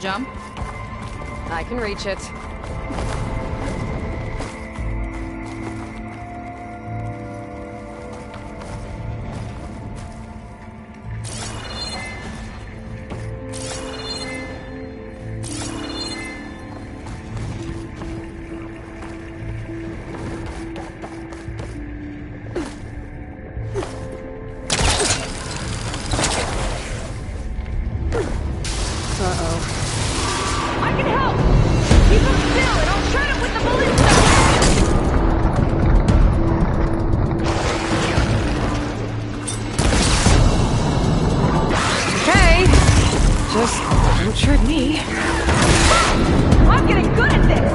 jump? I can reach it. I can help! Keep him still and I'll shred him with the ballista! Okay. Just don't shred me. I'm getting good at this!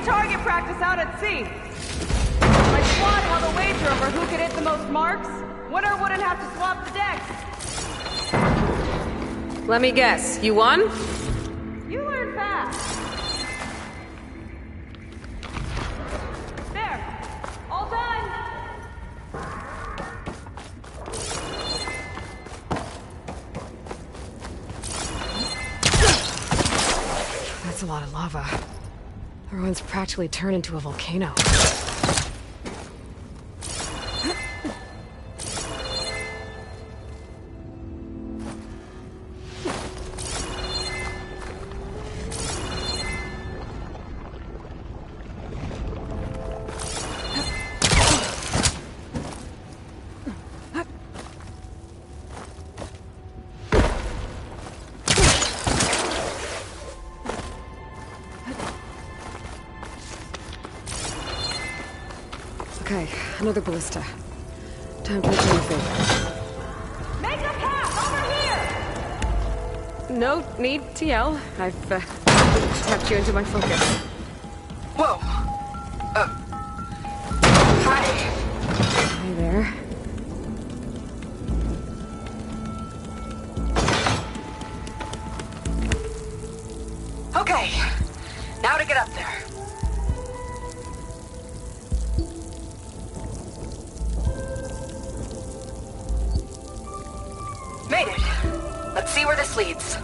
Target practice out at sea. My squad held a wager over who could hit the most marks. Winner wouldn't have to swap the decks. Let me guess. You won? You learn fast. There. All done. That's a lot of lava. The ruins practically turned into a volcano. Okay, another ballista. Time to return the favor. Make a path over here! No need to yell. I've tapped you into my focus. Whoa. Hi. Hi there. Okay. Now to get up there. Made it. Let's see where this leads.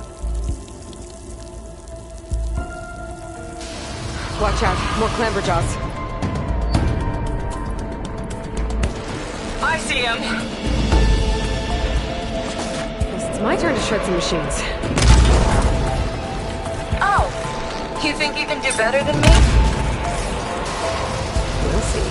Watch out, more clamberjaws. I see him. Guess it's my turn to shred some machines. Oh, you think you can do better than me? We'll see.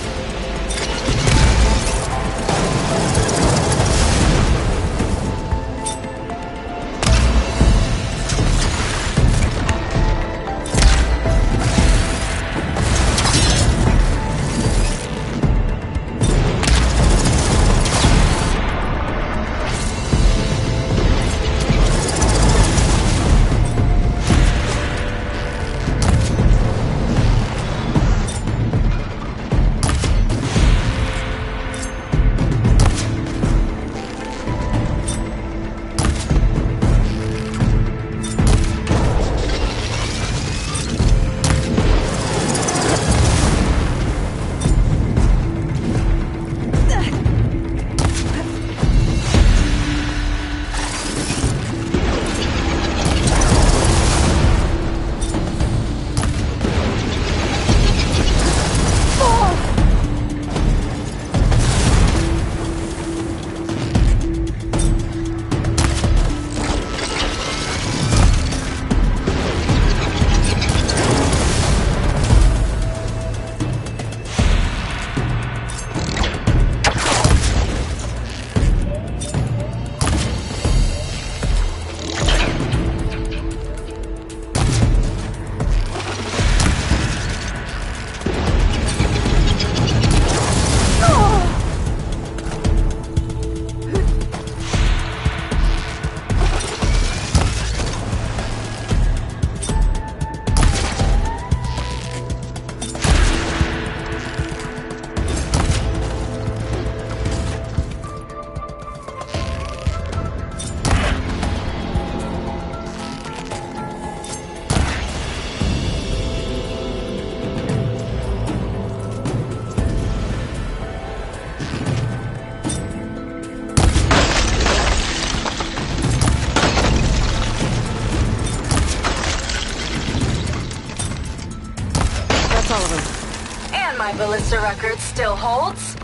That's all of them. And my ballista record still holds.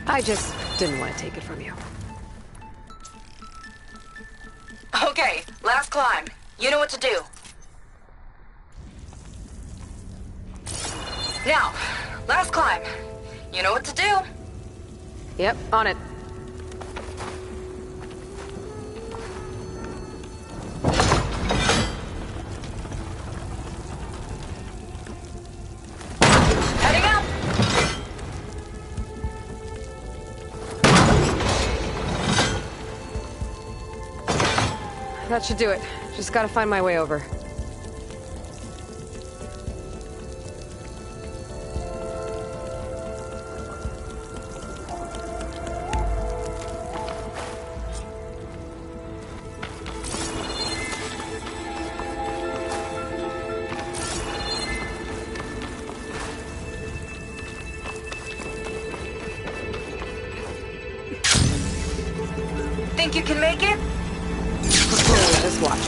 I just didn't want to take it from you. Okay, last climb. You know what to do. Now, last climb. You know what to do. Yep, on it. Heading up! That should do it. Just gotta find my way over. Think you can make it? Just watch.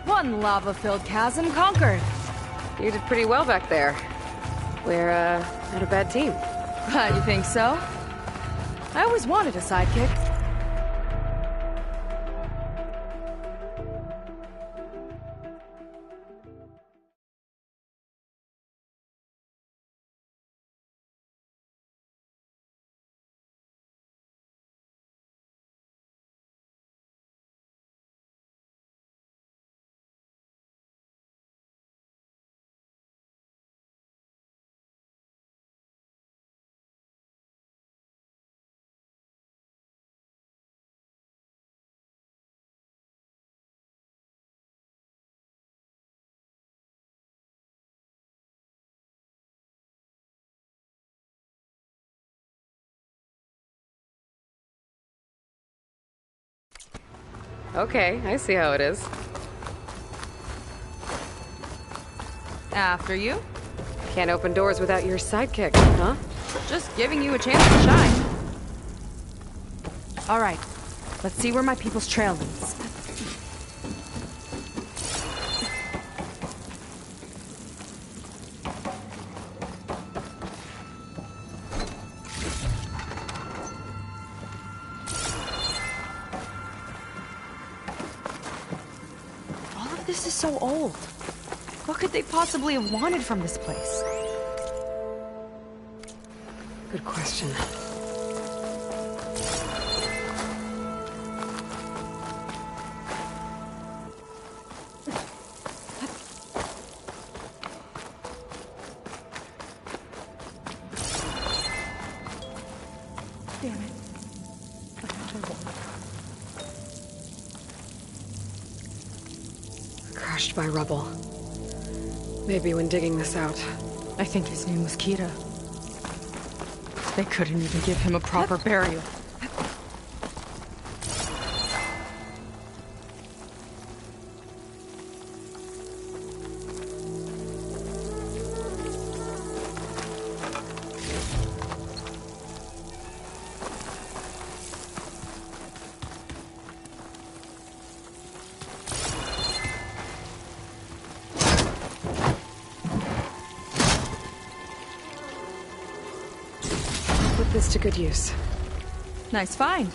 One lava-filled chasm conquered. You did pretty well back there. We're, not a bad team. You think so? I always wanted a sidekick. Okay, I see how it is. After you. Can't open doors without your sidekick, huh? Just giving you a chance to shine. All right, let's see where my people's trail leads. All of this is so old. What could they possibly have wanted from this place? Good question. Damn it. Another one. Crushed by rubble. Maybe when digging this out. I think his name was Kira. They couldn't even give him a proper burial. Put this to good use. Nice find.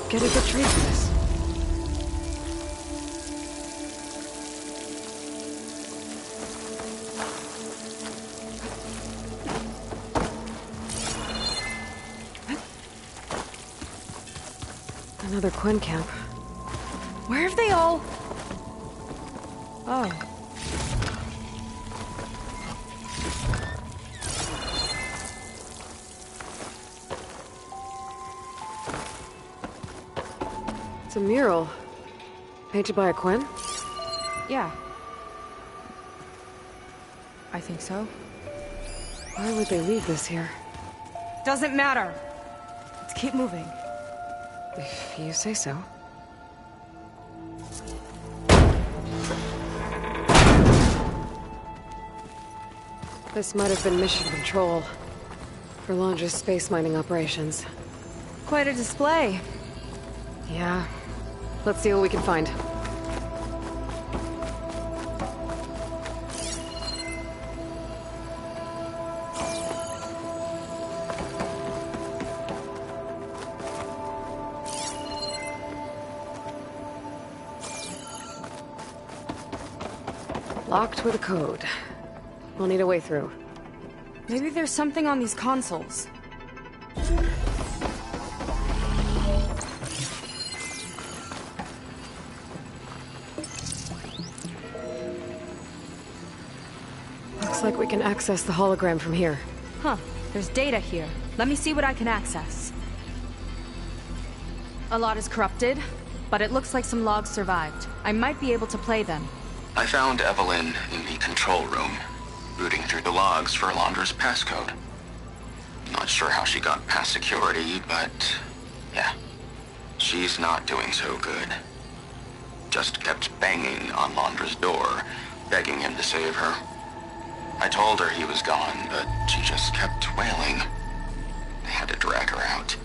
get a good trade for this. Another Quen camp. Where have they all... Oh. It's a mural. Painted by a Quen? Yeah. I think so. Why would they leave this here? Doesn't matter. Let's keep moving. If you say so. This might have been mission control for Londra's space mining operations. Quite a display. Yeah. Let's see what we can find. Locked with a code. We'll need a way through. Maybe there's something on these consoles. Looks like we can access the hologram from here. Huh. There's data here. Let me see what I can access. A lot is corrupted, but it looks like some logs survived. I might be able to play them. I found Evelyn in the control room, rooting through the logs for Londra's passcode. Not sure how she got past security, but yeah, she's not doing so good. Just kept banging on Londra's door, begging him to save her. I told her he was gone, but she just kept wailing. I had to drag her out.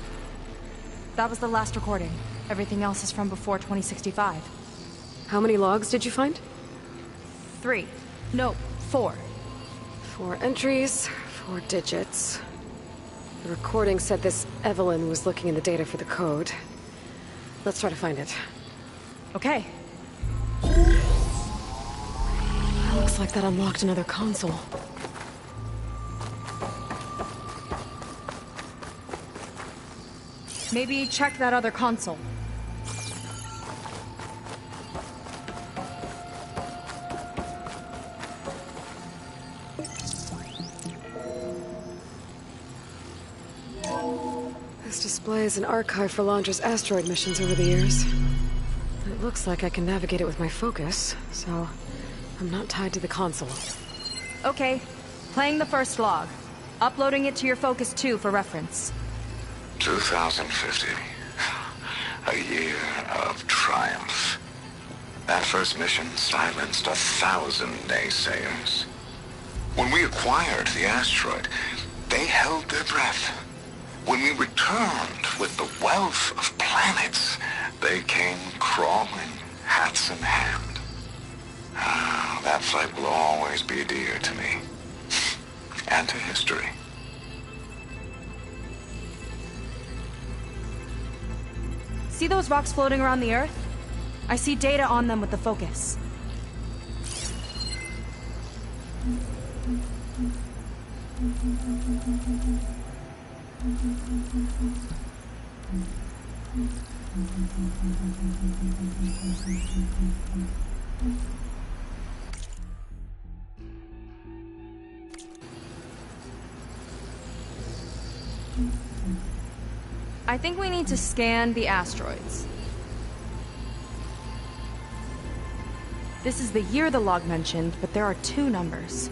That was the last recording. Everything else is from before 2065. How many logs did you find? 3. No, 4. 4 entries, 4 digits. The recording said this Evelyn was looking in the data for the code. Let's try to find it. Okay. Looks like that unlocked another console. Maybe check that other console. This displays an archive for Londra's asteroid missions over the years. It looks like I can navigate it with my focus, so I'm not tied to the console. Okay. Playing the first log. Uploading it to your Focus 2 for reference. 2050. A year of triumph. That first mission silenced 1,000 naysayers. When we acquired the asteroid, they held their breath. When we returned with the wealth of planets, they came crawling, hats in hand. Ah, that flight will always be dear to me. And to history. See those rocks floating around the Earth? I see data on them with the focus. I think we need to scan the asteroids. This is the year the log mentioned, but there are 2 numbers.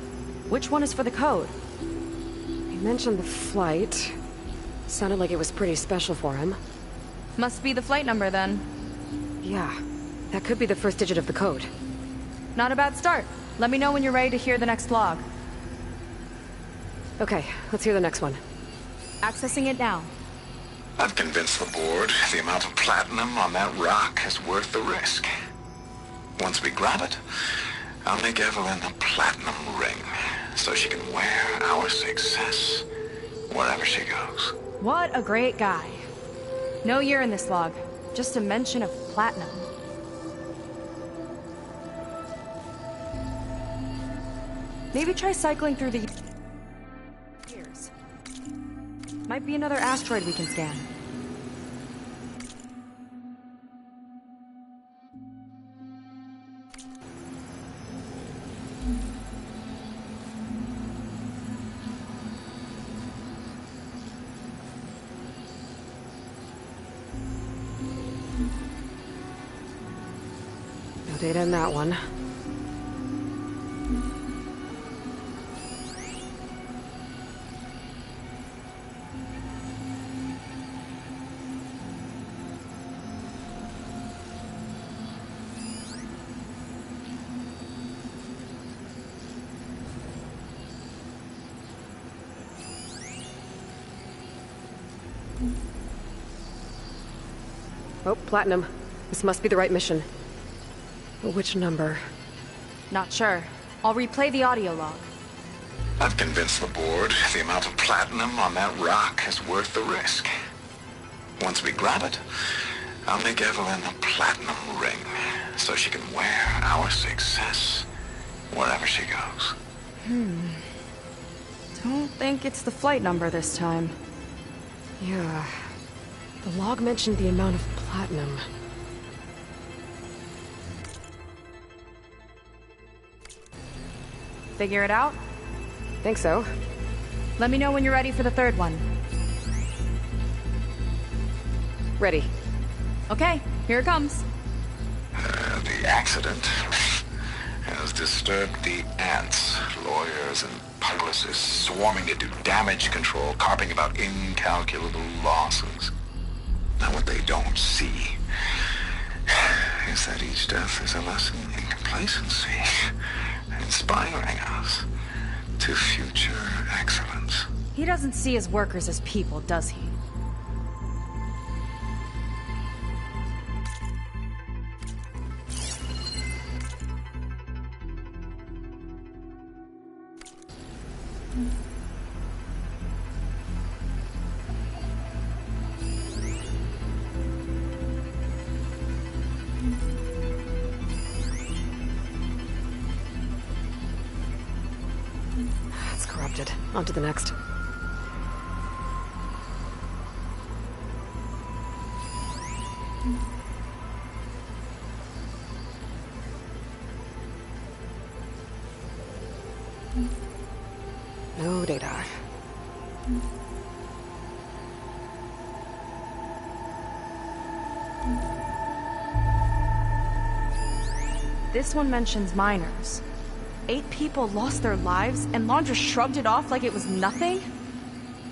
Which one is for the code? You mentioned the flight. Sounded like it was pretty special for him. Must be the flight number then. Yeah, that could be the first digit of the code. Not a bad start. Let me know when you're ready to hear the next log. Okay, let's hear the next one. Accessing it now. I've convinced the board the amount of platinum on that rock is worth the risk. Once we grab it, I'll make Evelyn a platinum ring, so she can wear our success wherever she goes. What a great guy. No year in this log. Just a mention of platinum. Maybe try cycling through the years. Might be another asteroid we can scan. No data in that one. Oh, Platinum. This must be the right mission. But which number? Not sure. I'll replay the audio log. I've convinced the board the amount of platinum on that rock is worth the risk. Once we grab it, I'll make Evelyn a platinum ring so she can wear our success wherever she goes. Don't think it's the flight number this time. Yeah. The log mentioned the amount of platinum. Figure it out? Think so. Let me know when you're ready for the third one. Ready. Okay, here it comes. The accident has disturbed the ants, lawyers and publicists swarming to do damage control, carping about incalculable losses. Now what they don't see is that each death is a lesson in complacency, inspiring us to future excellence. He doesn't see his workers as people, does he? It's corrupted. On to the next. No data. This one mentions miners. 8 people lost their lives, and Laundra shrugged it off like it was nothing?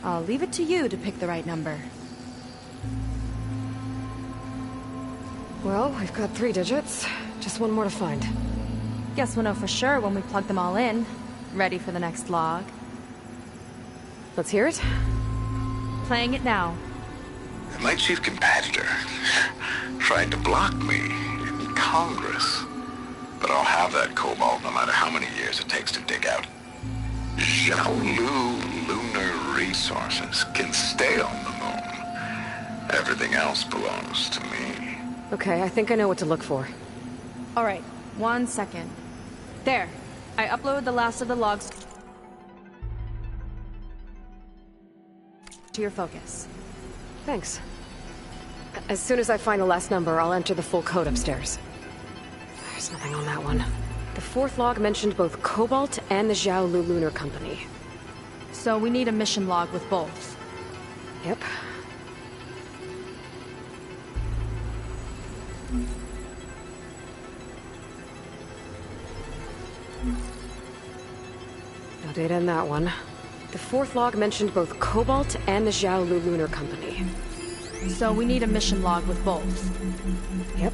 I'll leave it to you to pick the right number. Well, we've got 3 digits. Just one more to find. Guess we'll know for sure when we plug them all in. Ready for the next log. Let's hear it. Playing it now. My chief competitor tried to block me in Congress. But I'll have that cobalt no matter how many years it takes to dig out. Xiaolu lunar resources can stay on the moon. Everything else belongs to me. Okay, I think I know what to look for. Alright, 1 second. There. I uploaded the last of the logs to your focus. Thanks. As soon as I find the last number, I'll enter the full code upstairs. There's nothing on that one. The 4th log mentioned both Cobalt and the Xiaolu Lunar Company. So we need a mission log with both. Yep. No data in that one. The 4th log mentioned both Cobalt and the Xiaolu Lunar Company. So we need a mission log with both. Yep.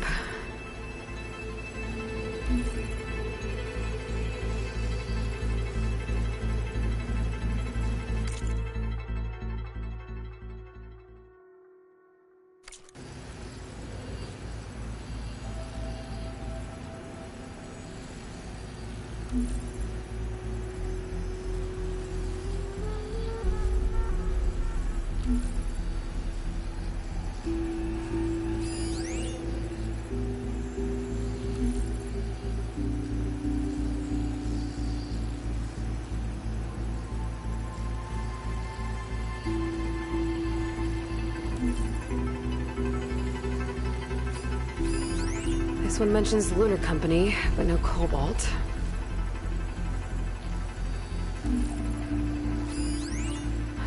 This one mentions the Lunar Company, but no cobalt.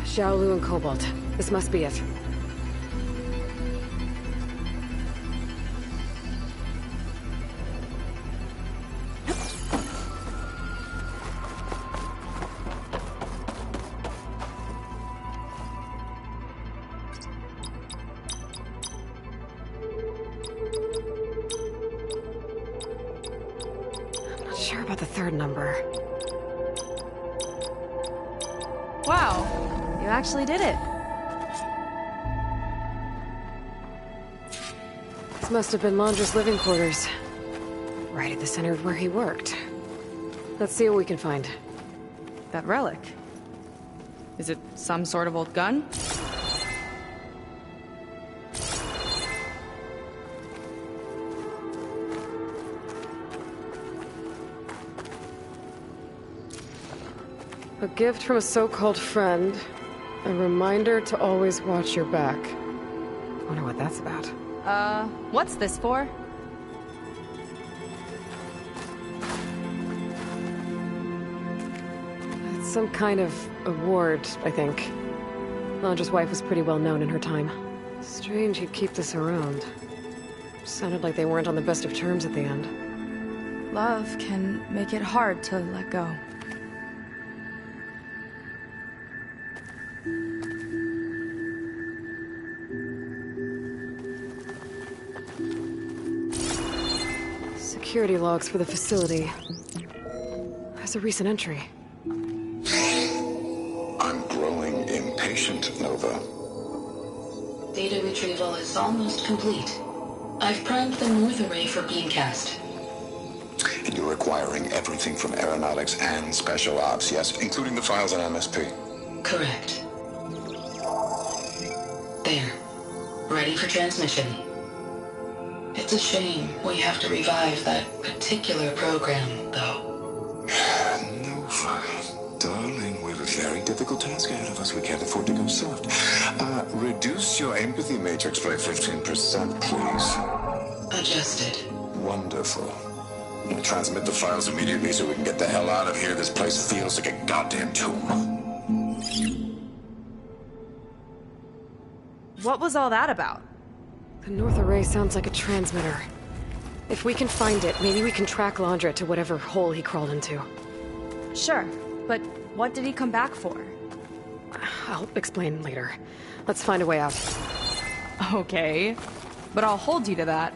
Xiaolu and cobalt. This must be it. Sure about the third number. Wow, you actually did it. This must have been Laundra's living quarters. Right at the center of where he worked. Let's see what we can find. That relic. Is it some sort of old gun? A gift from a so-called friend. A reminder to always watch your back. Wonder what that's about. What's this for? It's some kind of award, I think. Laundra's wife was pretty well known in her time. Strange he'd keep this around. Sounded like they weren't on the best of terms at the end. Love can make it hard to let go. Security logs for the facility. There's a recent entry. I'm growing impatient, Nova. Data retrieval is almost complete. I've primed the north array for beamcast. And you're acquiring everything from aeronautics and special ops, yes? Including the files on MSP. Correct. There. Ready for transmission. It's a shame we have to revive that particular program, though. Nova, darling, we have a very difficult task ahead of us. We can't afford to go soft. Reduce your empathy matrix by 15%, please. Adjusted. Wonderful. Transmit the files immediately so we can get the hell out of here. This place feels like a goddamn tomb. What was all that about? The north array sounds like a transmitter. If we can find it, maybe we can track Laundra to whatever hole he crawled into. Sure, but what did he come back for? I'll explain later. Let's find a way out. Okay, but I'll hold you to that.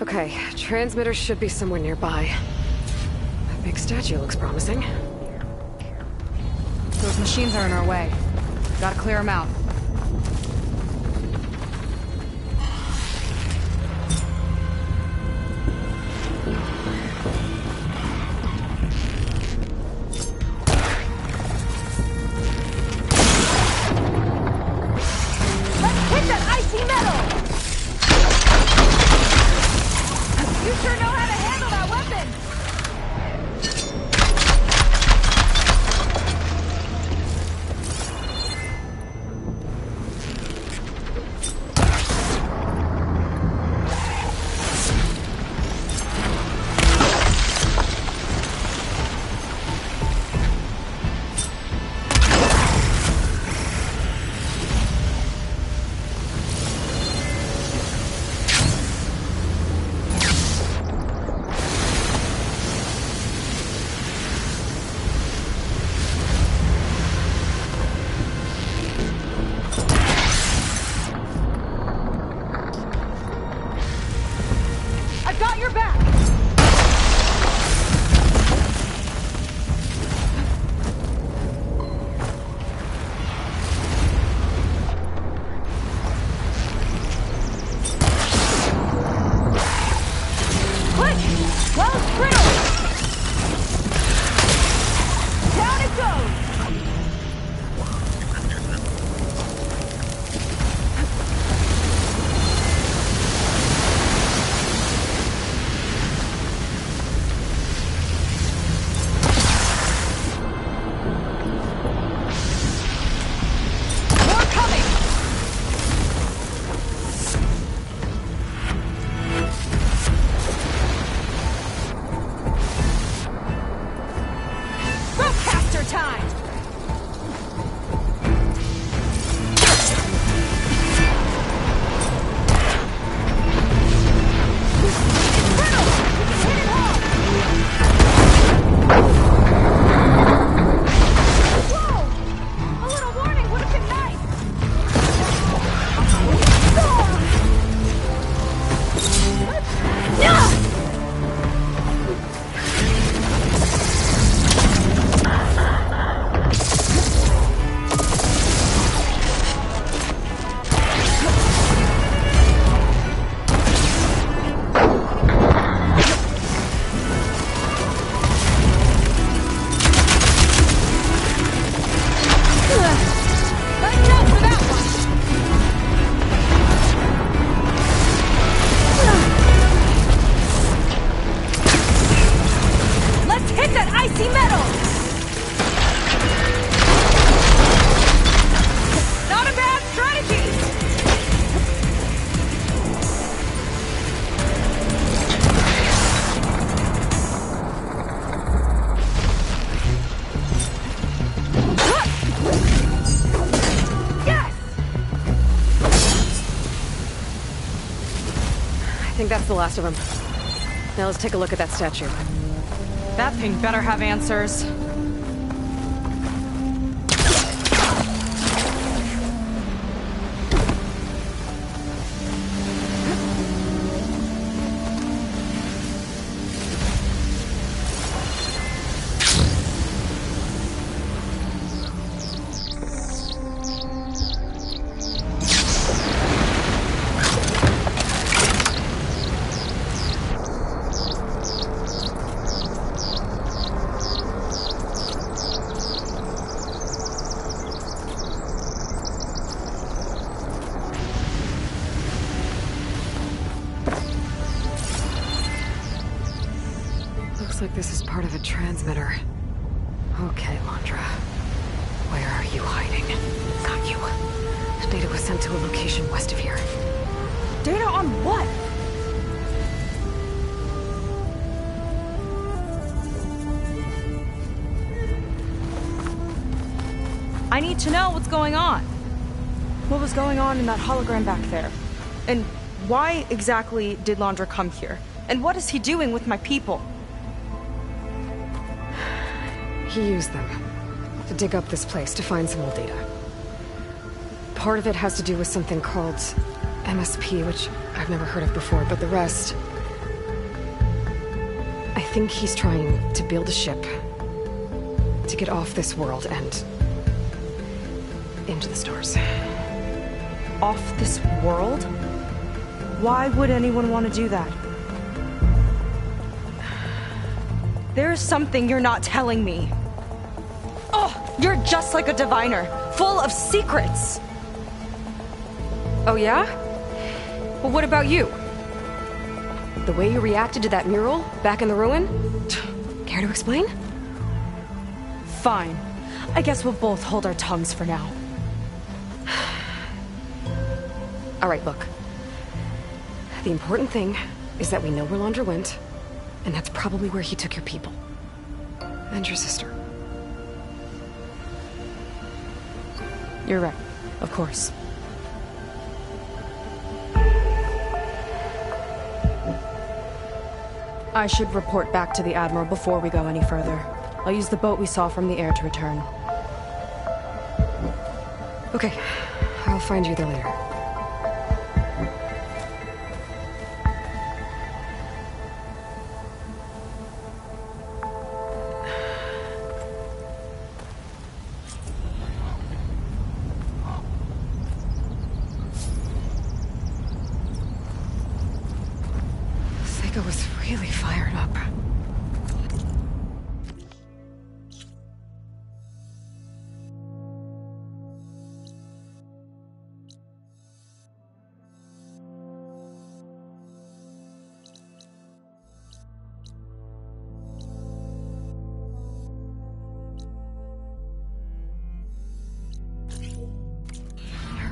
Okay, transmitter should be somewhere nearby. That big statue looks promising. Those machines are in our way. Gotta clear them out. Let's hit that icy metal! You sure know how to handle that weapon! got your back! Quick! Well, brittle! Down it goes! I think that's the last of them. Now let's take a look at that statue. That thing better have answers. Like this is part of a transmitter. Okay, Landra. Where are you hiding? Got you. Data was sent to a location west of here. Data on what? I need to know what's going on. What was going on in that hologram back there? And why exactly did Landra come here? And what is he doing with my people? He used them to dig up this place to find some old data. Part of it has to do with something called MSP, which I've never heard of before, but the rest... I think he's trying to build a ship to get off this world and into the stars. Off this world? Why would anyone want to do that? There's something you're not telling me. Oh, you're just like a diviner, full of secrets. Oh yeah? Well, what about you? The way you reacted to that mural back in the ruin? Care to explain? Fine. I guess we'll both hold our tongues for now. All right, look. The important thing is that we know where Landra went, and that's probably where he took your people. And your sister. You're right. Of course. I should report back to the Admiral before we go any further. I'll use the boat we saw from the air to return. Okay. I'll find you there later. Seiko was really fired up.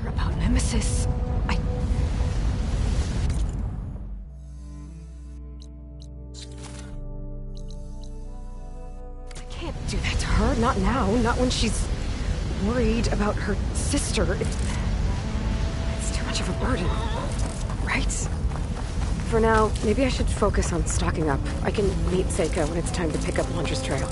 About Nemesis. I can't do that to her. Not now. Not when she's worried about her sister. It's too much of a burden. Right? For now, maybe I should focus on stocking up. I can meet Seiko when it's time to pick up Launcher's trail.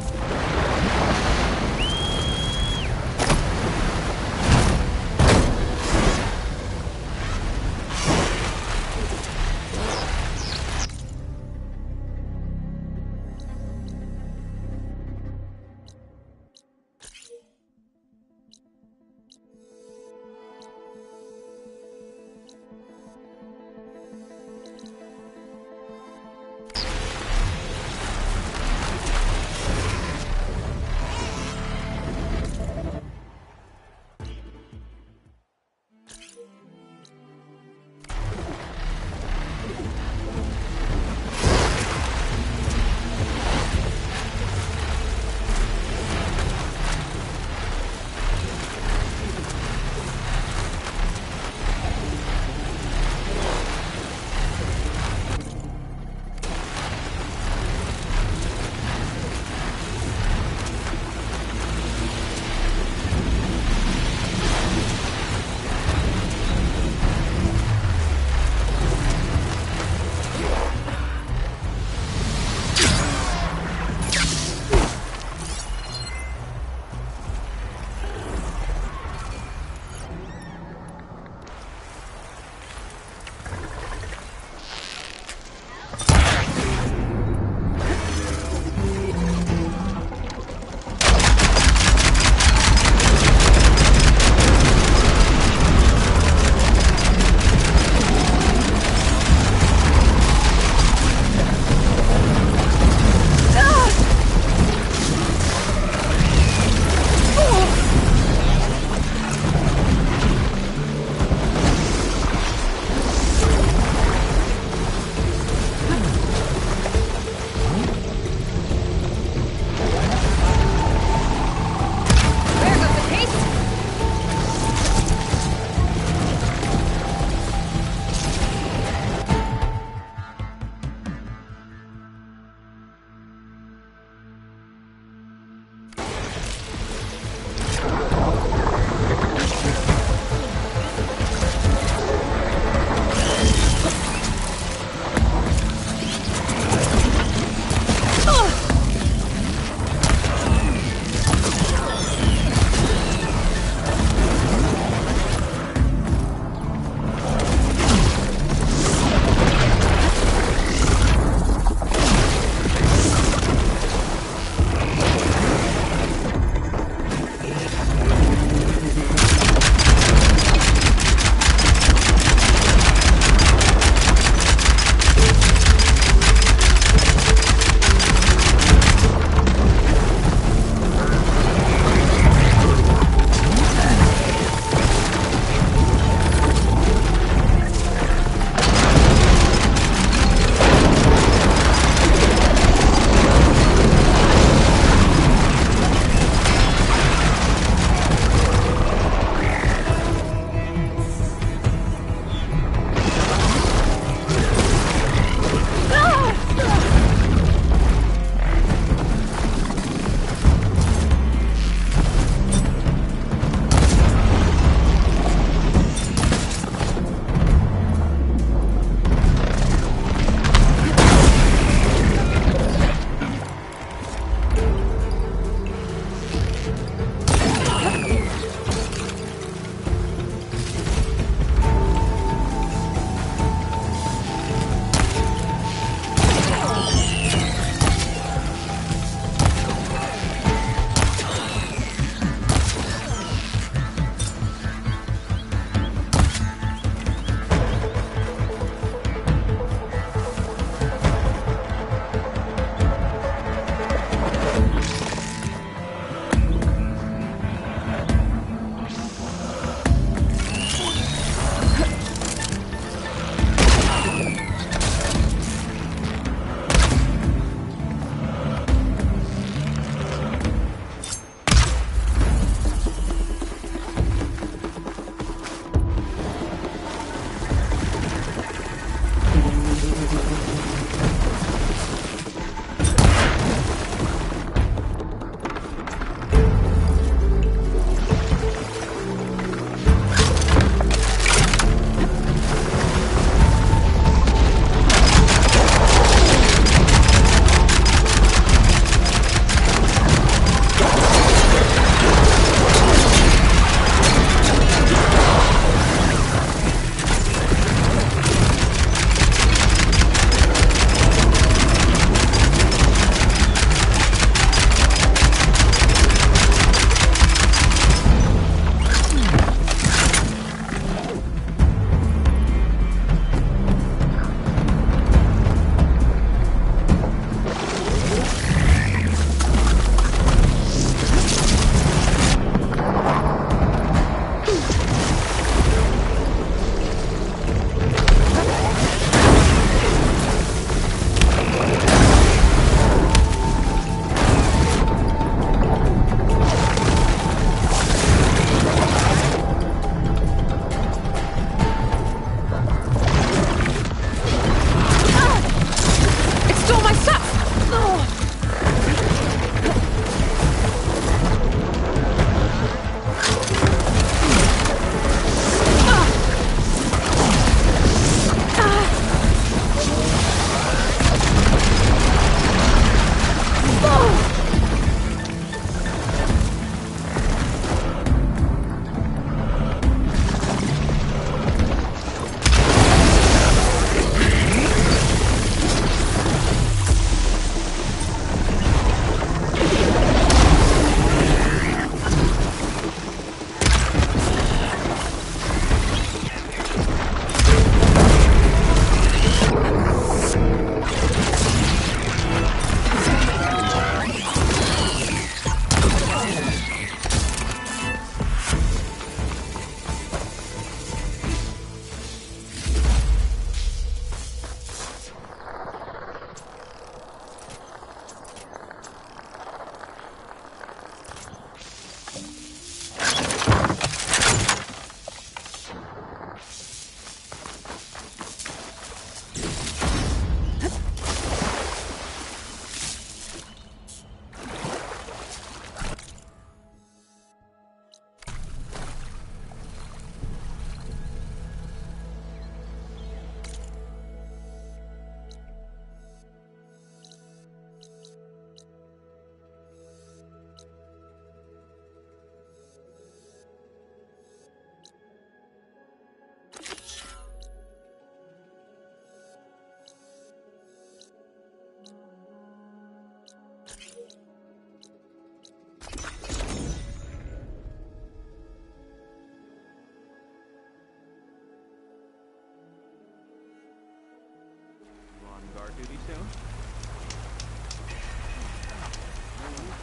soon.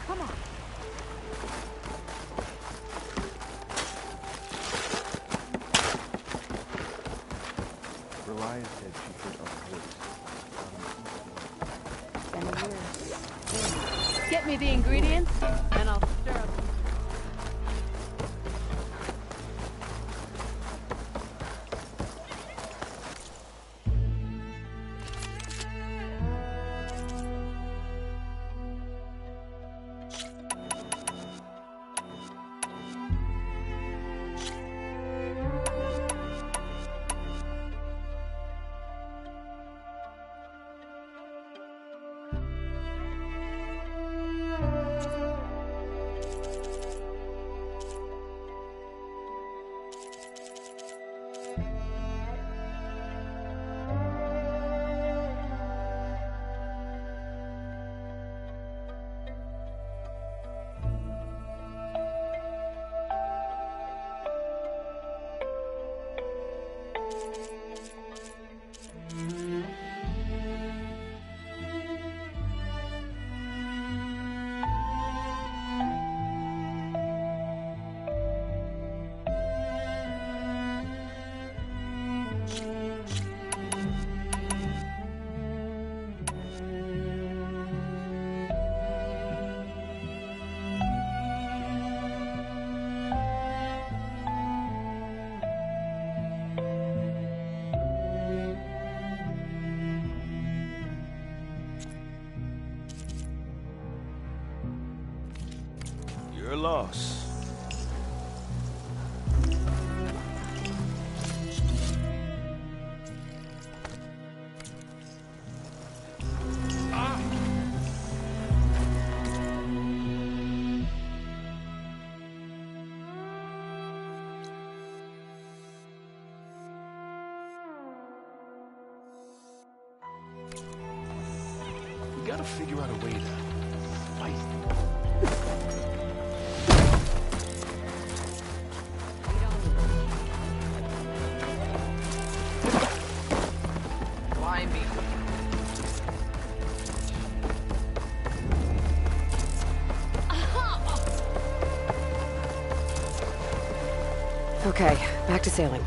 Come on. Reliance said she could afford. Get me the ingredients, and I'll stir up. Your loss. We gotta figure out a way to fight. Okay, back to sailing.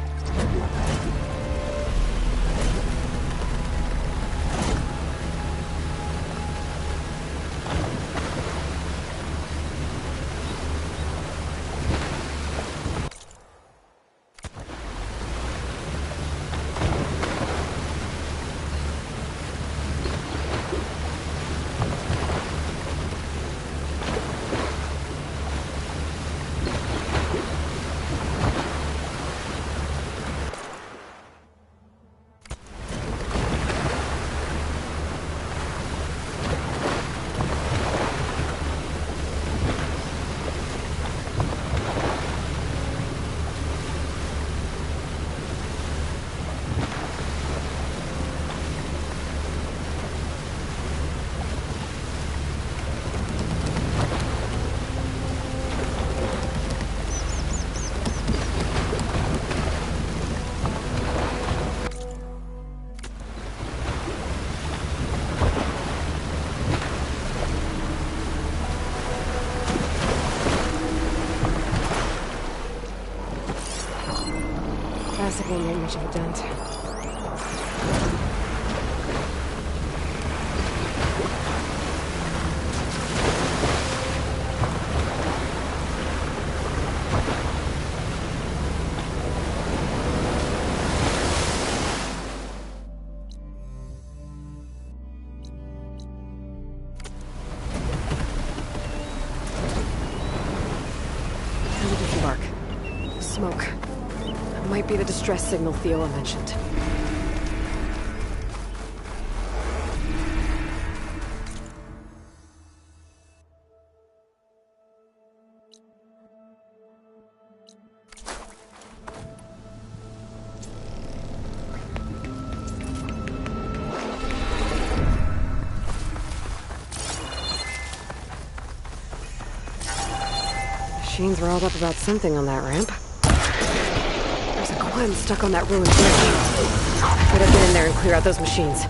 Classic won't make much of a dent. Time to disembark. Smoke. Might be the distress signal Theoa mentioned. Machines riled up about something on that ramp. There's a Gwen stuck on that ruined bridge. Better get in there and clear out those machines.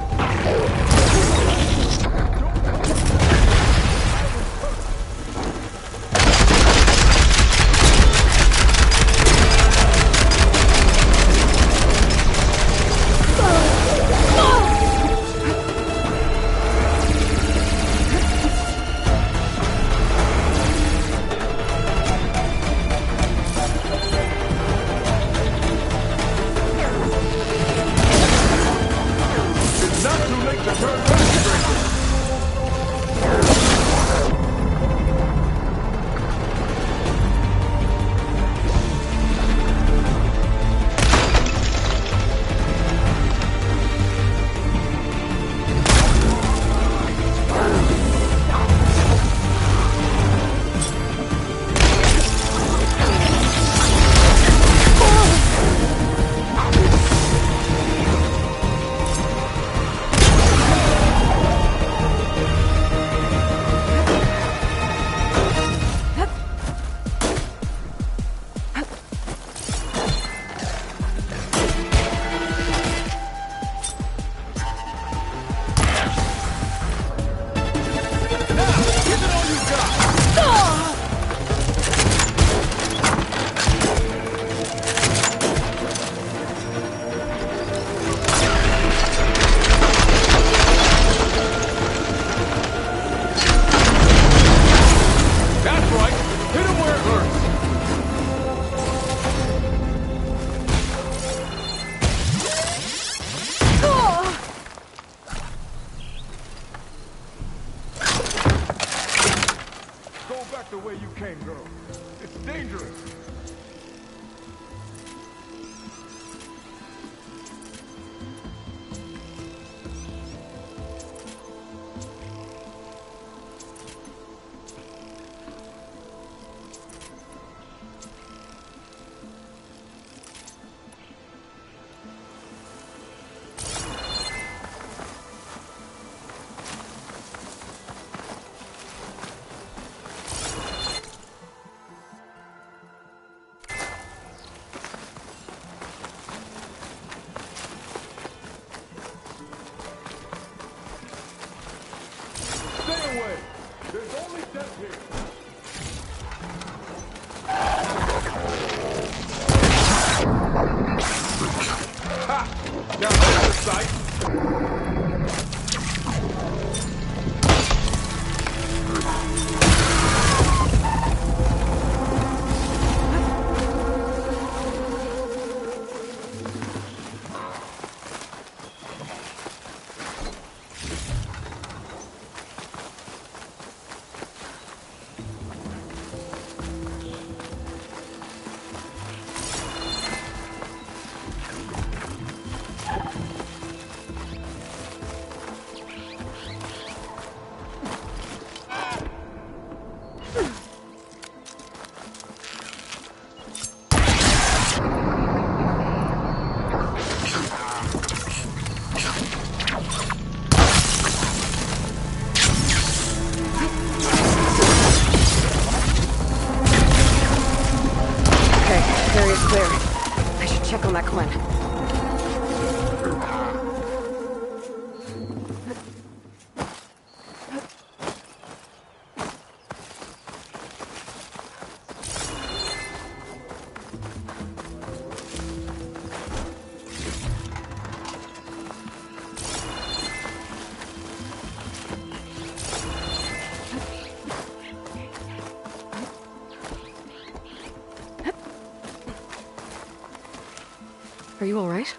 Are you all right?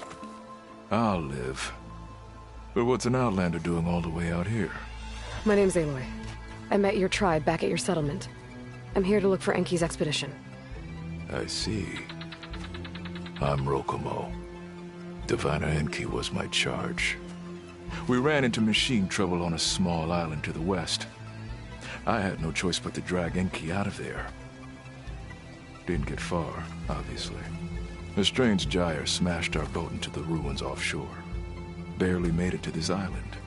I'll live. But what's an outlander doing all the way out here? My name's Aloy. I met your tribe back at your settlement. I'm here to look for Enki's expedition. I see. I'm Rokomo. Diviner Enki was my charge. We ran into machine trouble on a small island to the west. I had no choice but to drag Enki out of there. Didn't get far, obviously. A strange gyre smashed our boat into the ruins offshore. Barely made it to this island.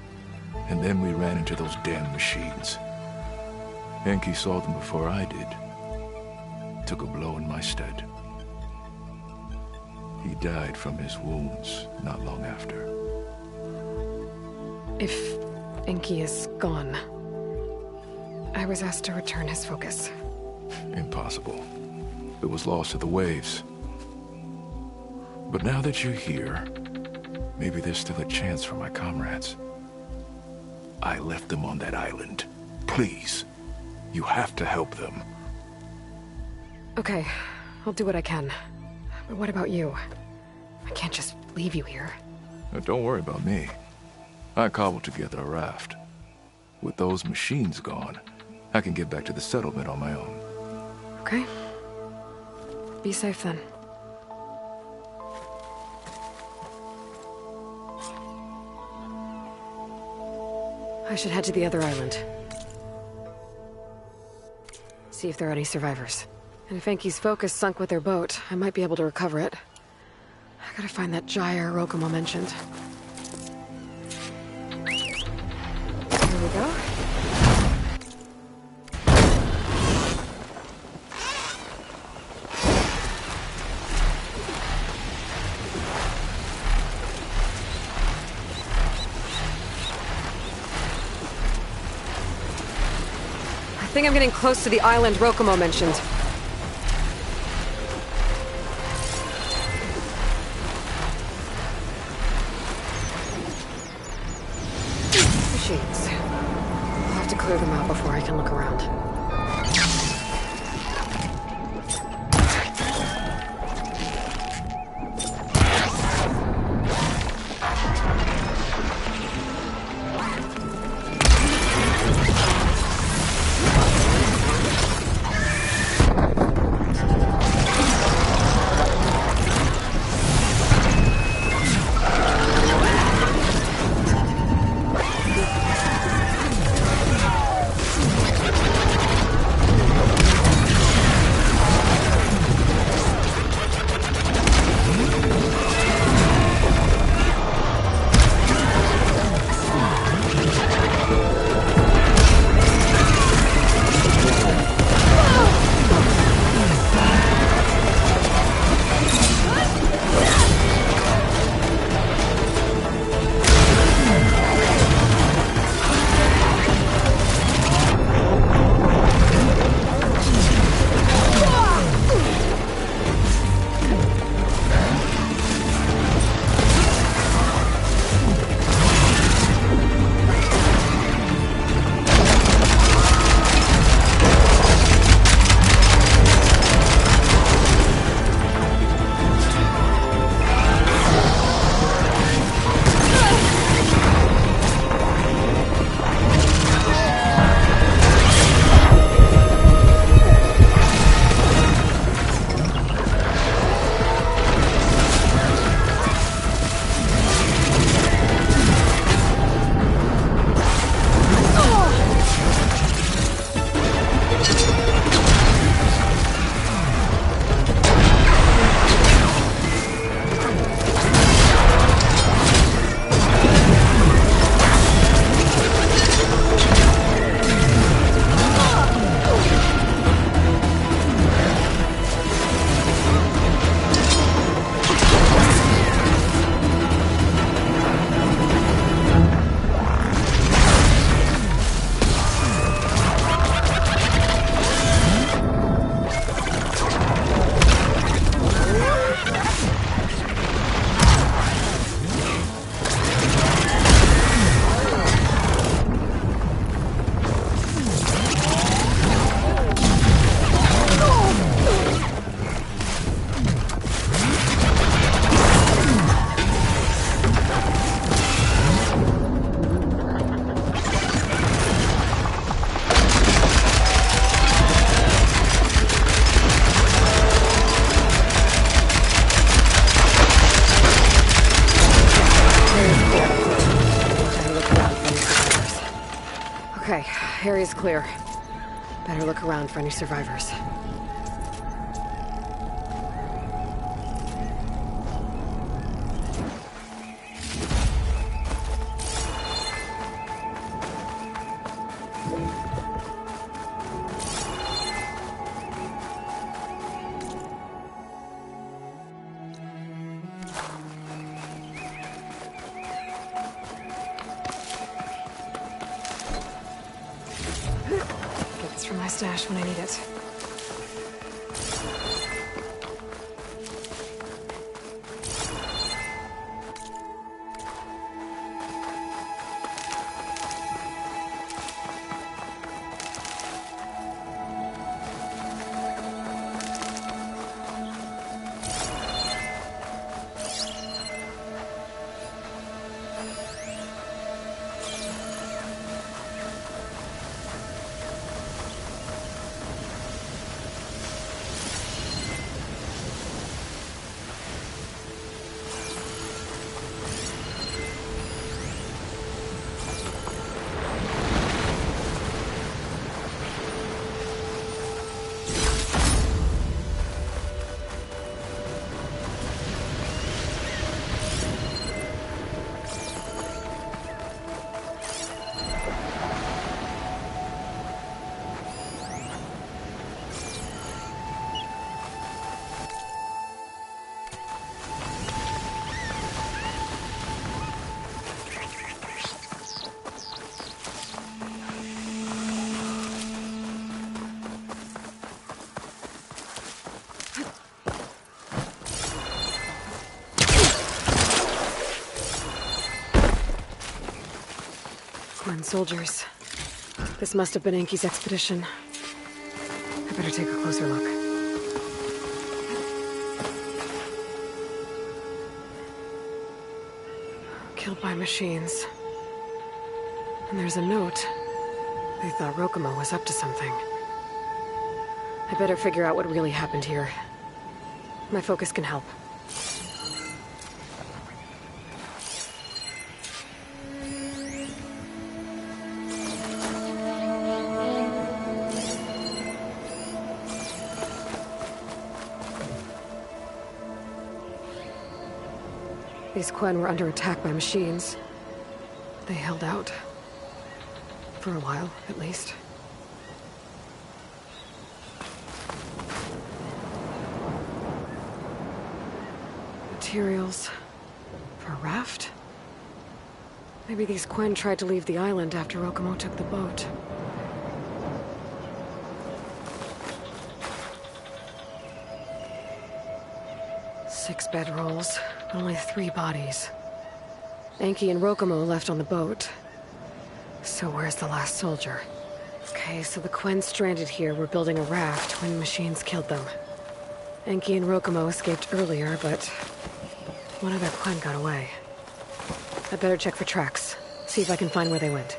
And then we ran into those damn machines. Enki saw them before I did. Took a blow in my stead. He died from his wounds not long after. If Enki is gone, I was asked to return his focus. Impossible. It was lost to the waves. But now that you're here, maybe there's still a chance for my comrades. I left them on that island. Please, you have to help them. Okay, I'll do what I can. But what about you? I can't just leave you here. Now, don't worry about me. I cobbled together a raft. With those machines gone, I can get back to the settlement on my own. Okay. Be safe then. I should head to the other island. See if there are any survivors. And if Enki's focus sunk with their boat, I might be able to recover it. I gotta find that gyre Rokumo mentioned. Here we go. I think I'm getting close to the island Rokumo mentioned. Machines. I'll have to clear them out before I can look around. Okay, area's clear. Better look around for any survivors. Get this from my stash when I need it. Quinn soldiers. This must have been Enki's expedition. I better take a closer look. Killed by machines. And there's a note. They thought Rokumo was up to something. I better figure out what really happened here. My focus can help. These Quen were under attack by machines. They held out. For a while, at least. Materials for a raft? Maybe these Quen tried to leave the island after Rokumo took the boat. Six bedrolls, only 3 bodies. Enki and Rokumo left on the boat. So where's the last soldier? Okay, so the Quen stranded here were building a raft when machines killed them. Enki and Rokumo escaped earlier, but one other Quen got away. I better check for tracks, see if I can find where they went.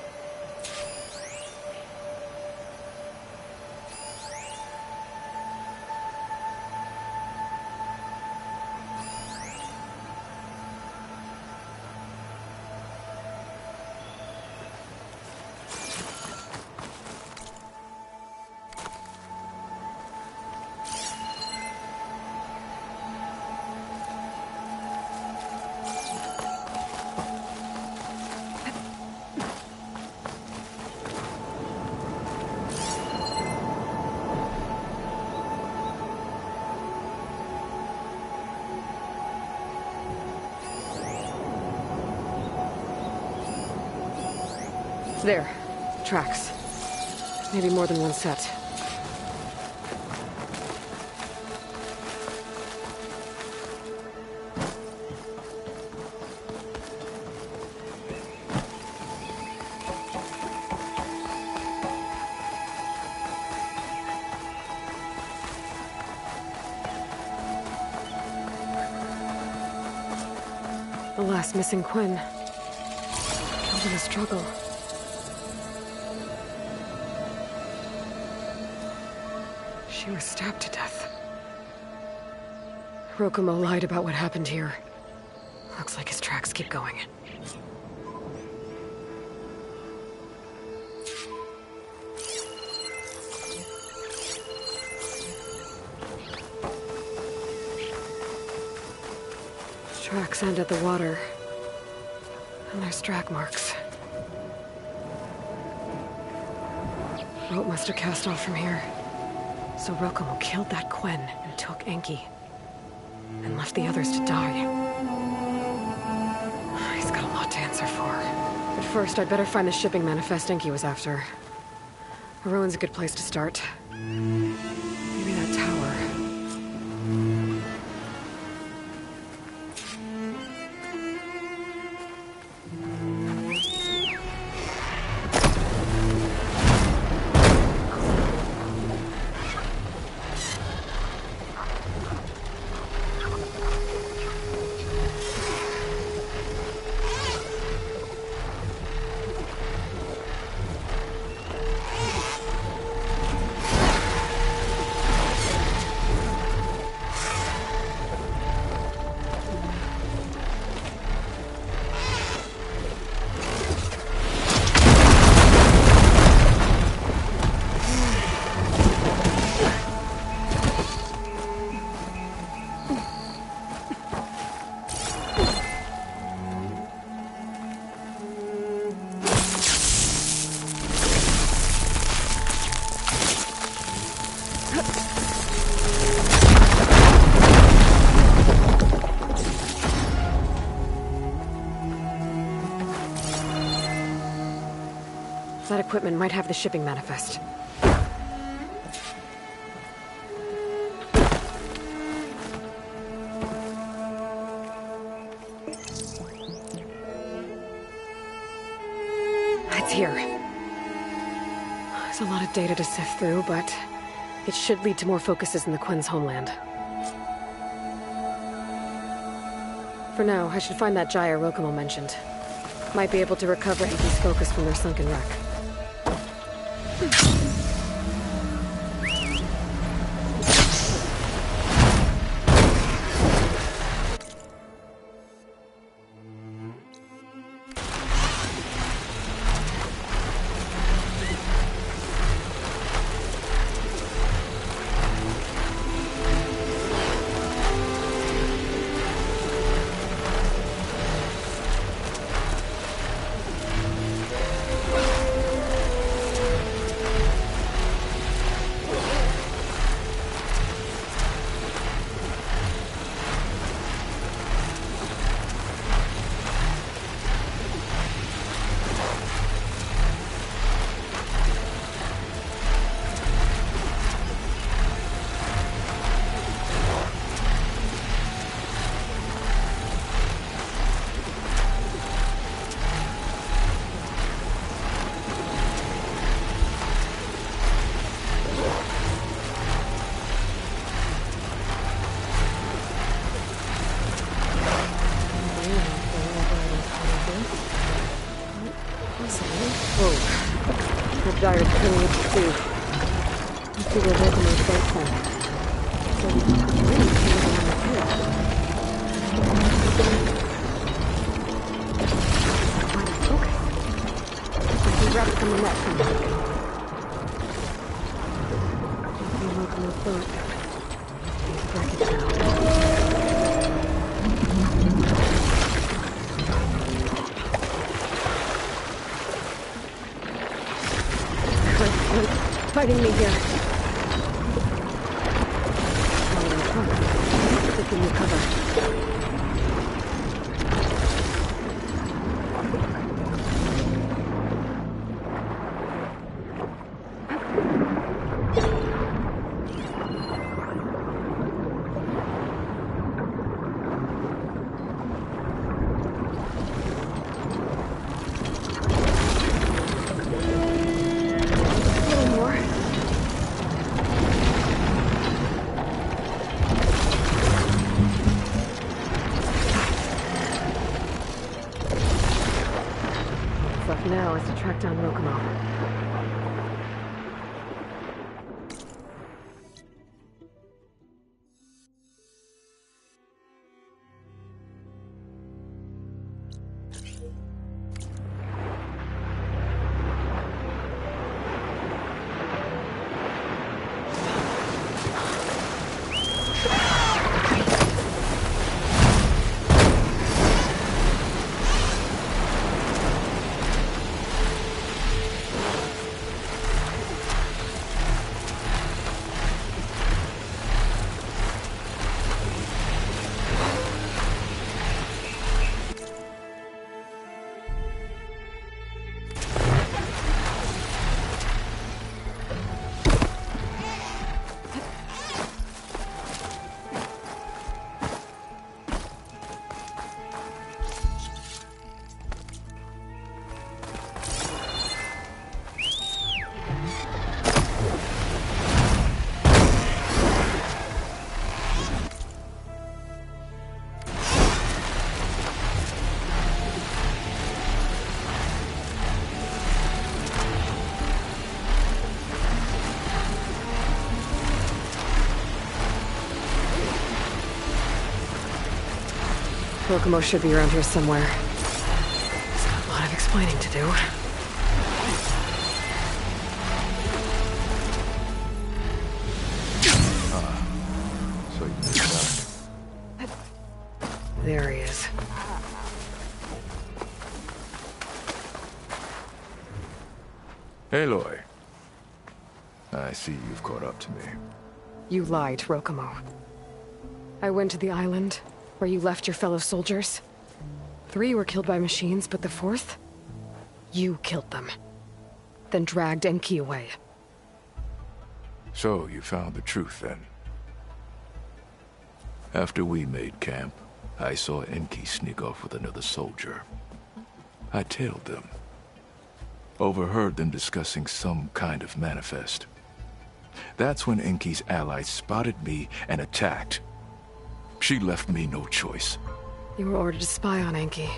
There. Tracks. Maybe more than one set. The last missing Quen. Killed in a struggle. She was stabbed to death. Rokumo lied about what happened here. Looks like his tracks keep going. Tracks end at the water. And there's drag marks. Boat must have cast off from here. So Rokumo killed that Quen and took Enki. And left the others to die. He's got a lot to answer for. But first, I'd better find the shipping manifest Enki was after. A ruin's a good place to start. Maybe that tower. That equipment might have the shipping manifest. It's here. There's a lot of data to sift through, but it should lead to more focuses in the Quinn's homeland. For now, I should find that gyre Rokumo mentioned. Might be able to recover Enki's focus from their sunken wreck. The gyre's turning it to see. Let's see where Rokumo's boat from. So we can really see it on the field. Focus. I see wreck from the net from the Rokumo's boat. These wreckage now. Fighting me here. Taking me cover. Now is to track down Rokumo. Rokumo should be around here somewhere. He's got a lot of explaining to do. So you missed out. There he is. Aloy. I see you've caught up to me. You lied, Rokumo. I went to the island where you left your fellow soldiers. 3 were killed by machines, but the 4th? You killed them. Then dragged Enki away. So you found the truth then? After we made camp, I saw Enki sneak off with another soldier. I tailed them. Overheard them discussing some kind of manifest. That's when Enki's allies spotted me and attacked. She left me no choice. You were ordered to spy on Enki.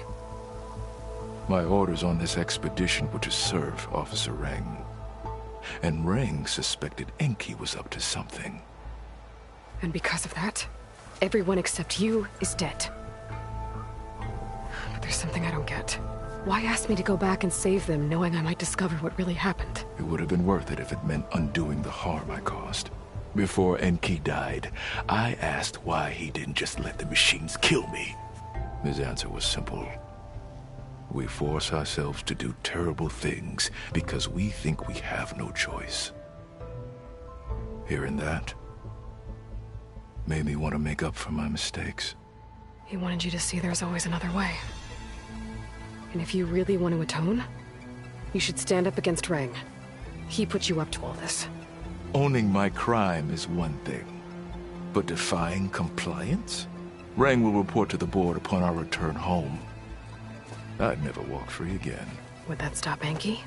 My orders on this expedition were to serve Officer Reng. And Reng suspected Enki was up to something. And because of that, everyone except you is dead. But there's something I don't get. Why ask me to go back and save them, knowing I might discover what really happened? It would have been worth it if it meant undoing the harm I caused. Before Enki died, I asked why he didn't just let the machines kill me. His answer was simple. We force ourselves to do terrible things because we think we have no choice. Hearing that made me want to make up for my mistakes. He wanted you to see there's always another way. And if you really want to atone, you should stand up against Reng. He put you up to all this. Owning my crime is one thing, but defying compliance? Reng will report to the board upon our return home. I'd never walk free again. Would that stop Enki?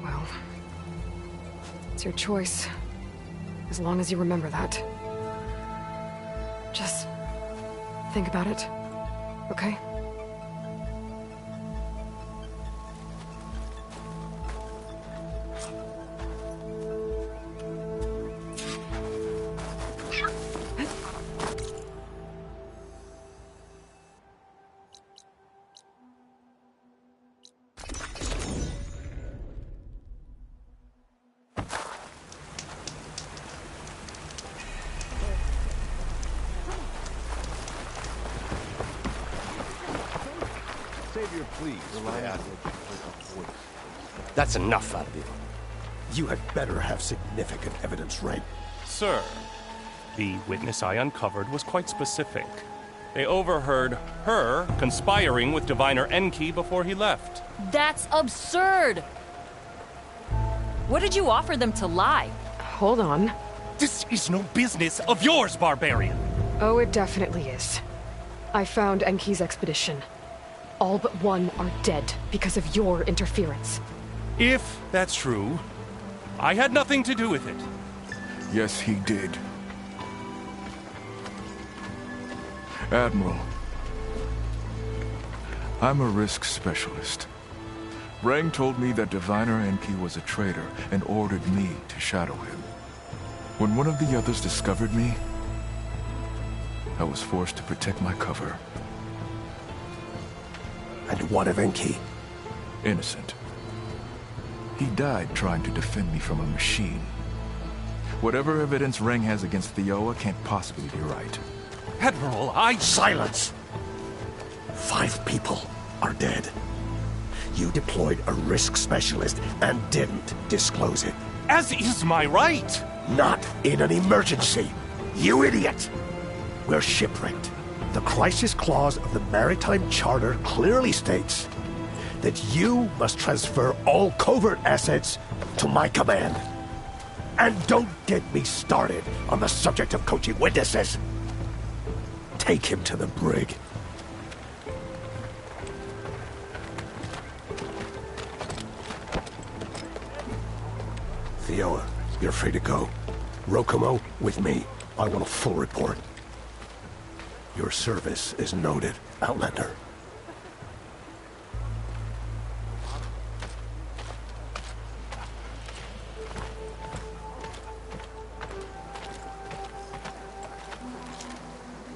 Well, it's your choice. As long as you remember that. Just think about it, okay? That's enough out of you. You had better have significant evidence, right? Sir, the witness I uncovered was quite specific. They overheard her conspiring with Diviner Enki before he left. That's absurd! What did you offer them to lie? Hold on. This is no business of yours, barbarian! Oh, it definitely is. I found Enki's expedition. All but one are dead because of your interference. If that's true, I had nothing to do with it. Yes, he did. Admiral, I'm a risk specialist. Reng told me that Diviner Enki was a traitor and ordered me to shadow him. When one of the others discovered me, I was forced to protect my cover. And what of Enki? Innocent. He died trying to defend me from a machine. Whatever evidence Reng has against Theoa can't possibly be right. Admiral, Silence! 5 people are dead. You deployed a risk specialist and didn't disclose it. as is my right! Not in an emergency, you idiot! We're shipwrecked. The crisis clause of the Maritime Charter clearly states that you must transfer all covert assets to my command. And don't get me started on the subject of coaching witnesses. Take him to the brig. Theoa, you're free to go. Rokomo, with me. I want a full report. Your service is noted, Outlander.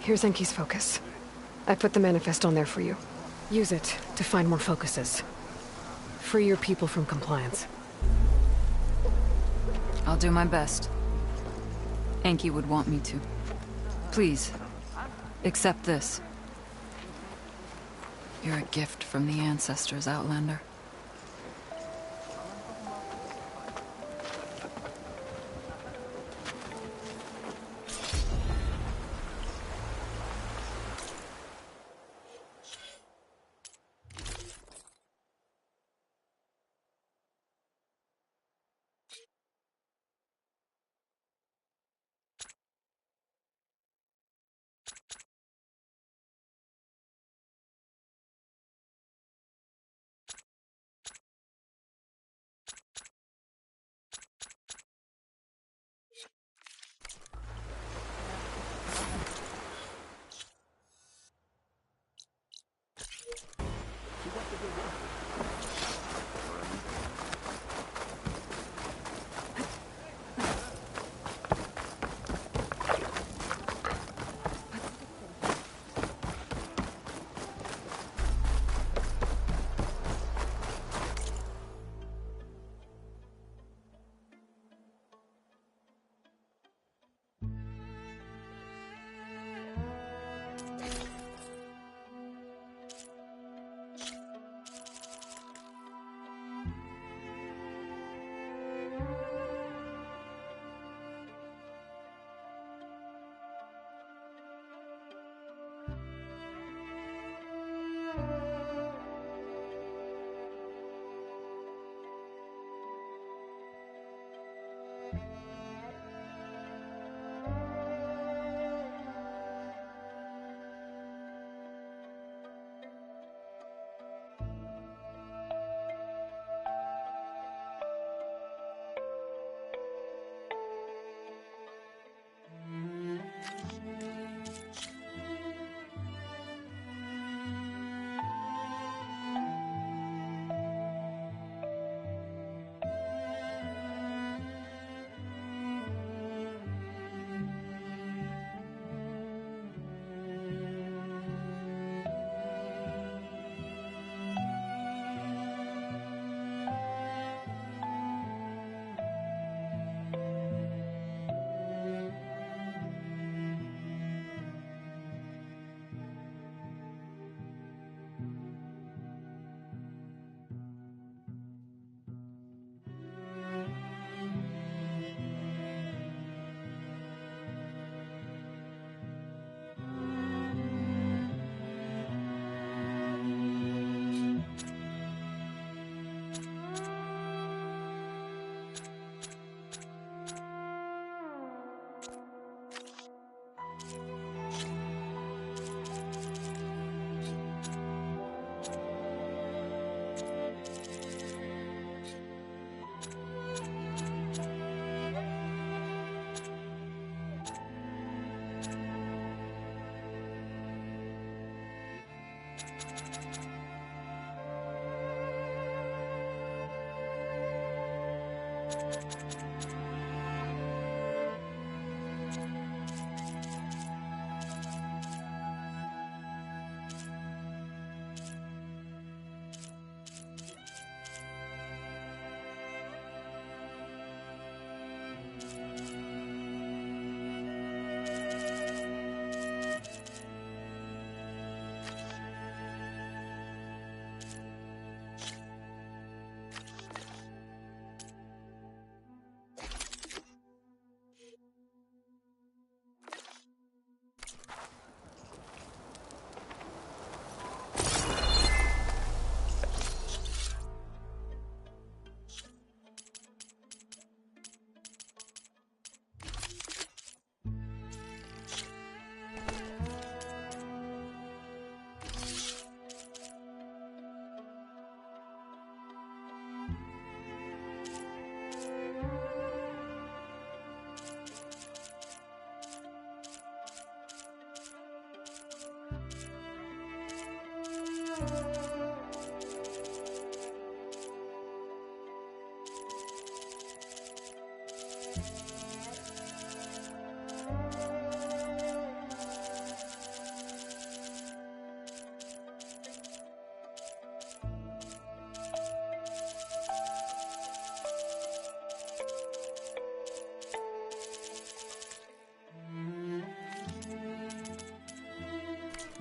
Here's Enki's focus. I put the manifest on there for you. Use it to find more focuses. Free your people from compliance. I'll do my best. Enki would want me to. Please, accept this. You're a gift from the ancestors, Outlander.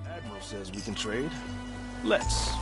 Admiral says we can trade. Let's.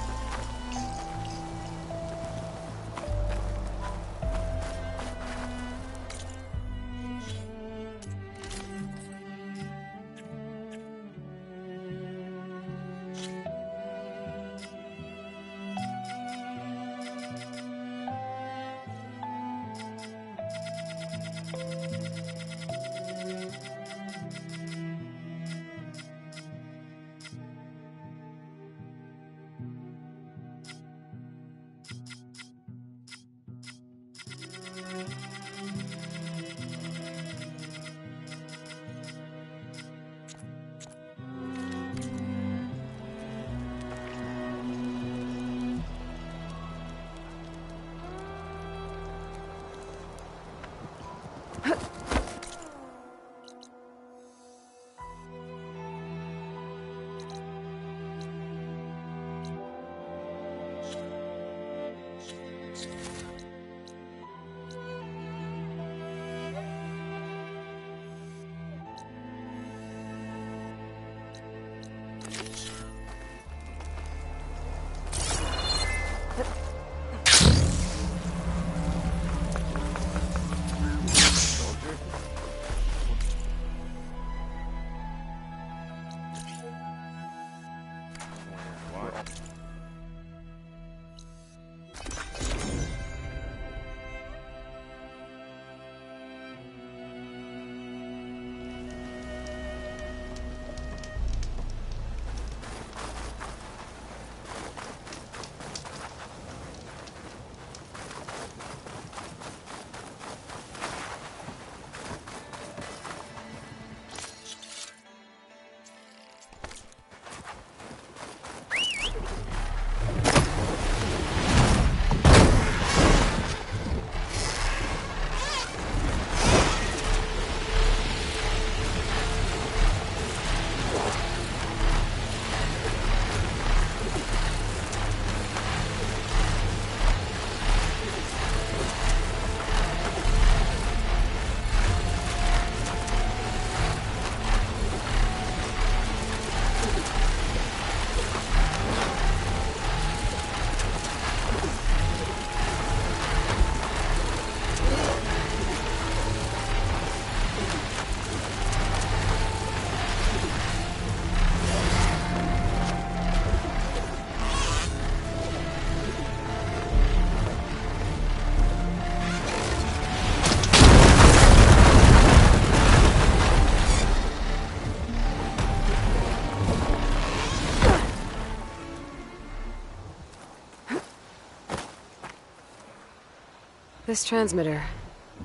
This transmitter.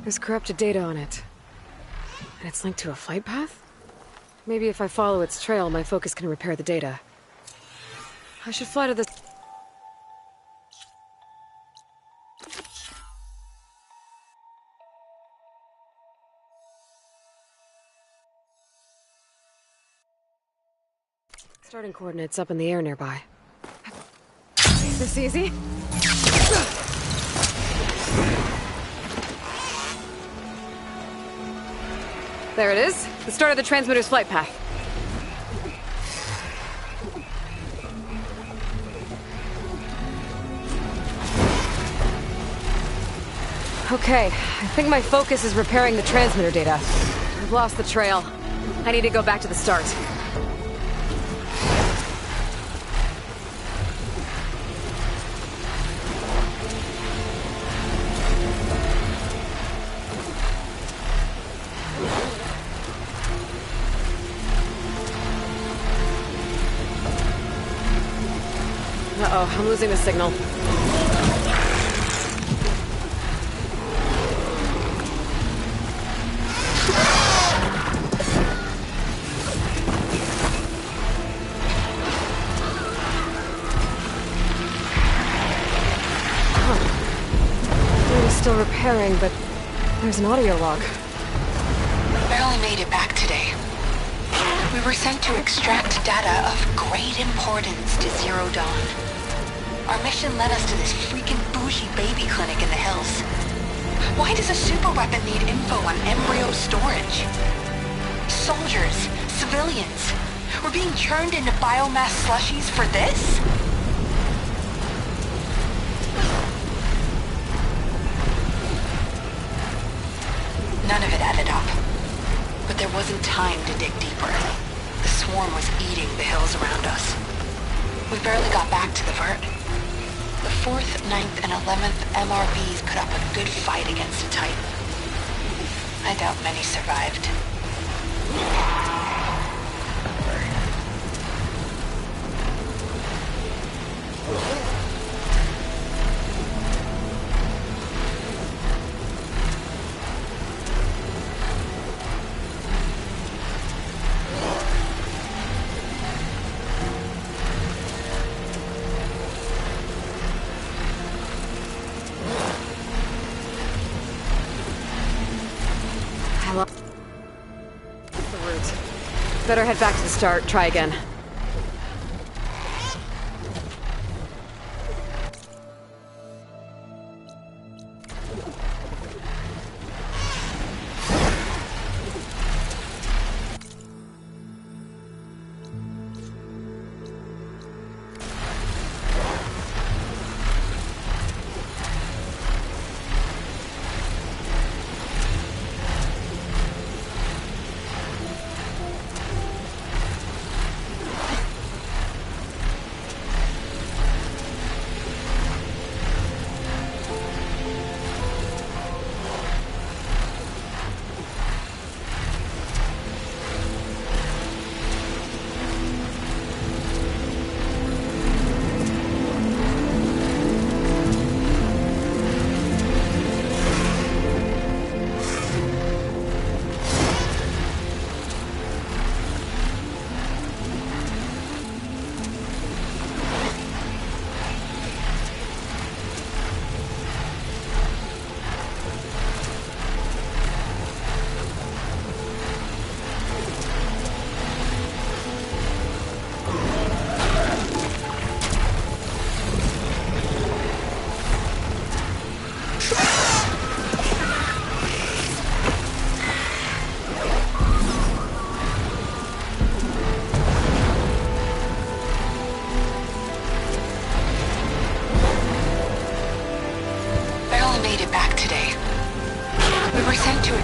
There's corrupted data on it. And it's linked to a flight path? Maybe if I follow its trail, my focus can repair the data. I should fly to this... Starting coordinates up in the air nearby. Is this easy? There it is. The start of the transmitter's flight path. Okay, I think my focus is repairing the transmitter data. I've lost the trail. I need to go back to the start. Uh-oh, I'm losing the signal. Still repairing, but there's an audio log. Barely made it back today. We were sent to extract data of great importance to Zero Dawn. Our mission led us to this freaking bougie baby clinic in the hills. Why does a superweapon need info on embryo storage? Soldiers, civilians, we're being churned into biomass slushies for this? None of it added up. But there wasn't time to dig deeper. The swarm was eating the hills around us. We barely got back to the vert. The 4th, 9th, and 11th MRBs put up a good fight against a Titan. I doubt many survived. Better head back to the start. Try again.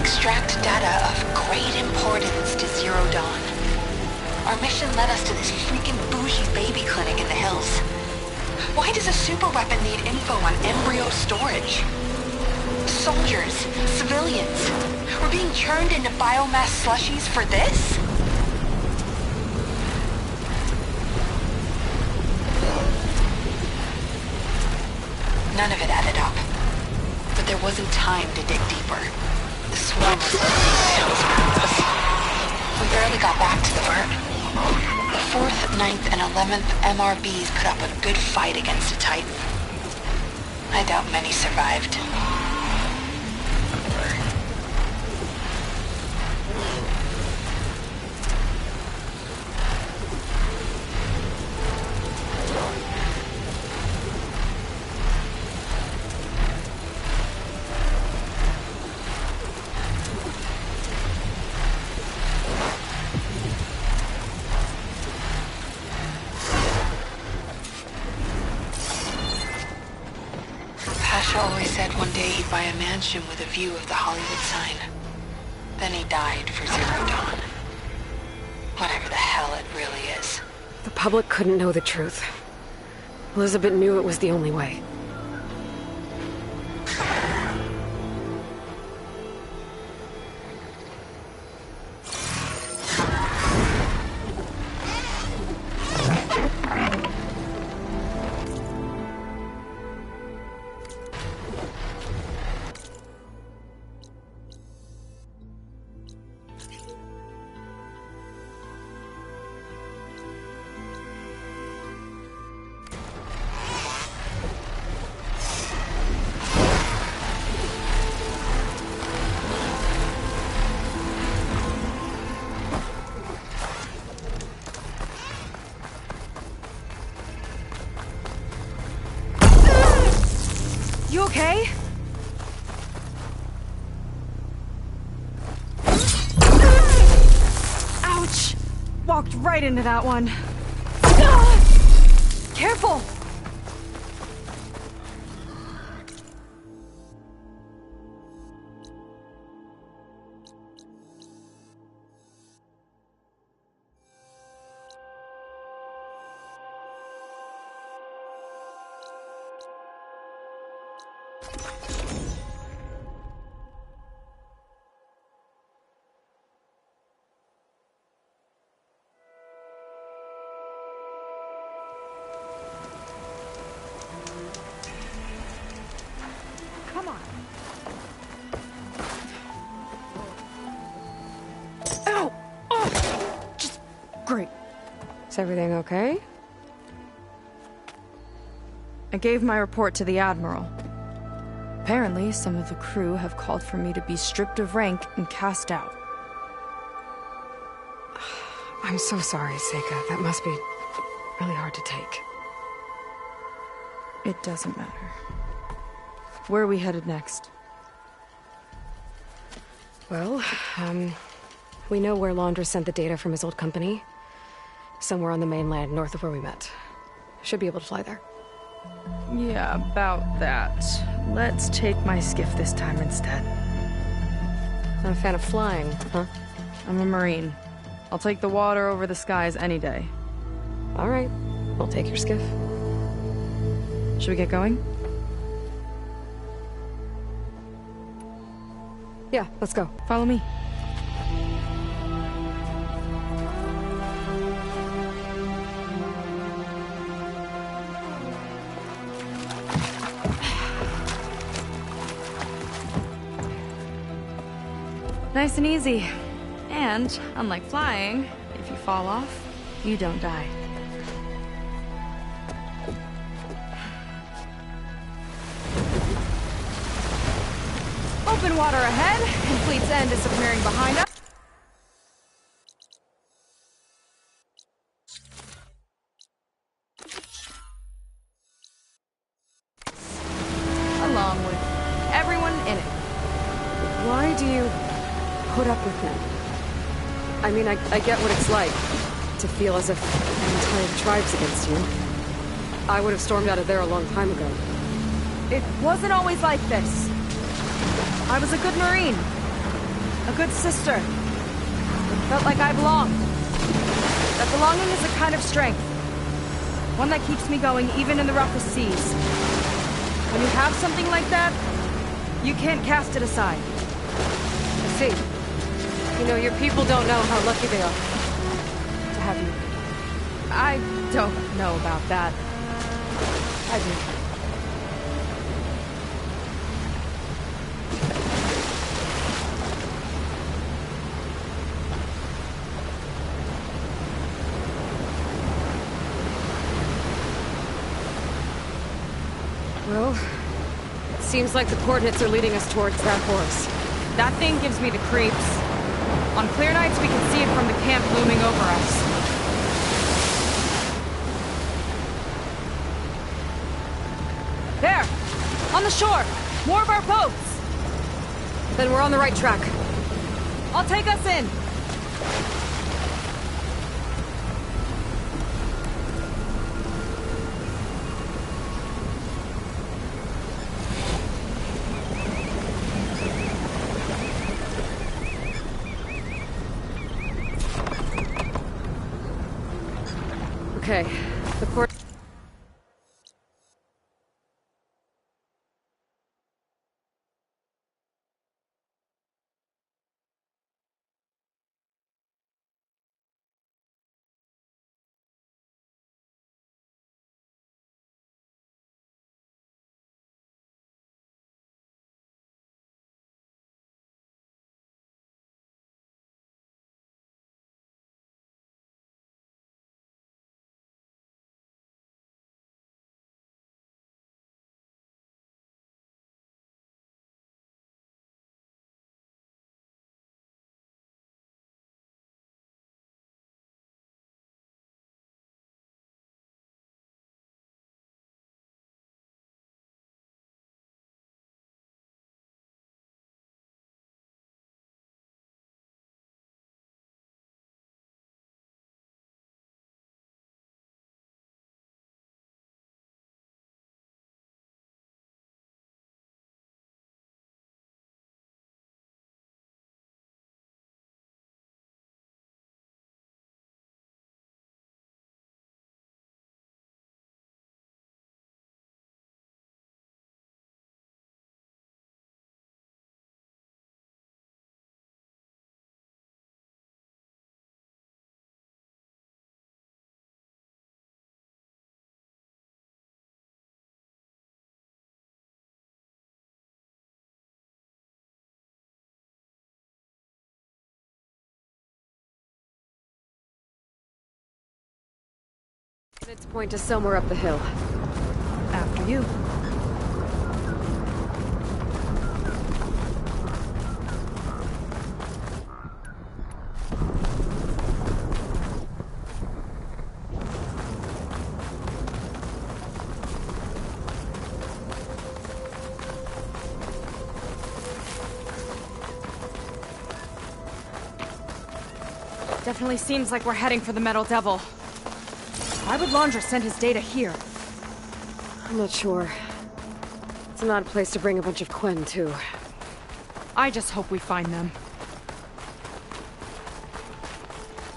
Extract data of great importance to Zero Dawn. Our mission led us to this freaking bougie baby clinic in the hills. Why does a superweapon need info on embryo storage? Soldiers, civilians, we're being churned into biomass slushies for this? None of it added up. But there wasn't time to dig deeper. The swarm was around us. We barely got back to the vert. The 4th, 9th, and 11th MRBs put up a good fight against a Titan. I doubt many survived. Always said one day he'd buy a mansion with a view of the Hollywood sign. Then he died for Zero Dawn. Whatever the hell it really is. The public couldn't know the truth. Elizabeth knew it was the only way. You okay? Ouch! Walked right into that one. Careful! Come on. Ow! Oh! Just great. Is everything okay? I gave my report to the Admiral. Apparently, some of the crew have called for me to be stripped of rank and cast out. I'm so sorry, Seika. That must be really hard to take. It doesn't matter. Where are we headed next? Well, we know where Laundra sent the data from his old company. Somewhere on the mainland, north of where we met. Should be able to fly there. Yeah, about that. Let's take my skiff this time instead. Not a fan of flying, huh? I'm a Marine. I'll take the water over the skies any day. All right. We'll take your skiff. Should we get going? Yeah, let's go. Follow me. Nice and easy. And, unlike flying, if you fall off, you don't die. Open water ahead, and Fleet's End disappearing behind us. Along with everyone in it. Why do you put up with them? I mean, I get what it's like to feel as if an entire tribe's against you. I would have stormed out of there a long time ago. It wasn't always like this. I was a good Marine. A good sister. Felt like I belonged. That belonging is a kind of strength. One that keeps me going even in the roughest seas. When you have something like that, you can't cast it aside. I see. You know, your people don't know how lucky they are to have you. I don't know about that. I do. Well, it seems like the coordinates are leading us towards that horse. That thing gives me the creeps. On clear nights, we can see it from the camp looming over us. There! On the shore! More of our boats! Then we're on the right track. I'll take us in! Okay, the port... Its point is somewhere up the hill. After you. Definitely seems like we're heading for the Metal Devil. Why would Laundra send his data here? I'm not sure. It's an odd place to bring a bunch of Quen, too. I just hope we find them.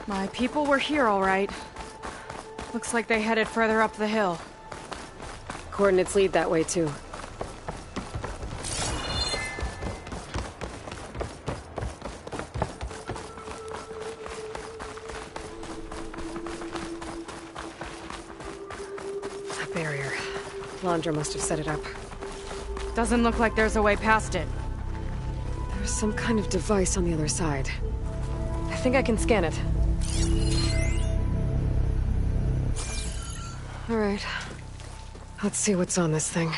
My people were here, all right. Looks like they headed further up the hill. Coordinates lead that way, too. That barrier. Laundra must have set it up. Doesn't look like there's a way past it. There's some kind of device on the other side. I think I can scan it. All right. Let's see what's on this thing.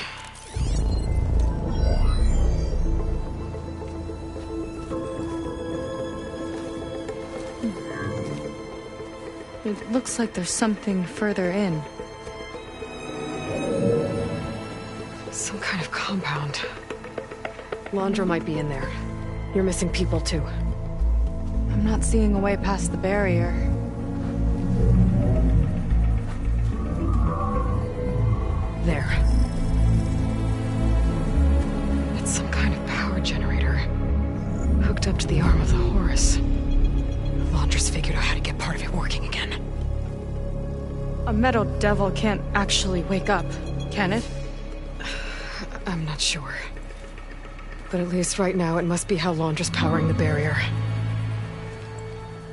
It looks like there's something further in. Some kind of compound. Laundra might be in there. You're missing people, too. I'm not seeing a way past the barrier. There. It's some kind of power generator. Hooked up to the arm of the Horus. Laundra's figured out how to get part of it working again. A Metal Devil can't actually wake up, can it? I'm not sure. But at least right now, it must be how Laundra's powering the barrier.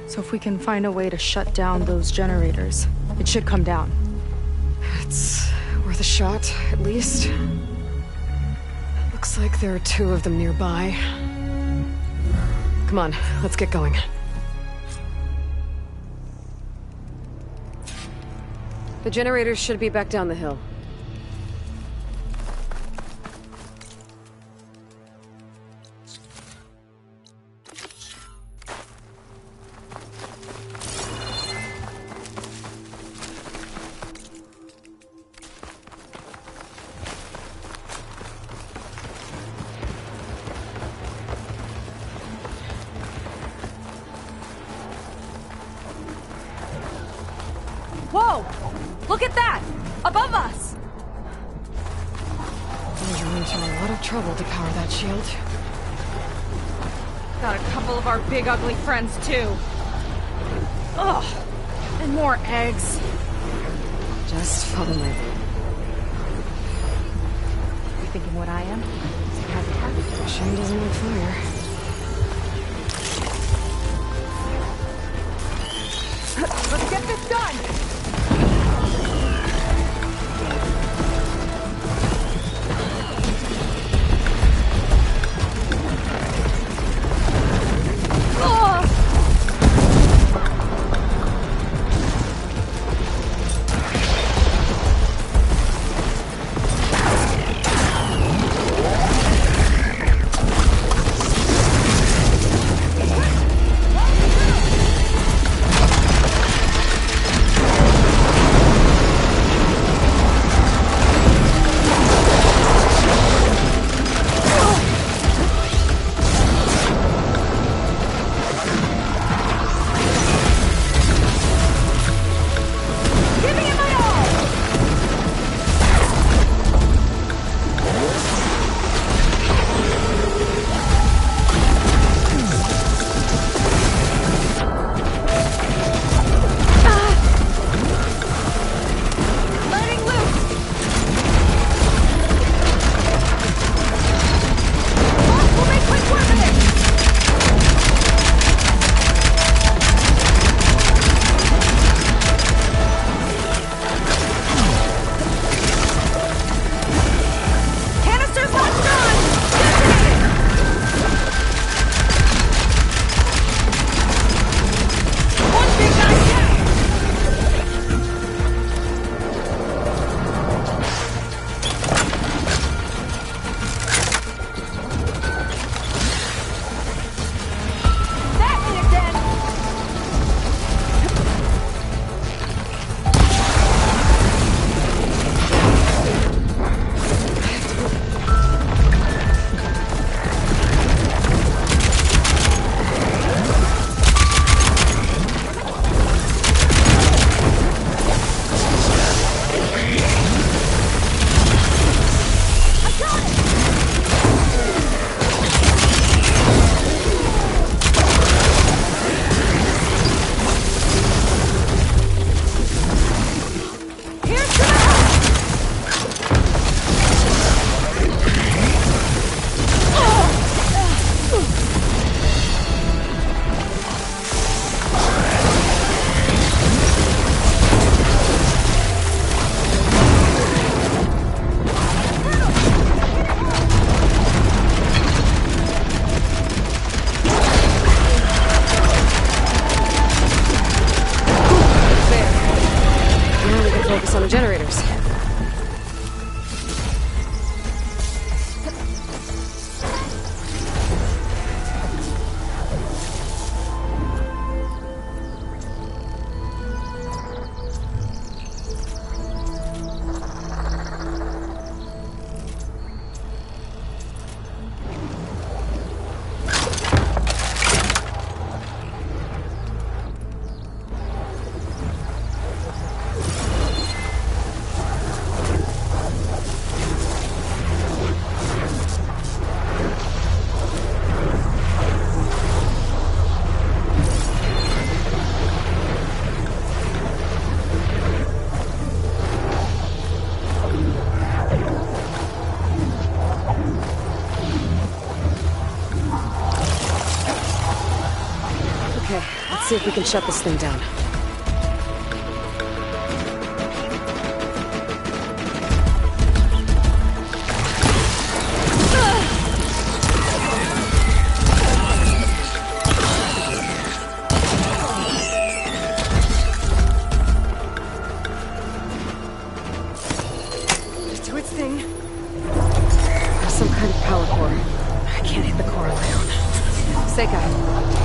So if we can find a way to shut down those generators, it should come down. It's worth a shot, at least. Looks like there are 2 of them nearby. Come on, let's get going. The generators should be back down the hill. Whoa! Look at that! Above us! You're into a lot of trouble to power that shield. Got a couple of our big ugly friends, too. Ugh! And more eggs. Just follow me. You thinking what I am? Machine doesn't like fire. Let's get this done! Let's see if we can shut this thing down.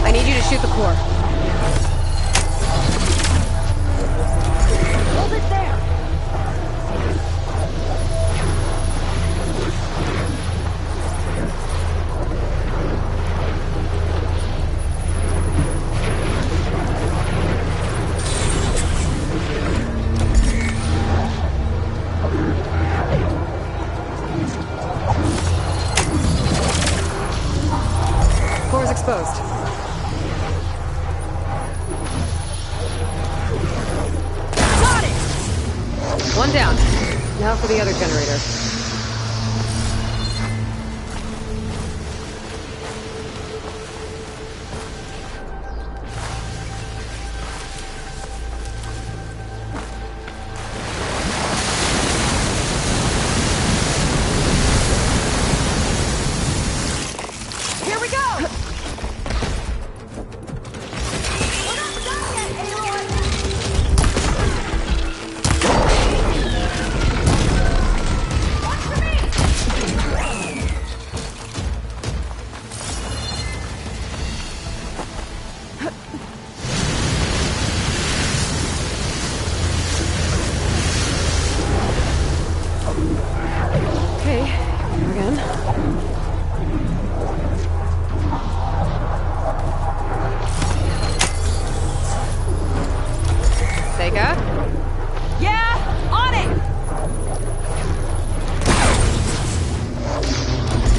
I need you to shoot the core. Hold it there! Core is exposed. Got it! One down. Now for the other generator. Here we go! We're not done yet, Aloy! Watch for me! Okay, here again. Sega? Yeah! On it!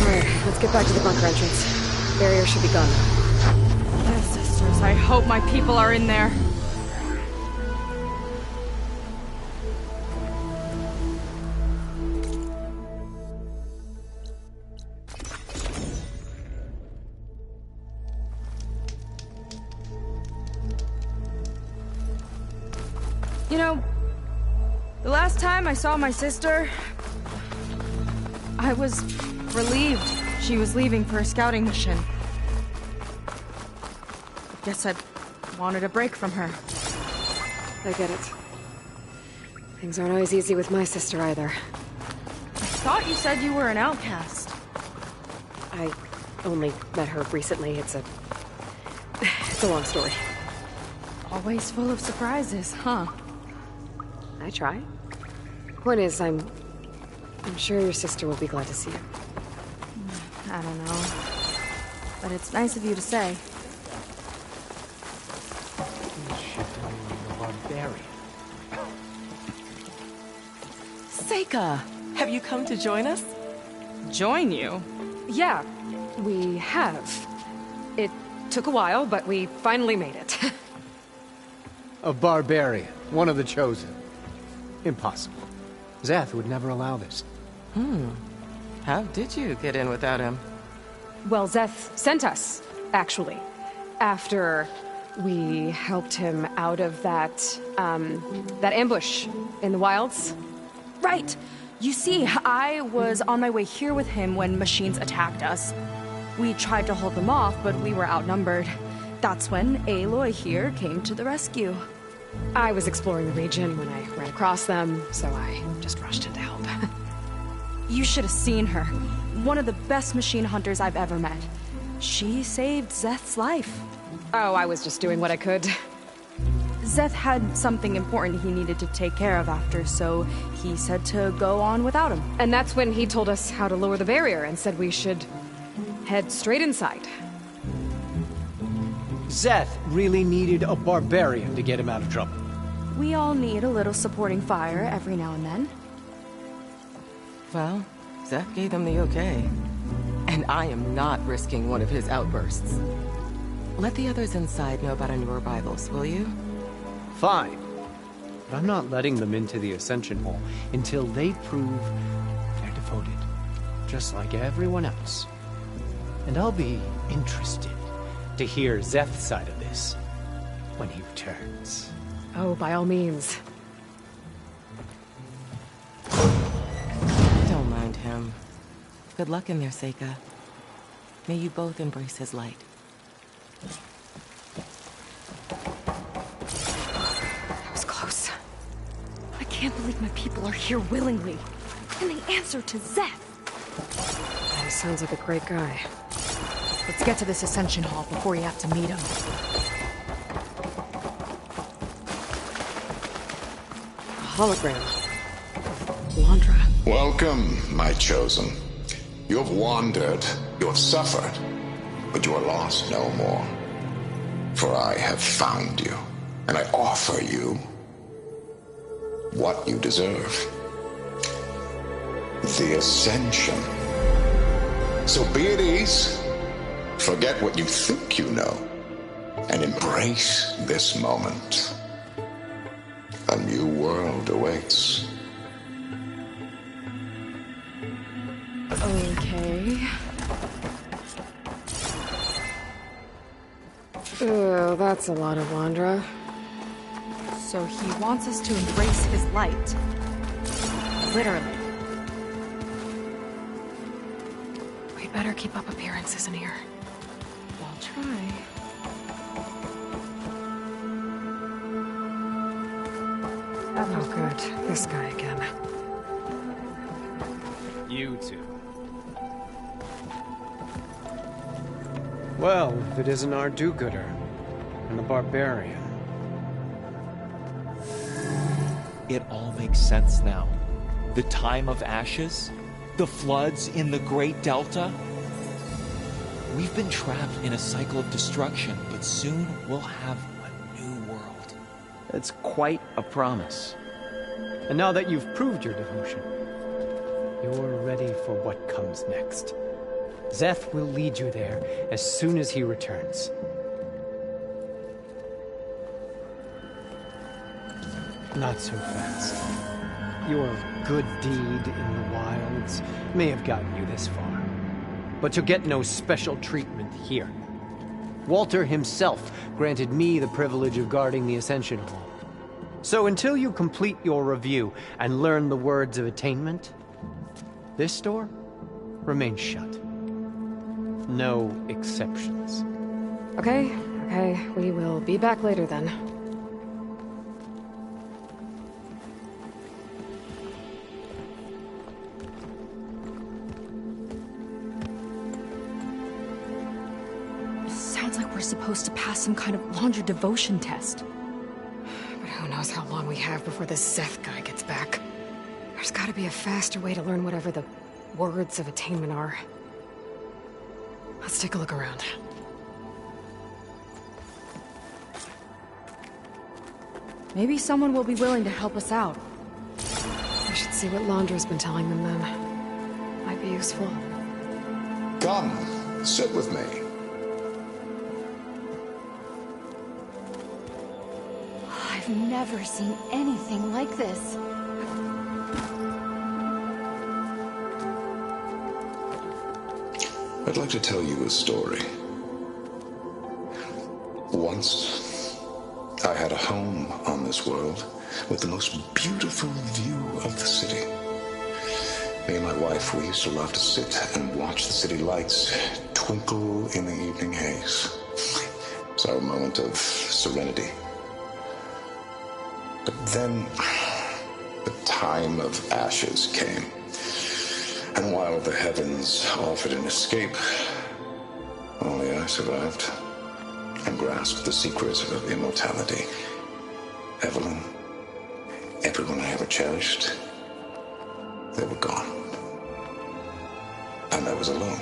Alright, let's get back to the bunker entrance. Barrier should be gone. Yes, sisters, I hope my people are in there. You know, the last time I saw my sister, I was relieved she was leaving for a scouting mission. Guess I wanted a break from her. I get it. Things aren't always easy with my sister either. I thought you said you were an outcast. I only met her recently. It's a long story. Always full of surprises, huh? I try. Point is, I'm sure your sister will be glad to see you. I don't know. But it's nice of you to say. Seika, have you come to join us? Join you? Yeah, we have. It took a while, but we finally made it. A barbarian, one of the chosen. Impossible. Zeth would never allow this. How did you get in without him? Well, Zeth sent us, actually. After we helped him out of that ambush in the wilds. Right! You see, I was on my way here with him when machines attacked us. We tried to hold them off, but we were outnumbered. That's when Aloy here came to the rescue. I was exploring the region when I ran across them, so I just rushed in to help. You should have seen her. One of the best machine hunters I've ever met. She saved Zeth's life. Oh, I was just doing what I could. Zeth had something important he needed to take care of after, so he said to go on without him. And that's when he told us how to lower the barrier and said we should head straight inside. Zeth really needed a barbarian to get him out of trouble. We all need a little supporting fire every now and then. Well, Zeth gave them the okay. And I am not risking one of his outbursts. Let the others inside know about our new arrivals, will you? Fine. But I'm not letting them into the Ascension Hall until they prove they're devoted, just like everyone else. And I'll be interested to hear Zeth's side of this. when he returns. Oh, by all means. Don't mind him. Good luck in there, Seika. May you both embrace his light. That was close. I can't believe my people are here willingly. And they answer to Zeth. He sounds like a great guy. Let's get to this Ascension Hall before you have to meet him. A hologram. Landra. Welcome, my chosen. You have wandered, you have suffered, but you are lost no more. For I have found you, and I offer you what you deserve. The Ascension. So be at ease, forget what you think you know, and embrace this moment. A new world awaits. Okay. Oh, that's a lot of Landra. So he wants us to embrace his light. Literally. We better keep up appearances in here. I'll try. Oh, good. This guy again. You two. Well, if it isn't our do-gooder and the barbarian. It all makes sense now. The time of ashes, the floods in the Great Delta. We've been trapped in a cycle of destruction, but soon we'll have a new world. It's quite a promise. And now that you've proved your devotion, you're ready for what comes next. Zeth will lead you there as soon as he returns. Not so fast. Your good deed in the wilds may have gotten you this far, but you'll get no special treatment here. Walter himself granted me the privilege of guarding the Ascension Hall. So until you complete your review and learn the words of attainment, this door remains shut. No exceptions. Okay, we will be back later then. Sounds like we're supposed to pass some kind of Landra devotion test. But who knows how long we have before this Zeth guy gets back. There's gotta be a faster way to learn whatever the words of attainment are. Let's take a look around. Maybe someone will be willing to help us out. I should see what Landra's been telling them then. Might be useful. Come, sit with me. I've never seen anything like this. I'd like to tell you a story. Once, I had a home on this world with the most beautiful view of the city. Me and my wife, we used to love to sit and watch the city lights twinkle in the evening haze. It was our moment of serenity. But then, the time of ashes came. And while the heavens offered an escape, only I survived and grasped the secret of immortality. Evelyn, everyone I ever cherished, they were gone. And I was alone.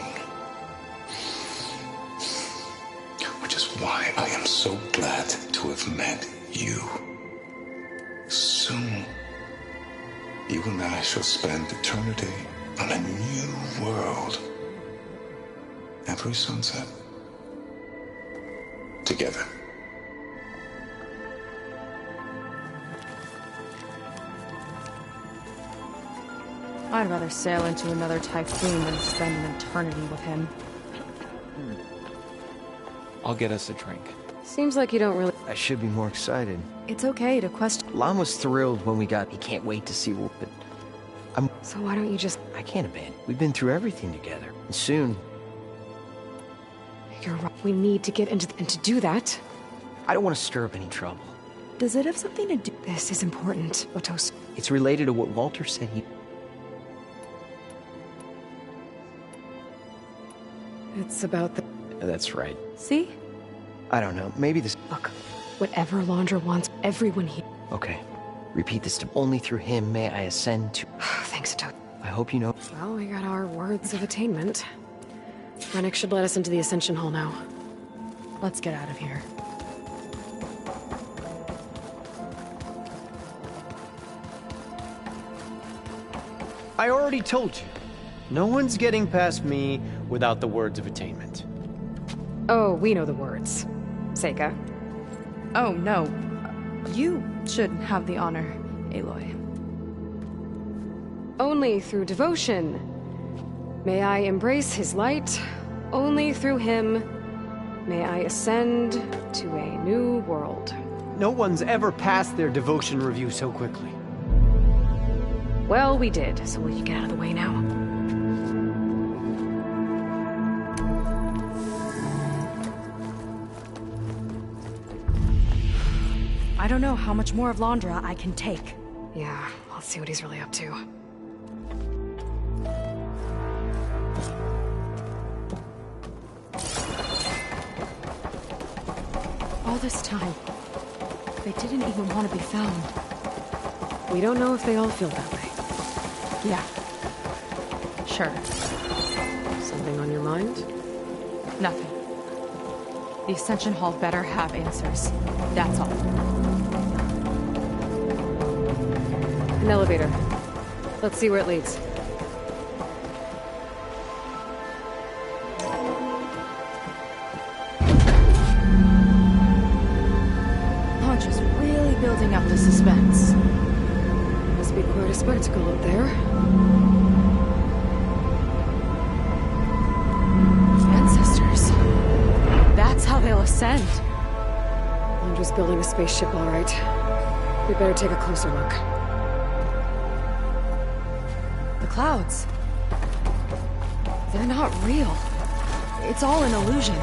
Which is why I am so glad to have met you. Soon, you and I shall spend eternity on a new world. Every sunset. Together. I'd rather sail into another typhoon than spend an eternity with him. I'll get us a drink. Seems like you don't really... I should be more excited. It's okay to question. Lam was thrilled when we got... He can't wait to see what... But So why don't you just... I can't abandon. We've been through everything together. And soon... You're right. We need to get into... And to do that... I don't want to stir up any trouble. Does it have something to do? This is important, Otos. It's related to what Walter said he... It's about the... That's right. See? I don't know. Maybe this... Look, whatever Alondra wants, everyone here... Okay. Repeat this to... Only through him may I ascend to... Thanks, Otos. I hope you know... Well, we got our words of attainment. Rennick should let us into the Ascension Hall now. Let's get out of here. I already told you. No one's getting past me without the words of attainment. Oh, we know the words. Seika. Oh, no. You should have the honor, Aloy. Only through devotion may I embrace his light. Only through him may I ascend to a new world. No one's ever passed their devotion review so quickly. Well, we did, so will you get out of the way now? I don't know how much more of Londra I can take. Yeah, let's see what he's really up to. All this time, they didn't even want to be found. We don't know if they all feel that way. Yeah. Sure. Something on your mind? Nothing. The Ascension Hall better have answers. That's all. An elevator. Let's see where it leads. Londra's really building up the suspense. Must be quite a spectacle up there. Ancestors. That's how they'll ascend. Londra's building a spaceship, all right. We better take a closer look. The clouds. They're not real. It's all an illusion.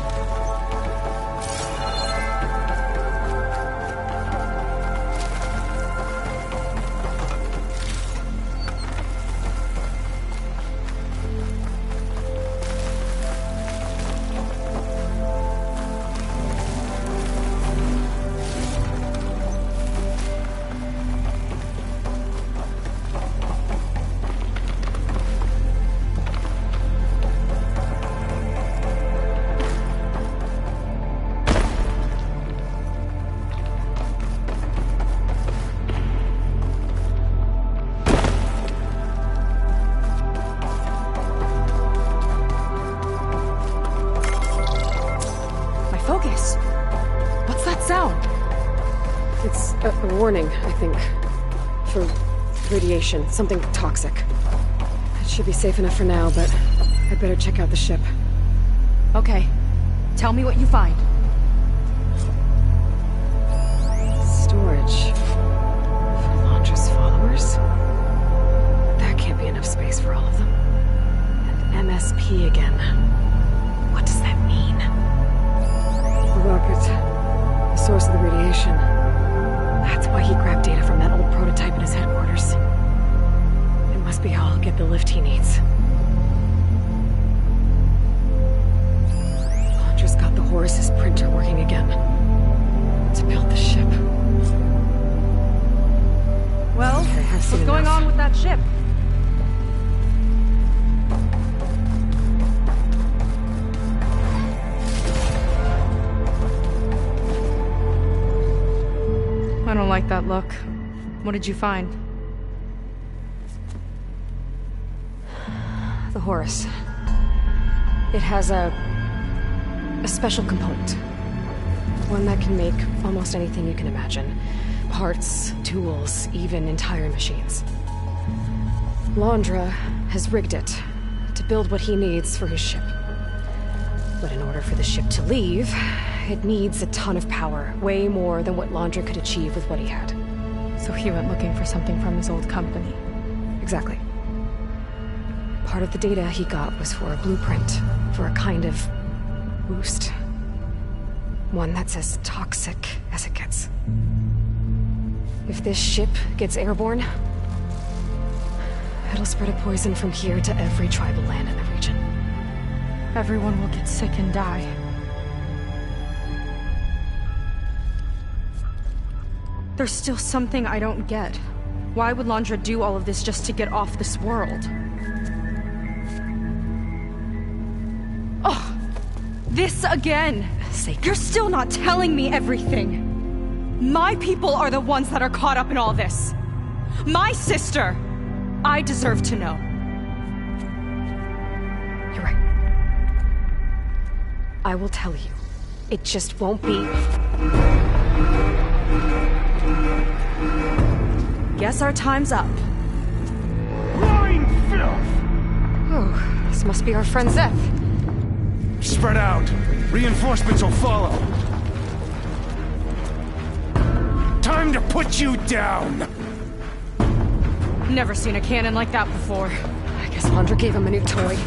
Focus! What's that sound? It's a warning, I think. For radiation, something toxic. It should be safe enough for now, but I'd better check out the ship. Okay. Tell me what you find. Storage. For Londra's followers? That can't be enough space for all of them. And MSP again. What does that mean? The rocket. The source of the radiation. That's why he grabbed data from that old prototype in his headquarters. It must be how he'll get the lift he needs. Londra's got the Horus's printer working again. To build the ship. Well, what's going on with that ship? I don't like that look. What did you find? The Horus. It has a special component. One that can make almost anything you can imagine. Parts, tools, even entire machines. Londra has rigged it to build what he needs for his ship. But in order for the ship to leave, it needs a ton of power, way more than what Laundra could achieve with what he had. So he went looking for something from his old company. Exactly. Part of the data he got was for a blueprint, for a kind of boost. One that's as toxic as it gets. If this ship gets airborne, it'll spread a poison from here to every tribal land in the region. Everyone will get sick and die. There's still something I don't get. Why would Laundra do all of this just to get off this world? Oh, this again! You're still not telling me everything. My people are the ones that are caught up in all this. My sister! I deserve to know. You're right. I will tell you. It just won't be... Guess our time's up. Blind filth! Oh, this must be our friend Zeth. Spread out. Reinforcements will follow. Time to put you down! Never seen a cannon like that before. I guess Laundra gave him a new toy.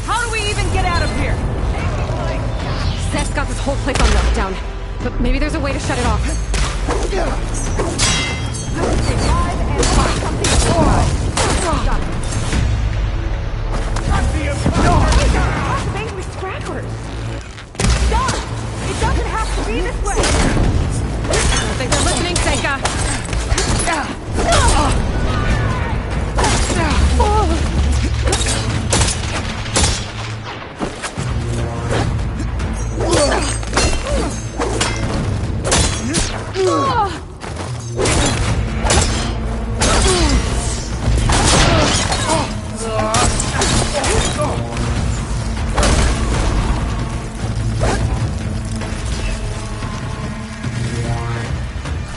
How do we even get out of here? Seth's got this whole place on lockdown, but maybe there's a way to shut it off. Angry scrappers! Stop! It doesn't have to be this way! I don't think they're listening, Seika!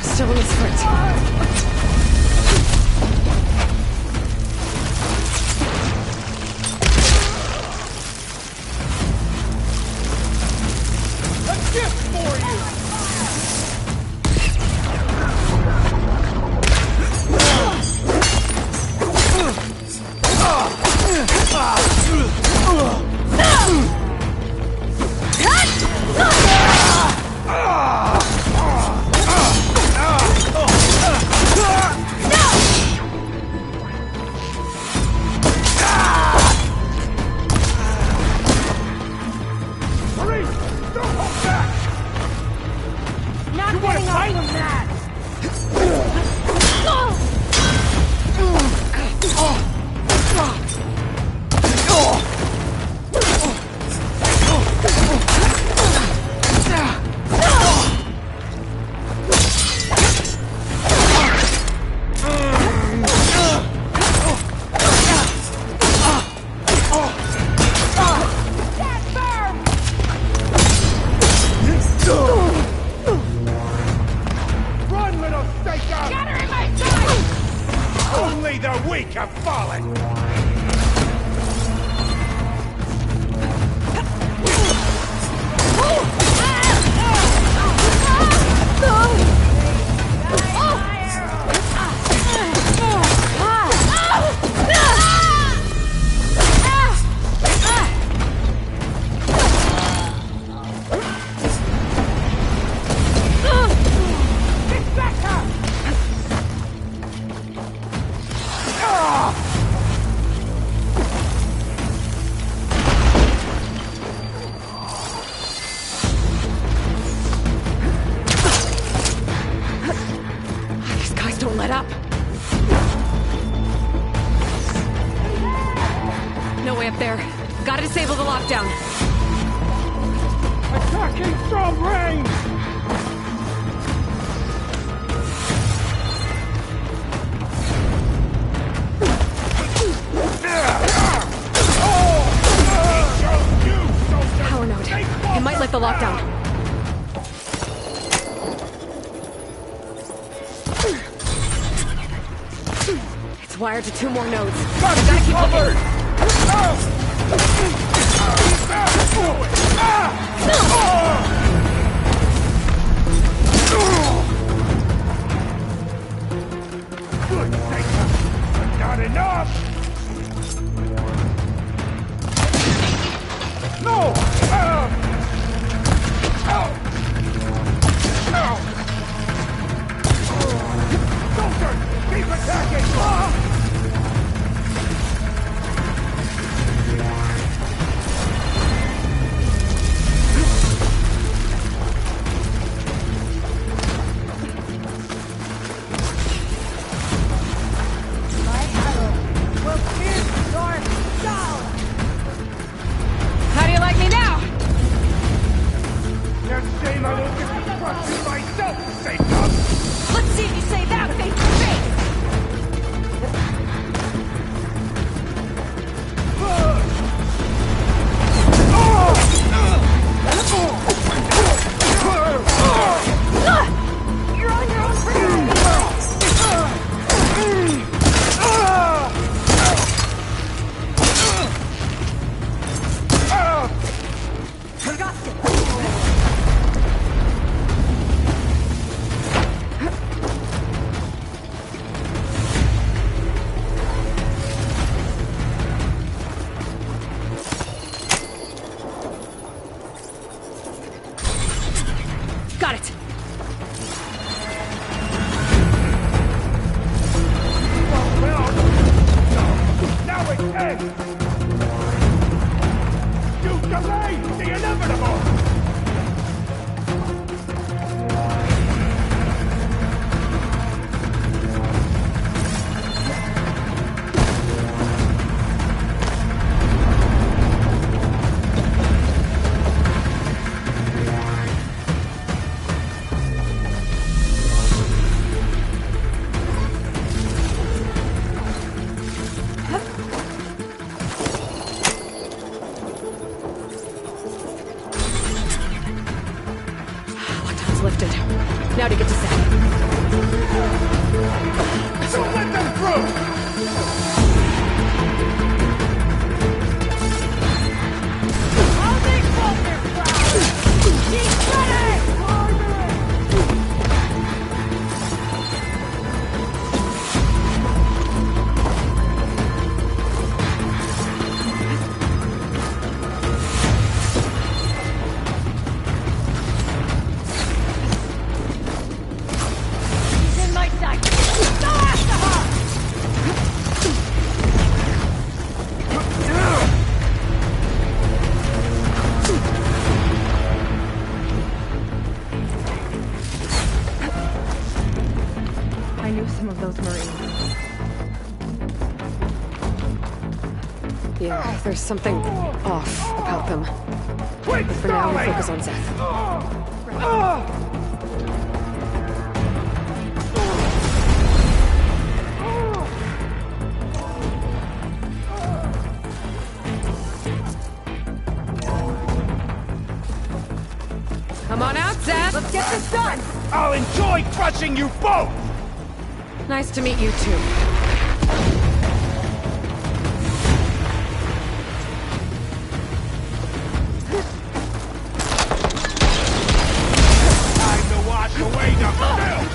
Still in the sprint. A gift for you! It's wired to 2 more nodes. Got Gotta keep covered! looking. Good Satan! But not enough! No! Soldiers! Keep attacking! How do you like me now? There's shame I won't get to trust you myself, Satan! Let's see if you say that face to face! You're on your own for Got it! Now it ends! You delayed the inevitable! Lockdown's lifted. Now to get to Seth. Don't let them through! I'll make Walter proud! He's ready! He's in my sight! Go after her! I knew some of those Marines. Yeah, there's something off about them. Quick, But for now, we focus on Seth. Come on out, Seth! Let's get this done! I'll enjoy crushing you both! Nice to meet you, too. Time to wash away the filth!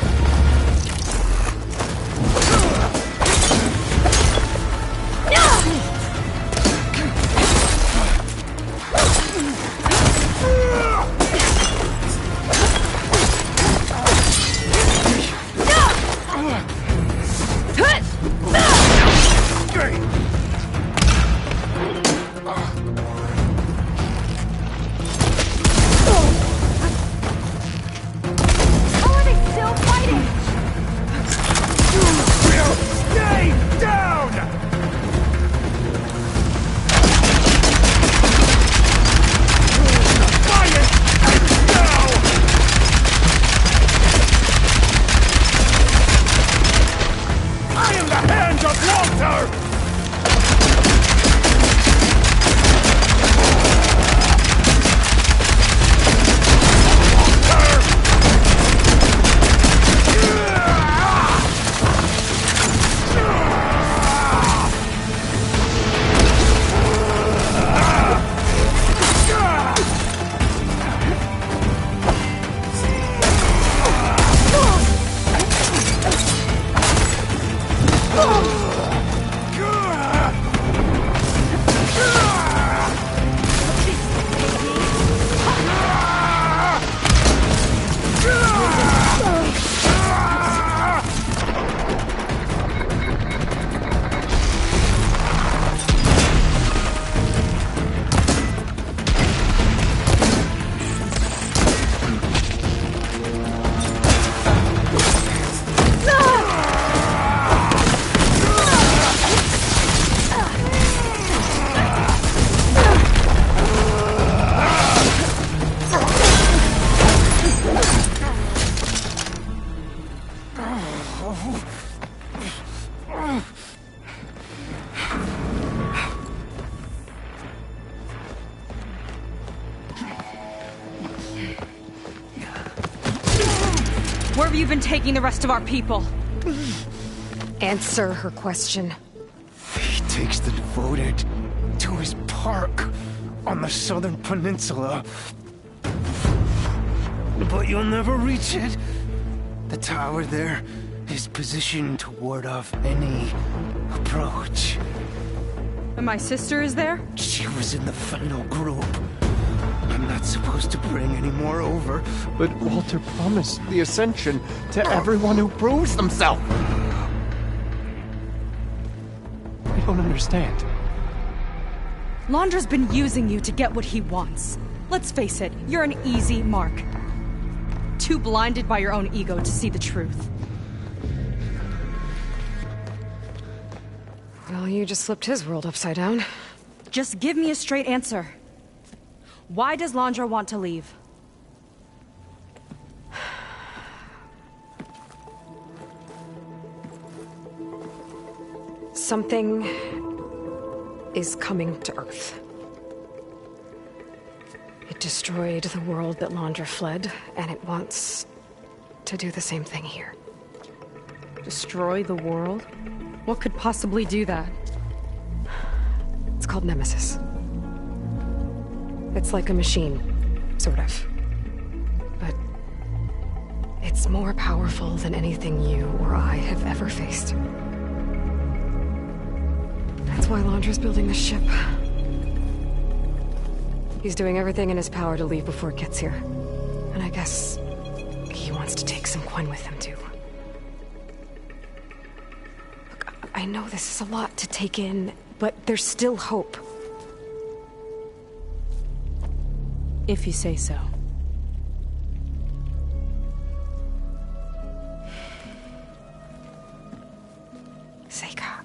Where have you been taking the rest of our people? Answer her question. He takes the devoted to his park on the southern peninsula. But you'll never reach it. The tower there is positioned to ward off any approach. And my sister is there? She was in the final group. I'm not supposed to bring any more over. But Walter promised the Ascension to everyone who proves themselves. I don't understand. Londra's been using you to get what he wants. Let's face it, you're an easy mark. Too blinded by your own ego to see the truth. Well, you just flipped his world upside down. Just give me a straight answer. Why does Londra want to leave? Something is coming to Earth. It destroyed the world that Londra fled, and it wants to do the same thing here. Destroy the world? What could possibly do that? It's called Nemesis. It's like a machine, sort of. But it's more powerful than anything you or I have ever faced. That's why Londra's building this ship. He's doing everything in his power to leave before it gets here. And I guess he wants to take some Quen with him, too. Look, I know this is a lot to take in, but there's still hope. If you say so. Seika.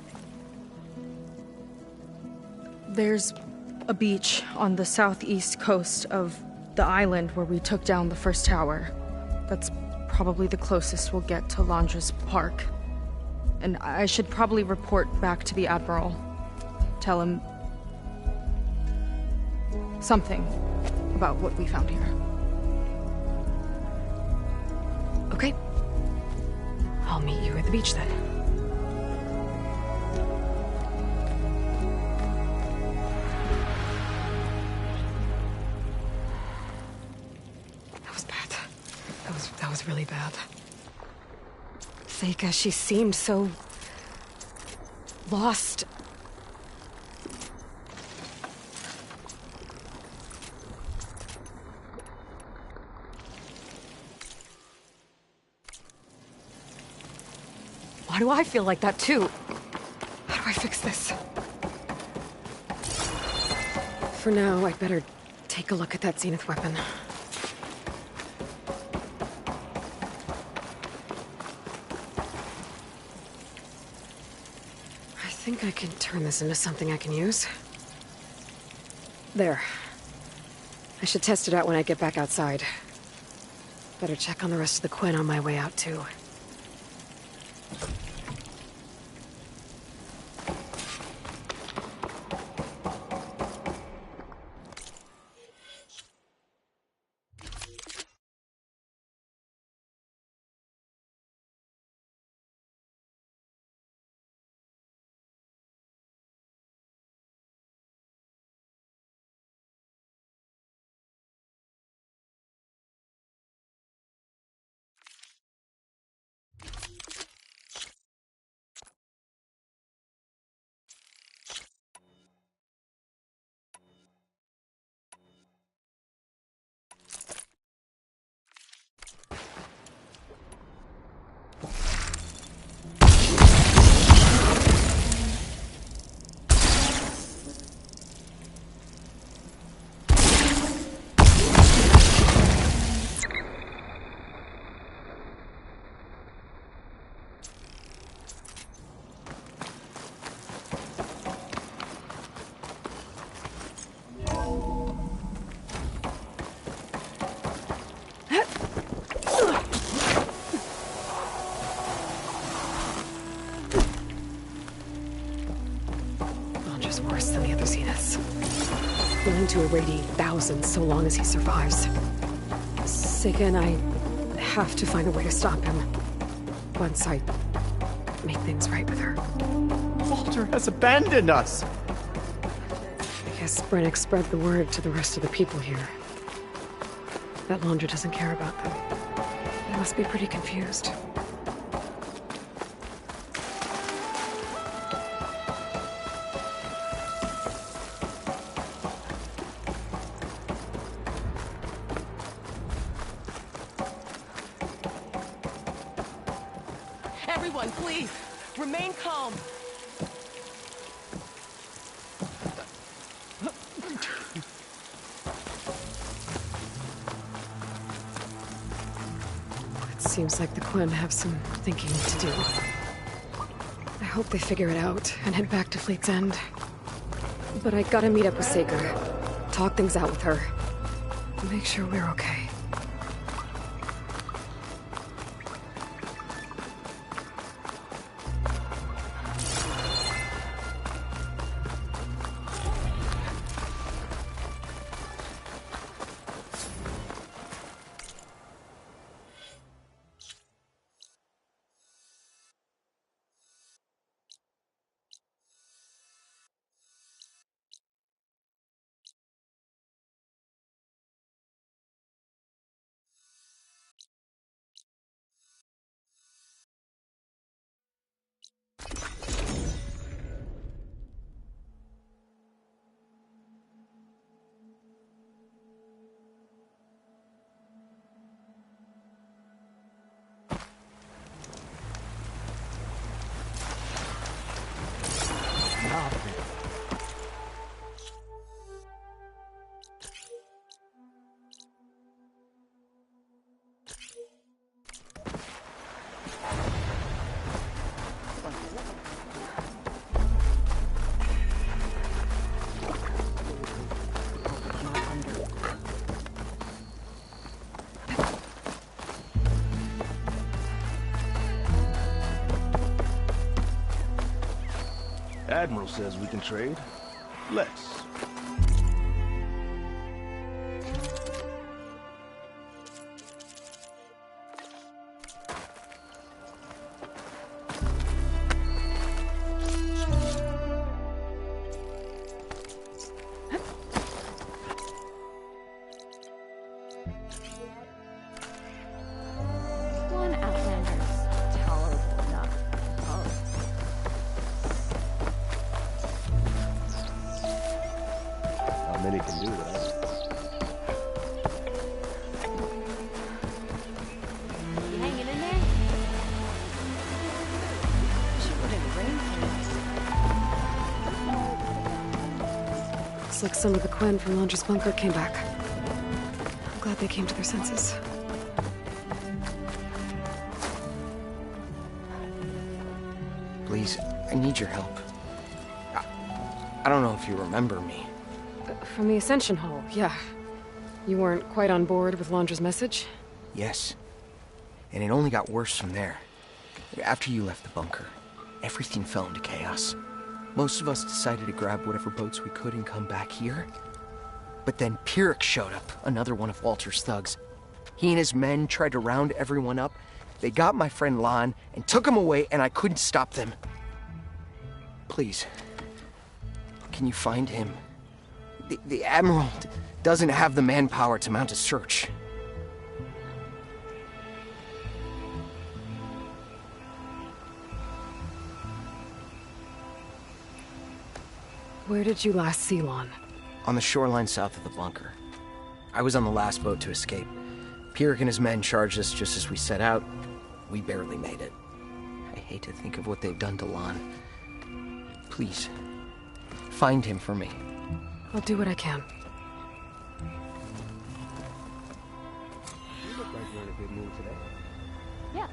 There's a beach on the southeast coast of the island where we took down the first tower. That's probably the closest we'll get to Londra's park. And I should probably report back to the Admiral. Tell him something about what we found here. Okay. I'll meet you at the beach then. That was bad. That was really bad. Seika, she seemed so lost. Why do I feel like that too? How do I fix this? For now, I'd better take a look at that Zenith weapon. I think I can turn this into something I can use. There. I should test it out when I get back outside. Better check on the rest of the Quen on my way out, too. willing to irradiate thousands so long as he survives. Sega and I have to find a way to stop him. Once I make things right with her. Walter has abandoned us! I guess Brennick spread the word to the rest of the people here. That Laundra doesn't care about them. They must be pretty confused. Everyone, please, remain calm. It seems like the Quen have some thinking to do. I hope they figure it out and head back to Fleet's End. But I gotta meet up with Sega, talk things out with her, and make sure we're okay. Admiral says we can trade. Let's. One Outlander's tolerable enough. How many can do that? You hanging in there? Wish it wouldn't rain tonight. Looks like some of the Quen from Laundra's bunker came back. I'm glad they came to their senses. Please, I need your help. I don't know if you remember me. From the Ascension Hall, yeah. You weren't quite on board with Laundra's message? Yes. And it only got worse from there. After you left the bunker, everything fell into chaos. Most of us decided to grab whatever boats we could and come back here. But then Pyrrhic showed up, another one of Walter's thugs. He and his men tried to round everyone up. They got my friend Lon and took him away, and I couldn't stop them. Please, can you find him? The Admiral doesn't have the manpower to mount a search. Where did you last see Lon? On the shoreline south of the bunker. I was on the last boat to escape. Pyrrhic and his men charged us just as we set out. We barely made it. I hate to think of what they've done to Lon. Please, find him for me. I'll do what I can. You look like you're in a good mood today. Yeah.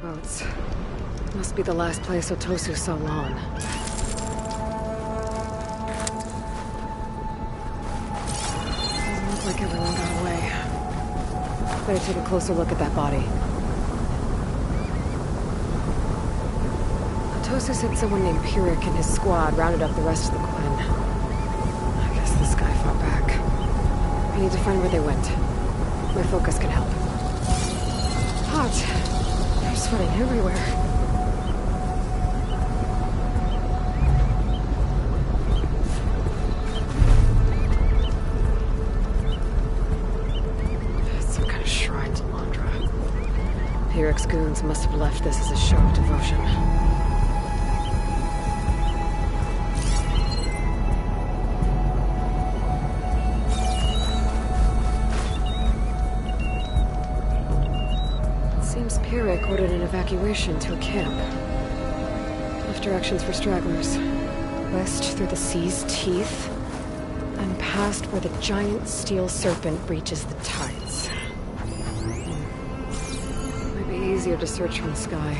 Boats. Must be the last place Otosu saw Lon. Doesn't look like everyone got away. Better take a closer look at that body. Otosu said someone named Pyrrhic and his squad rounded up the rest of the Quen. I guess this guy fought back. I need to find where they went. My focus can help. Hot. I'm sweating everywhere. It's some kind of shrine to Landra. Pyrrhic's goons must have left this as a show of devotion. Pyrrhic ordered an evacuation to a camp. Left directions for stragglers. West through the sea's teeth, and past where the giant steel serpent reaches the tides. Might be easier to search from the sky.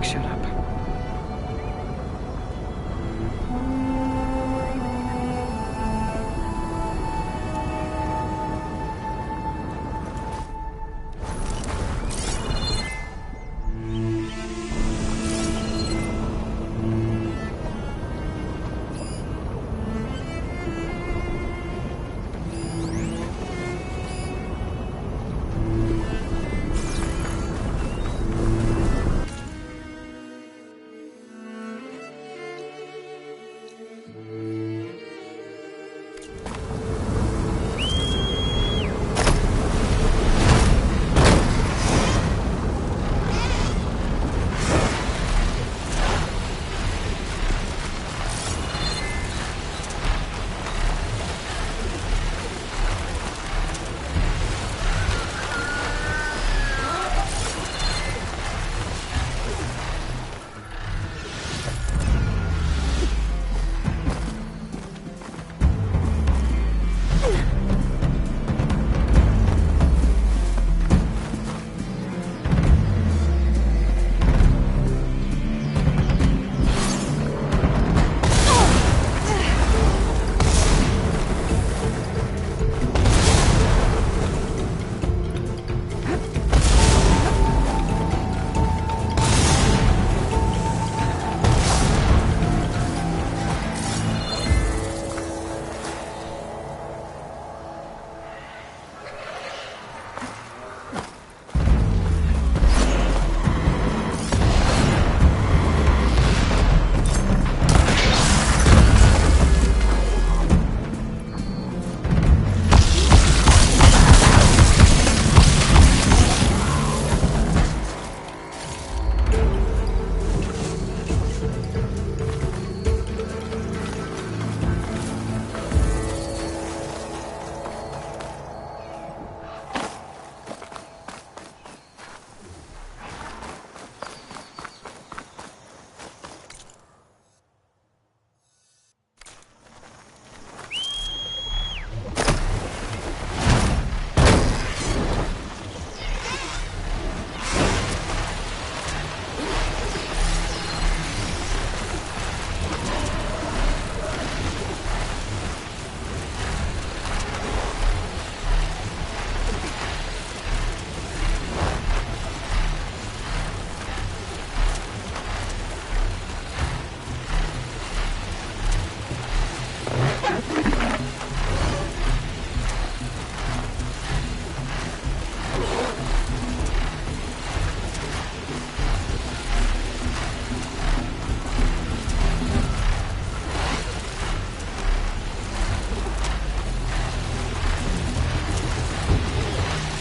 Shut up.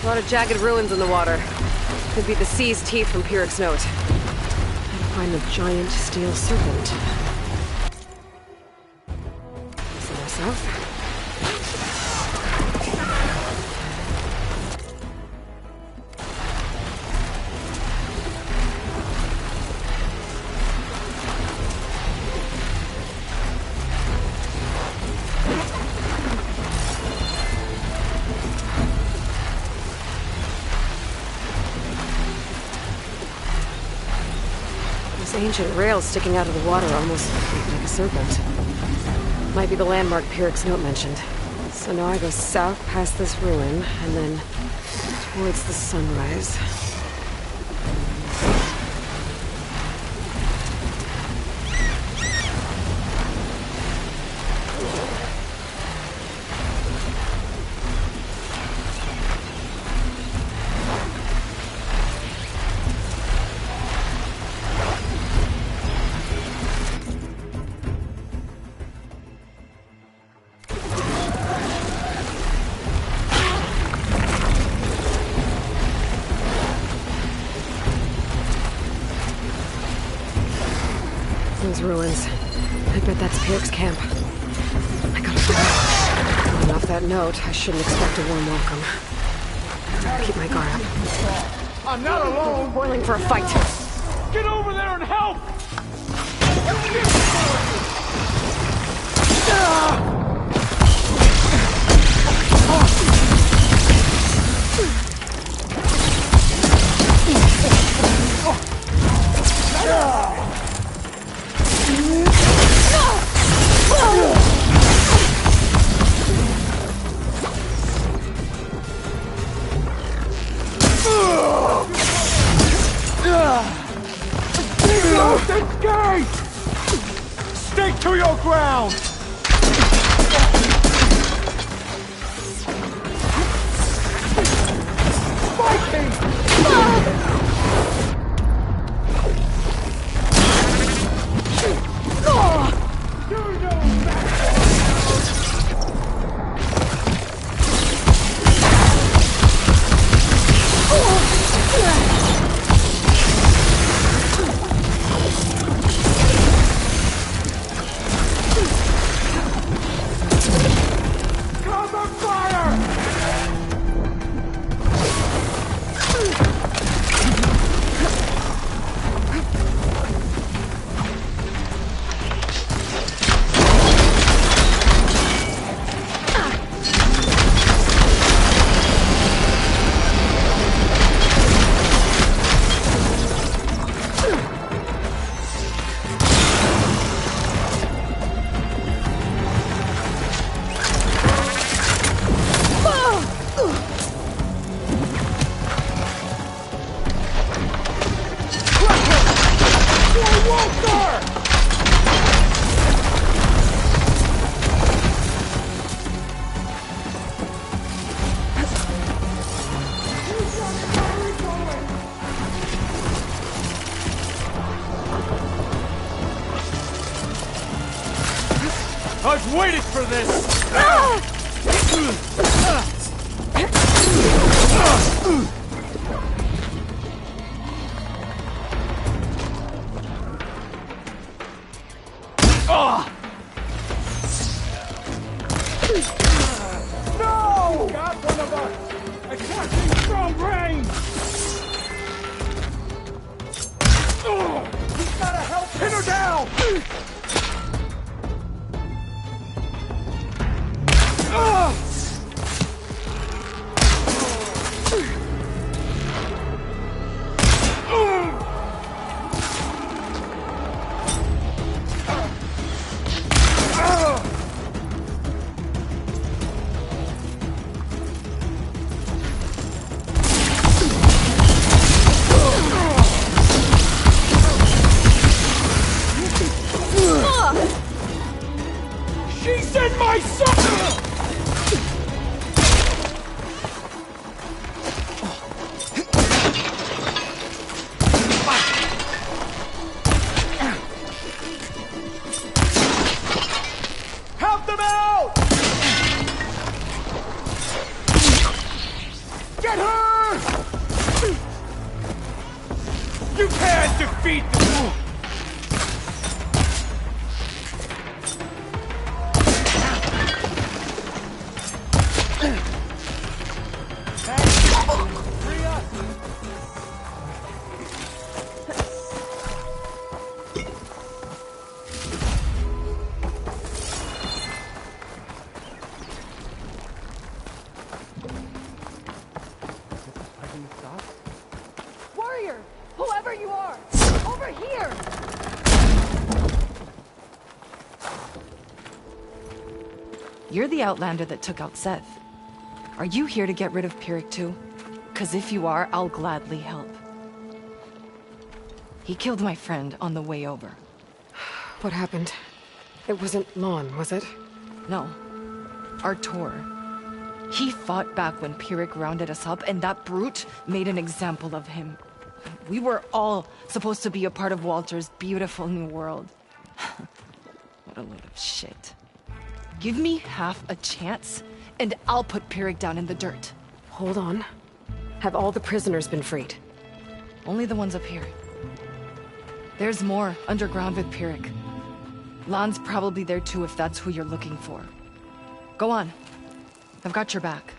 A lot of jagged ruins in the water. Could be the sea's teeth from Pyrrhic's note. Gotta find the giant steel serpent. Somewhere south. ancient rails sticking out of the water, almost like a serpent. Might be the landmark Pyrrhic's note mentioned. So now I go south past this ruin, and then towards the sunrise. Those ruins. I bet that's Pyrrhic's camp. I gotta find it. Going off that note, I shouldn't expect a warm welcome. I'll keep my guard up. I'm not alone! Boiling for a fight! Get over there and help! Stick to your ground! I've waited for this! No! Got one of us! Attacking from range! He's gotta help pin her down! She's in my son! Help them out! Get her! You can't defeat the... You're the Outlander that took out Seth. Are you here to get rid of Pyrrhic too? 'Cause if you are, I'll gladly help. He killed my friend on the way over. What happened? It wasn't Lon, was it? No. Artur. He fought back when Pyrrhic rounded us up, and that brute made an example of him. We were all supposed to be a part of Walter's beautiful new world. What a load of shit. Give me half a chance, and I'll put Pyrrhic down in the dirt. Hold on. Have all the prisoners been freed? Only the ones up here. There's more underground with Pyrrhic. Lon's probably there too if that's who you're looking for. Go on. I've got your back.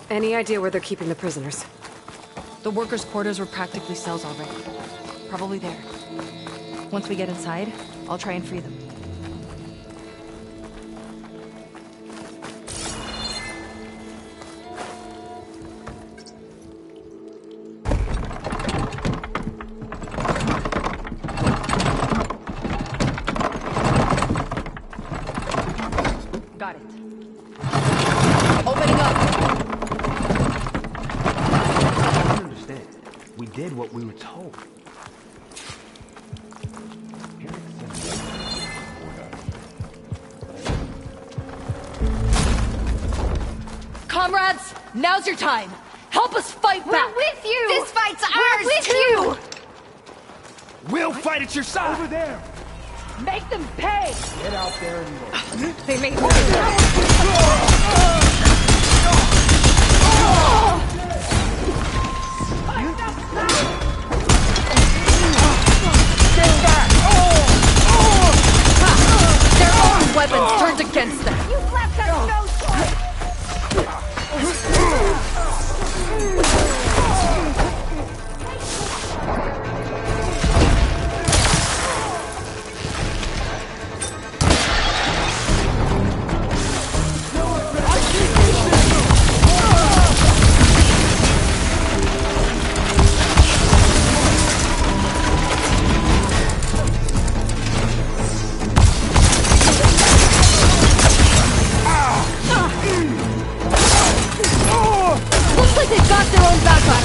Any idea where they're keeping the prisoners? The workers' quarters were practically cells already. Probably there. Once we get inside, I'll try and free them. Got it. Opening up! We did what we were told. Comrades, now's your time. Help us fight back. We're with you. This fight's We're ours with too. you. We'll fight at your side. Over there. Make them pay. Get out there and look. They made Their own weapons turned against them. You've left us no choice. Looks like they've got their own backup.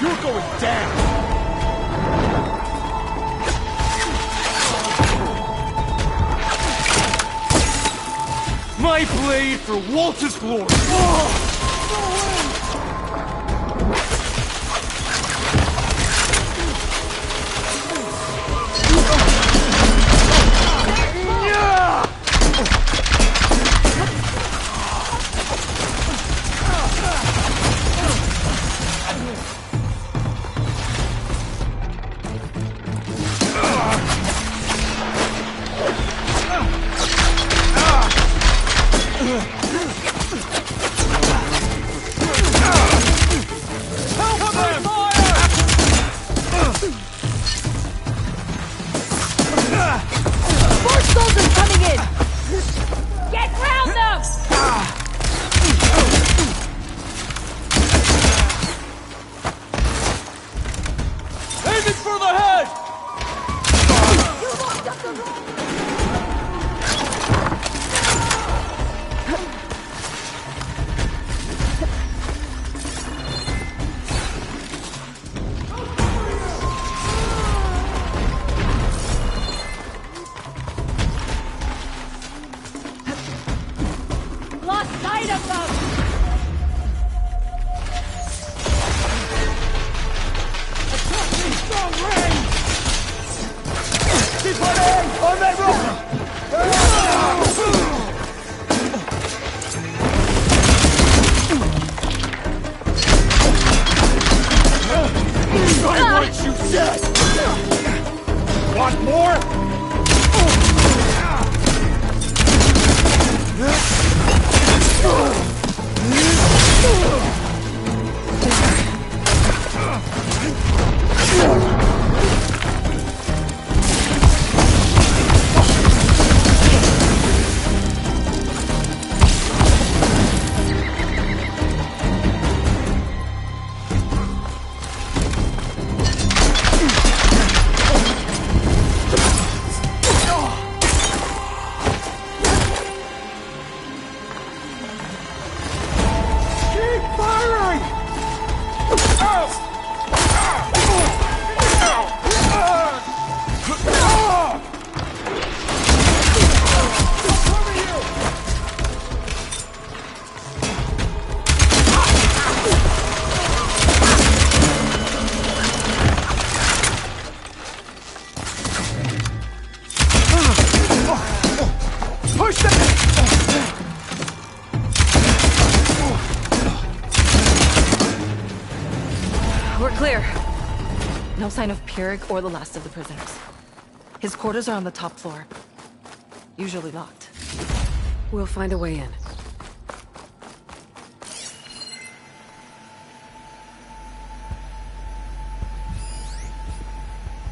You're going down. My blade for Walter's glory! More soldiers coming in. Get round them. Aiming for the head! Lost sight of them. Want more? We're clear. No sign of Pirik or the last of the prisoners. His quarters are on the top floor. Usually locked. We'll find a way in.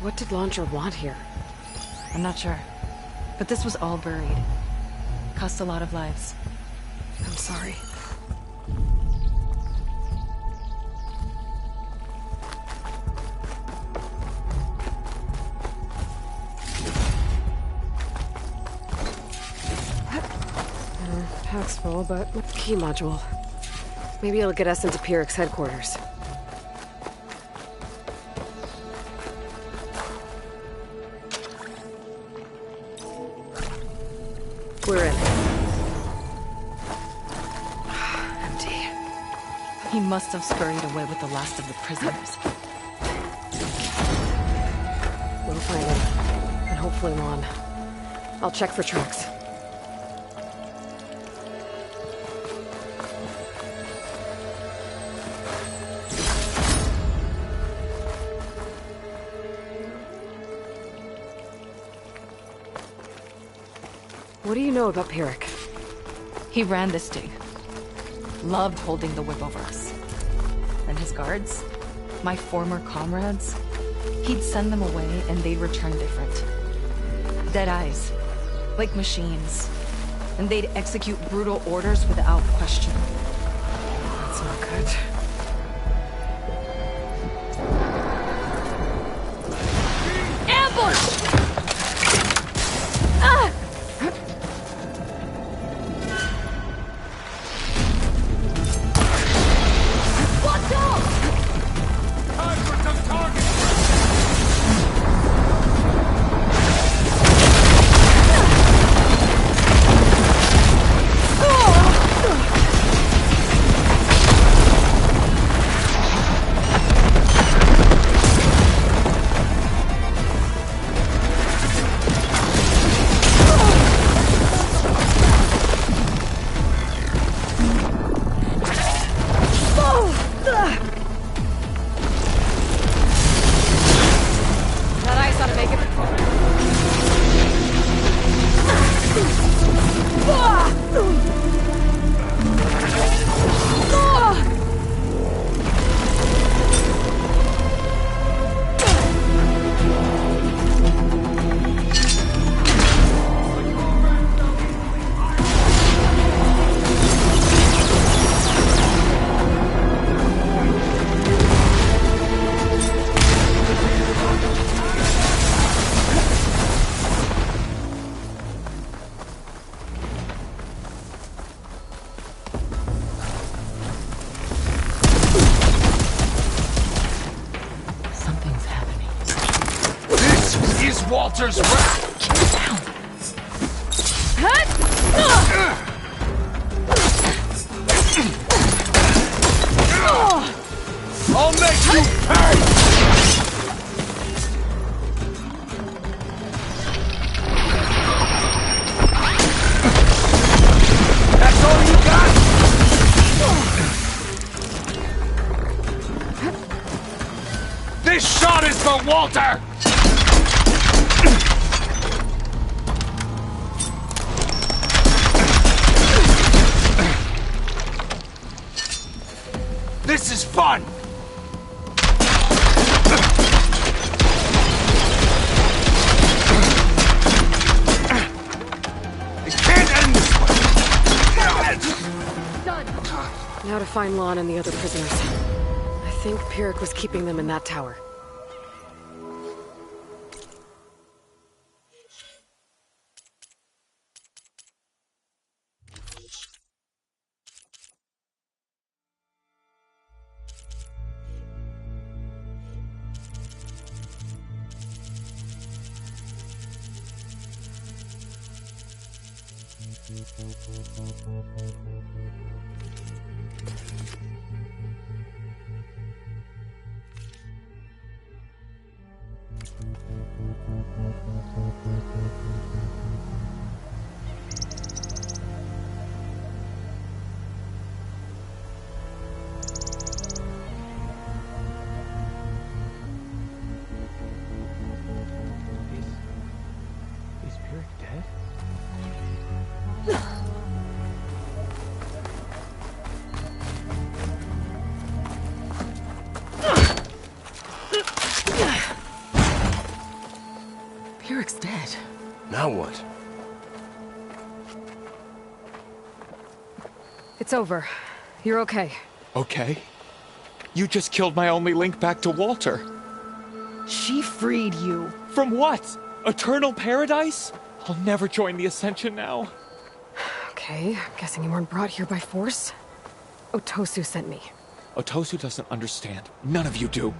What did Launcher want here? I'm not sure. But this was all buried. Cost a lot of lives. I'm sorry. Pack's full, but key module. Maybe it'll get us into Pirik's headquarters. We're in. Empty. He must have scurried away with the last of the prisoners. We'll find him. And hopefully Lon. I'll check for tracks. What do you know about Pirik? He ran this dig. Loved holding the whip over us. And his guards? My former comrades? He'd send them away and they'd return different. Dead eyes. Like machines. And they'd execute brutal orders without question. That's not good. Ambush! Ah! Watch out! Time for some target! That ice ought to make it. Something's happening. This is Walter's wrath! I'll make you pay! for Walter! This is fun! It can't end this way! Now to find Lon and the other prisoners. I think Pyrrhic was keeping them in that tower. Is Pyrrhic dead? Pyrrhic's dead. Now what? It's over. You're okay. Okay. You just killed my only link back to Walter. She freed you. From what? Eternal paradise? I'll never join the Ascension now. Okay, guessing you weren't brought here by force. Otosu sent me. Otosu doesn't understand. None of you do.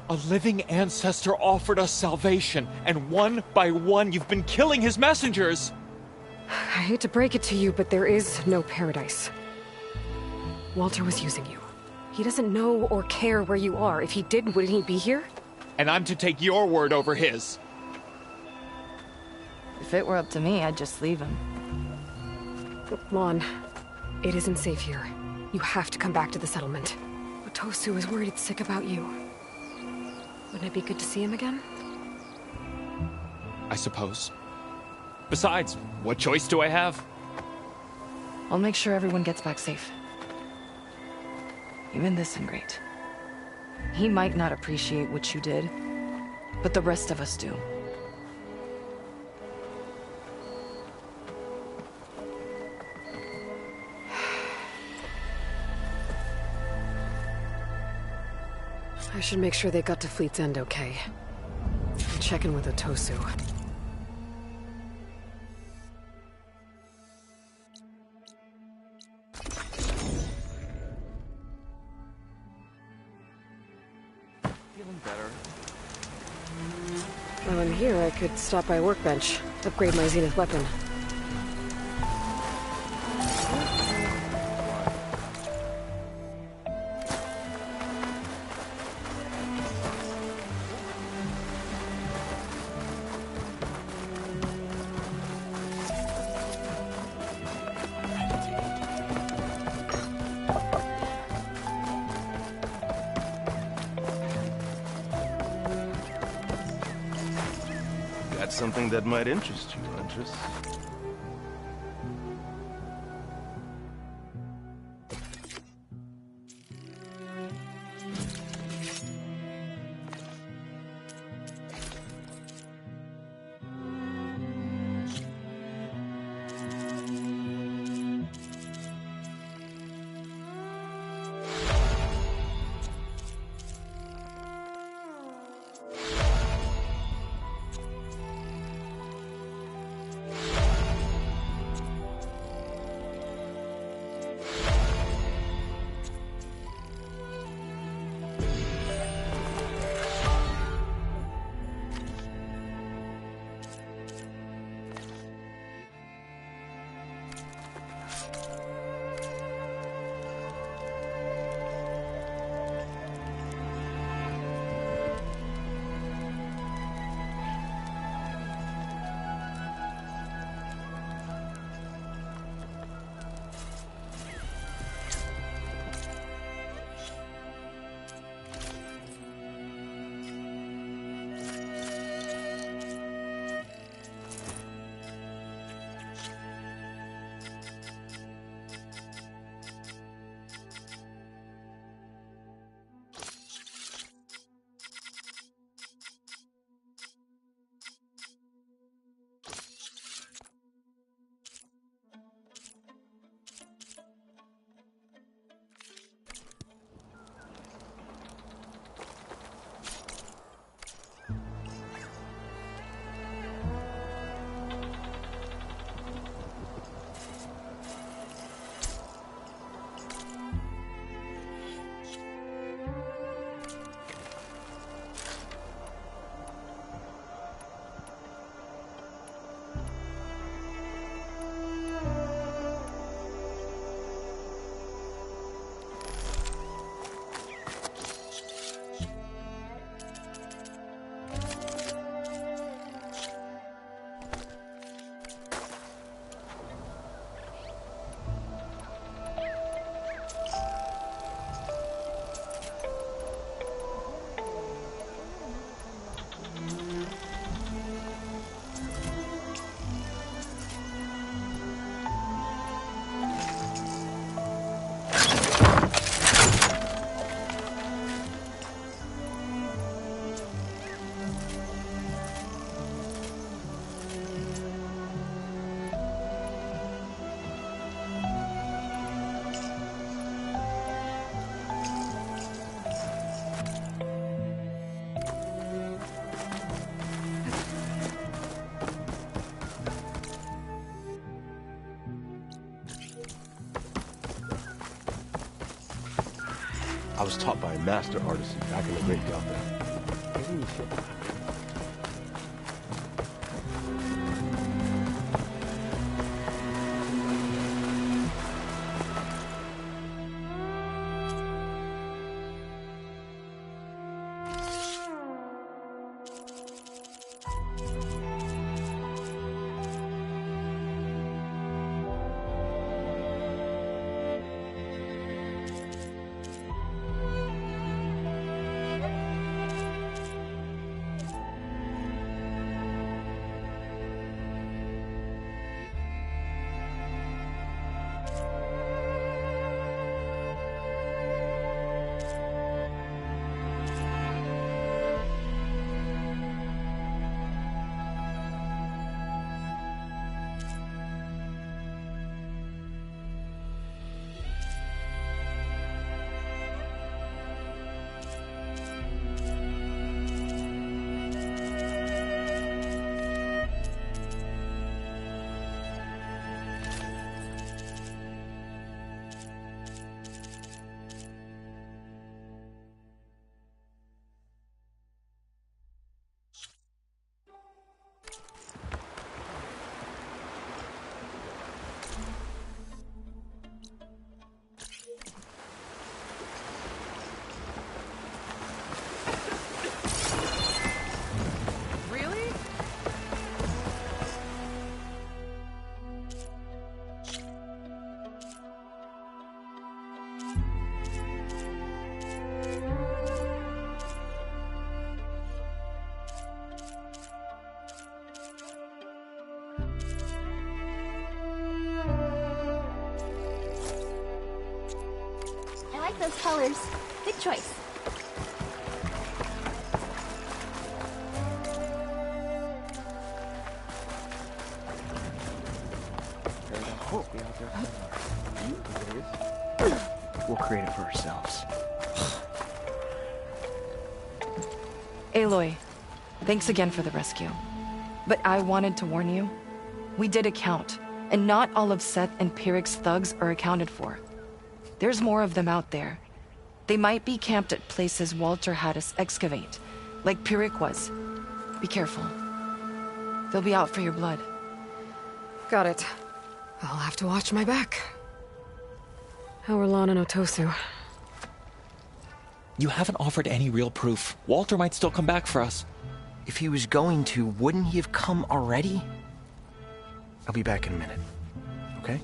A living ancestor offered us salvation, and one by one you've been killing his messengers! I hate to break it to you, but there is no paradise. Walter was using you. He doesn't know or care where you are. If he did, wouldn't he be here? And I'm to take your word over his. If it were up to me, I'd just leave him. Lon, it isn't safe here. You have to come back to the settlement. Otosu is worried sick about you. Wouldn't it be good to see him again? I suppose. Besides, what choice do I have? I'll make sure everyone gets back safe. Even this ingrate. He might not appreciate what you did, but the rest of us do. I should make sure they got to Fleet's End okay. And check in with Otosu. Feeling better. While I'm here, I could stop by Workbench, upgrade my Zenith weapon. Got something that might interest you, Huntress. I was taught by a master artisan back in the Great Delta. I like those colors. Good choice. We'll create it for ourselves. Aloy, thanks again for the rescue. But I wanted to warn you. We did account, and not all of Seth and Pyrrhic's thugs are accounted for. There's more of them out there. They might be camped at places Walter had us excavate, like Pyrrhic was. Be careful. They'll be out for your blood. Got it. I'll have to watch my back. How are Lon and Otosu? You haven't offered any real proof. Walter might still come back for us. If he was going to, wouldn't he have come already? I'll be back in a minute. Okay?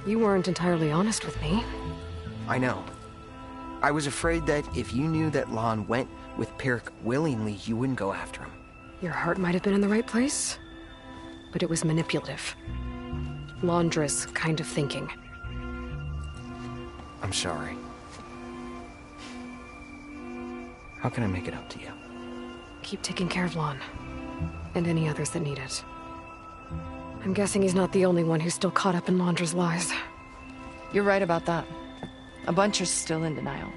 You weren't entirely honest with me. I know. I was afraid that if you knew that Lon went with Pyrrhic willingly, you wouldn't go after him. Your heart might have been in the right place, but it was manipulative. Laundress kind of thinking. I'm sorry. How can I make it up to you? Keep taking care of Lon. And any others that need it. I'm guessing he's not the only one who's still caught up in Laundra's lies. You're right about that. A bunch are still in denial.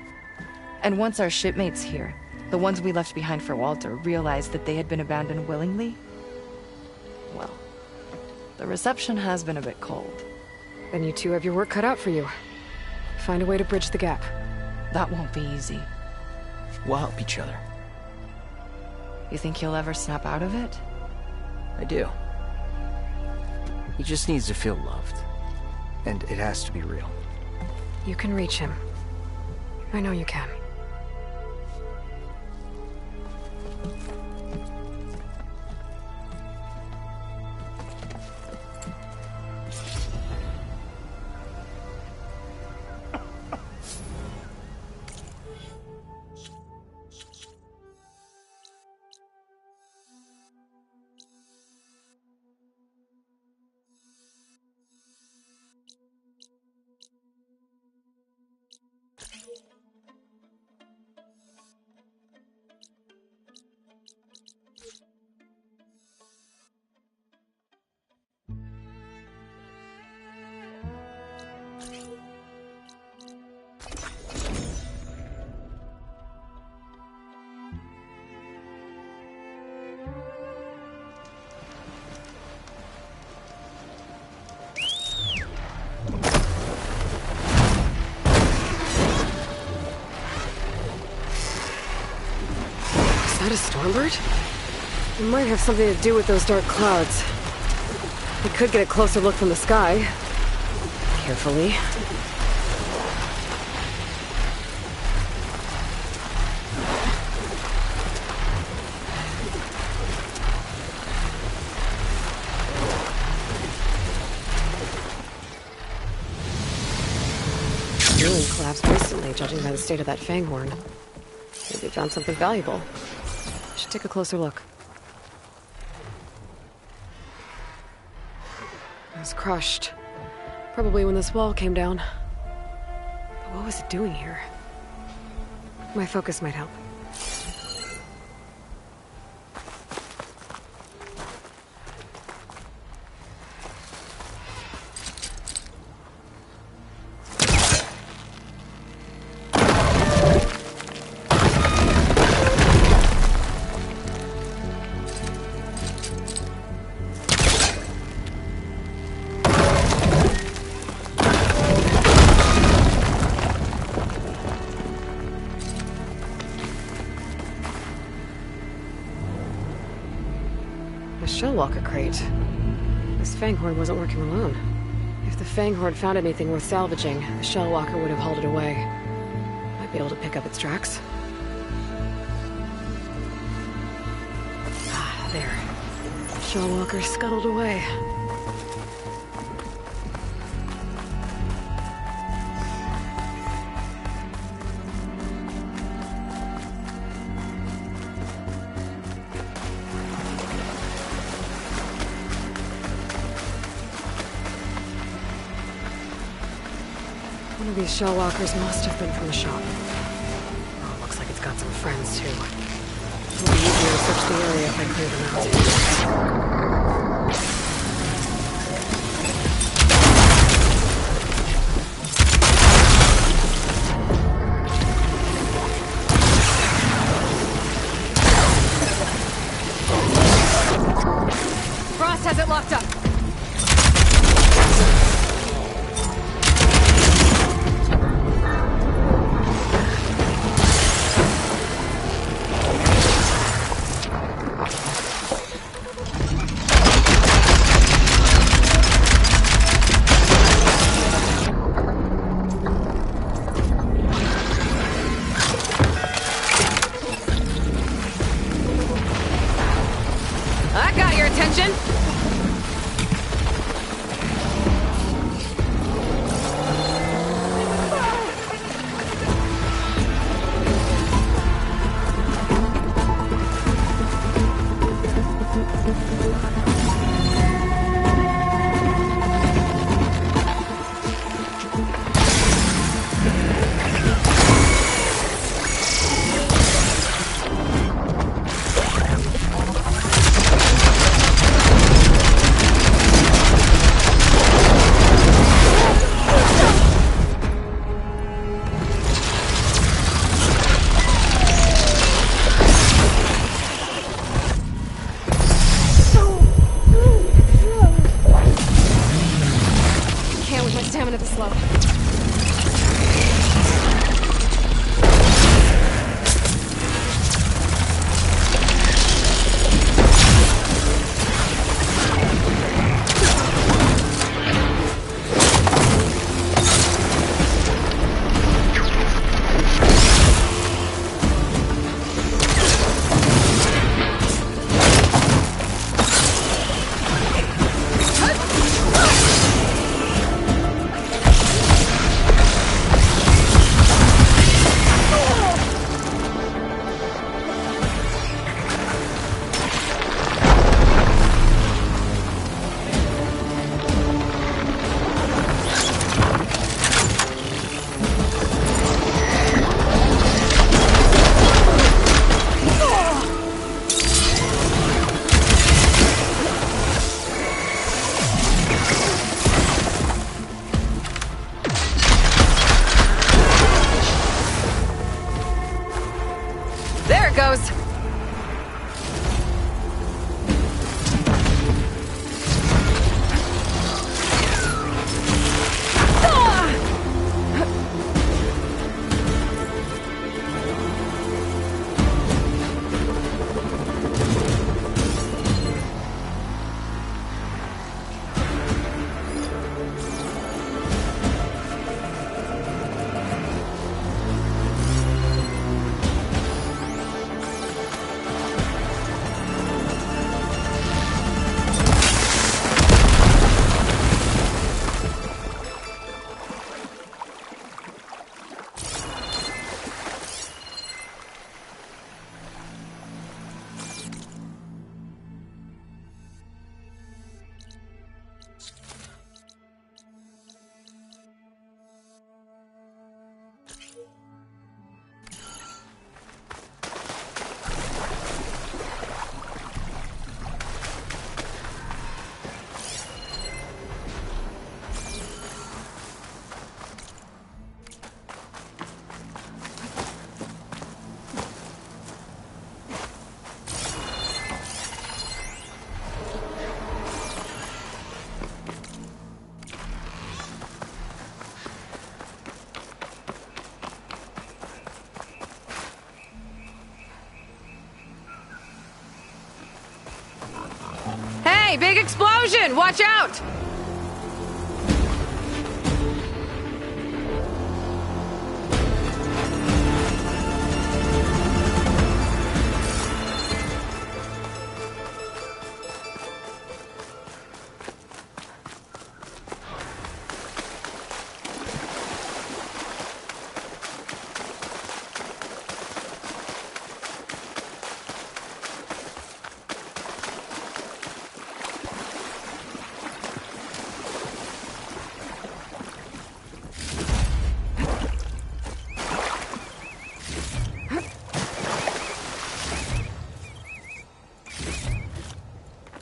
And once our shipmates here, the ones we left behind for Walter, realized that they had been abandoned willingly, well, the reception has been a bit cold. Then you two have your work cut out for you. Find a way to bridge the gap. That won't be easy. We'll help each other. You think he'll ever snap out of it? I do. He just needs to feel loved. And it has to be real. You can reach him. I know you can. that a stormbird? It might have something to do with those dark clouds. We could get a closer look from the sky. Carefully. Ceiling collapsed recently, judging by the state of that fanghorn. Maybe we found something valuable. Should take a closer look. It was crushed. Probably when this wall came down. But what was it doing here? My focus might help. Shellwalker crate. This Fanghorn wasn't working alone. If the Fanghorn found anything worth salvaging, the Shellwalker would have hauled it away. Might be able to pick up its tracks. Ah, there. Shellwalker scuttled away. One of these Shellwalkers must have been from the shop. Oh, looks like it's got some friends, too. It'll be easier to search the area if I clear them out. Frost has it locked up. I got your attention. Stamina this low. Hey, big explosion! Watch out!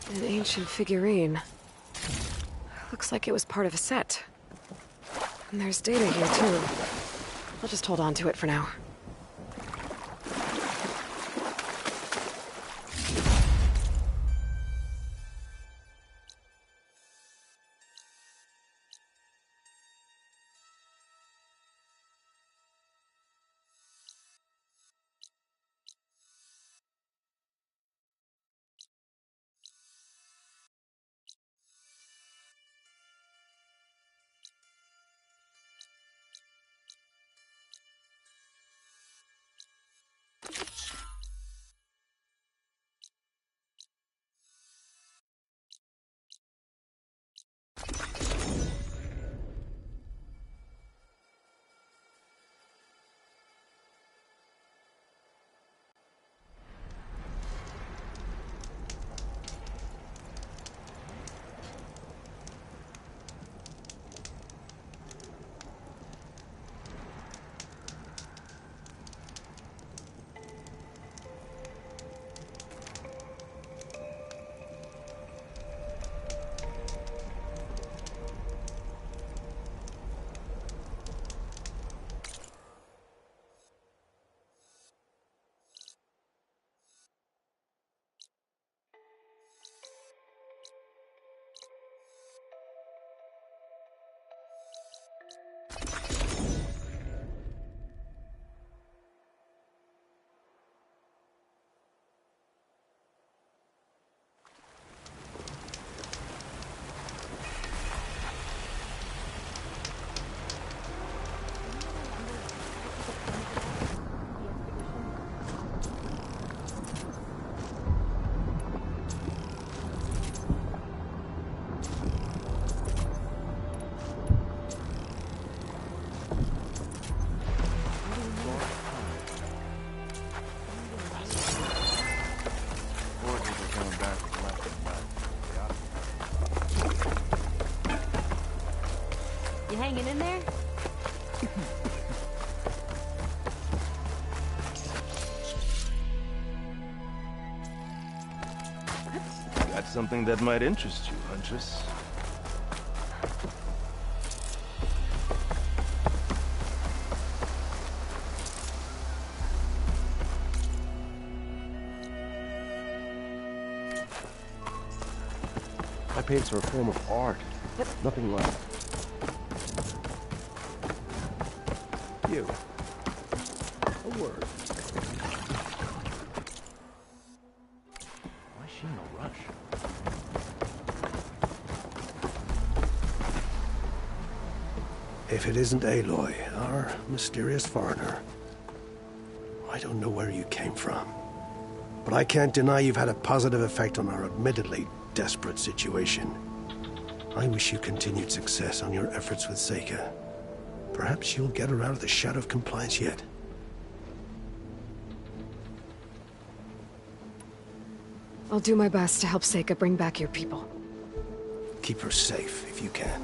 An ancient figurine. Looks like it was part of a set. And there's data here, too. I'll just hold on to it for now. You hanging in there? Got something that might interest you, Huntress. My paints are a form of art. Nothing left. You. A word. Why is she in a rush? If it isn't Aloy, our mysterious foreigner, I don't know where you came from, but I can't deny you've had a positive effect on our admittedly desperate situation. I wish you continued success on your efforts with Seika. Perhaps you'll get her out of the shadow of compliance yet. I'll do my best to help Seika bring back your people. Keep her safe if you can.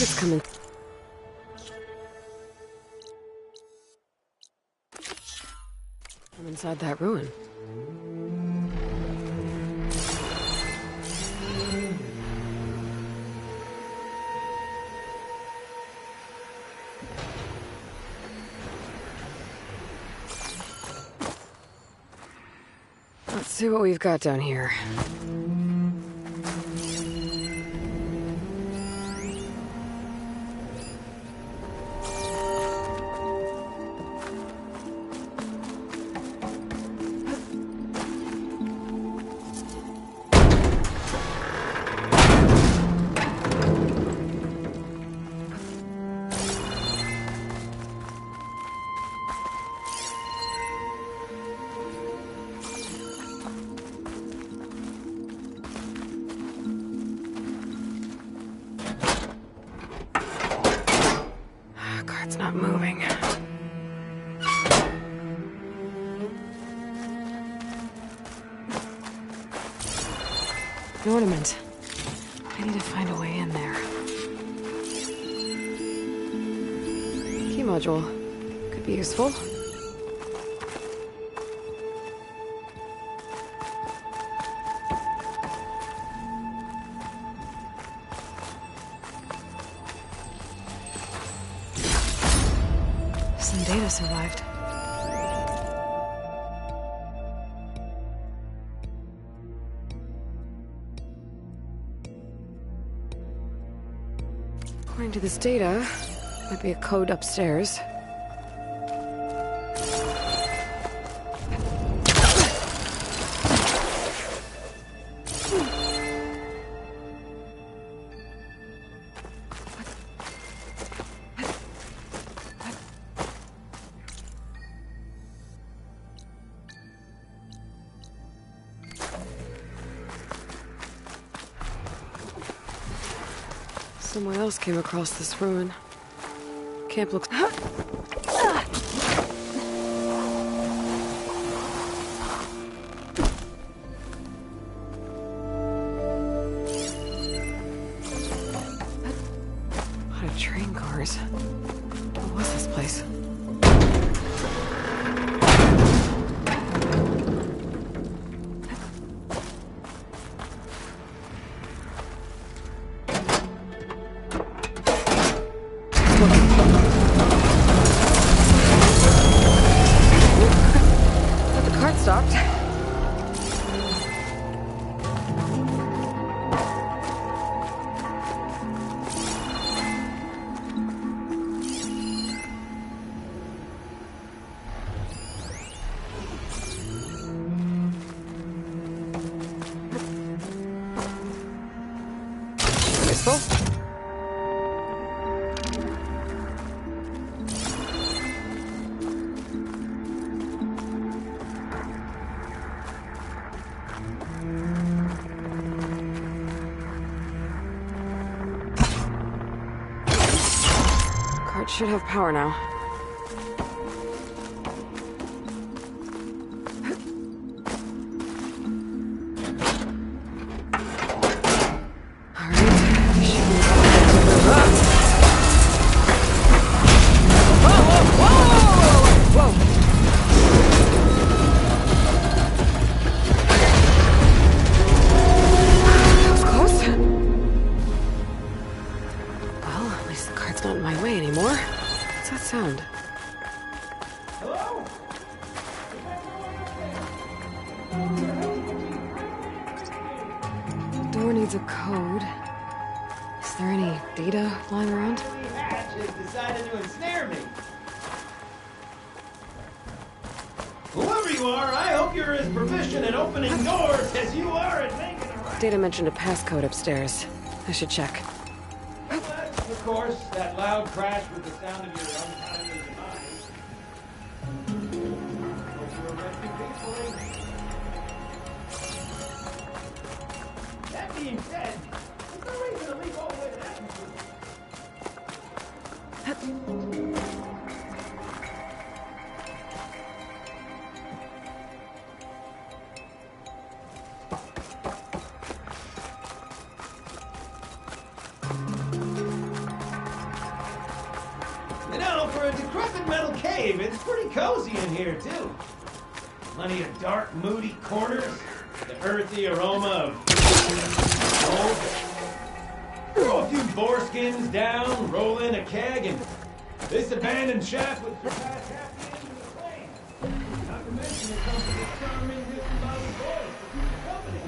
think it's coming. From inside that ruin. Let's see what we've got down here. Cart's not moving. An ornament. I need to find a way in there. Key module. Could be useful. Some data survived. According to this data, might be a code upstairs. Someone else came across this ruin. Camp looks... A lot of train cars. What was this place? Stopped. Useful. Should have power now. Sound. Hello? The door needs a code. Is there any data lying around? Hatch has decided to ensnare me. Whoever you are, I hope you're as proficient at opening doors as you are at making a right. Data mentioned a passcode upstairs. I should check. That's, of course, that loud crash with the sound of your untimely demise. Hope you were resting peacefully. That being said, there's no reason to leave all the way to that conclusion. massive metal cave. It's pretty cozy in here, too. Plenty of dark, moody corners. The earthy aroma of gold. Throw a few boar skins down, roll in a keg, and this abandoned shack would surpass half the end of the plain. Not to mention it comes with a charming disembodied voice to keep you company.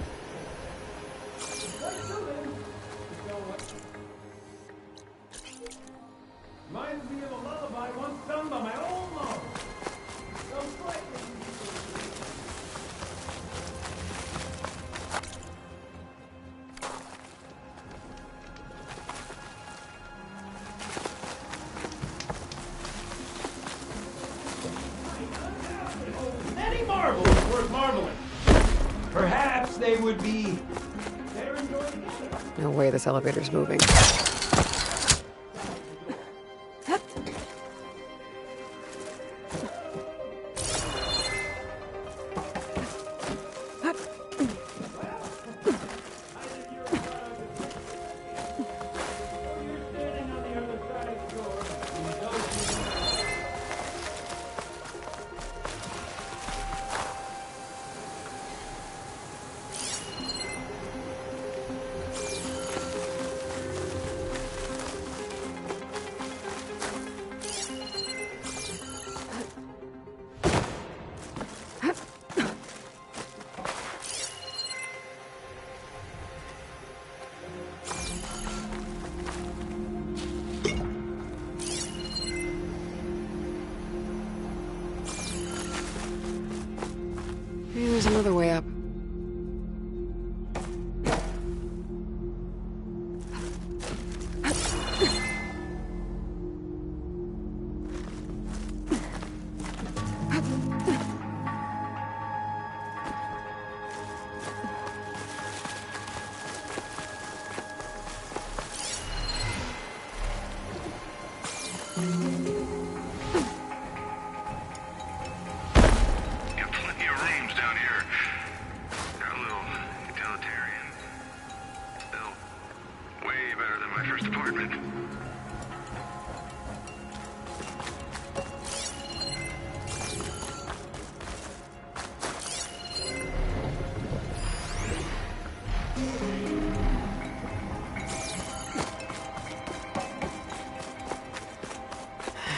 Quite soothing. Reminds me of a lullaby once sung by my old mom. So slightly. Many marbles worth marbling. Perhaps they would be better enjoyed together. No way this elevator's moving. There's another way up.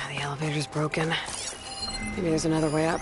The elevator's broken. Maybe there's another way up.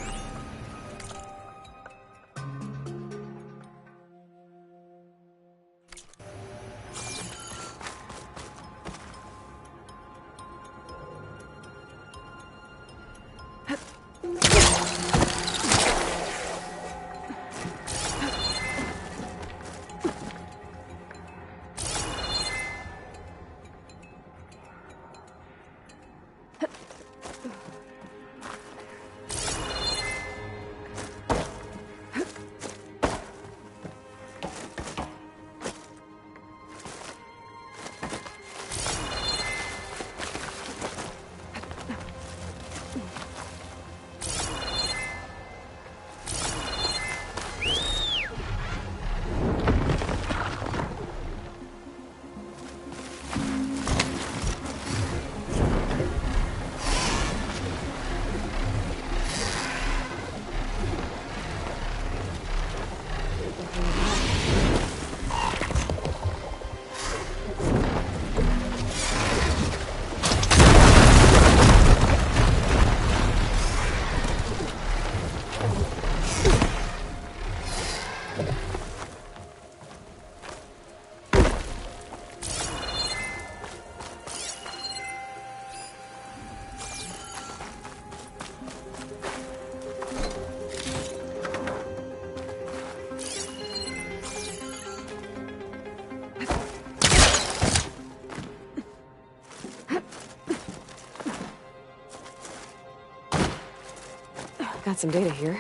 Got some data here.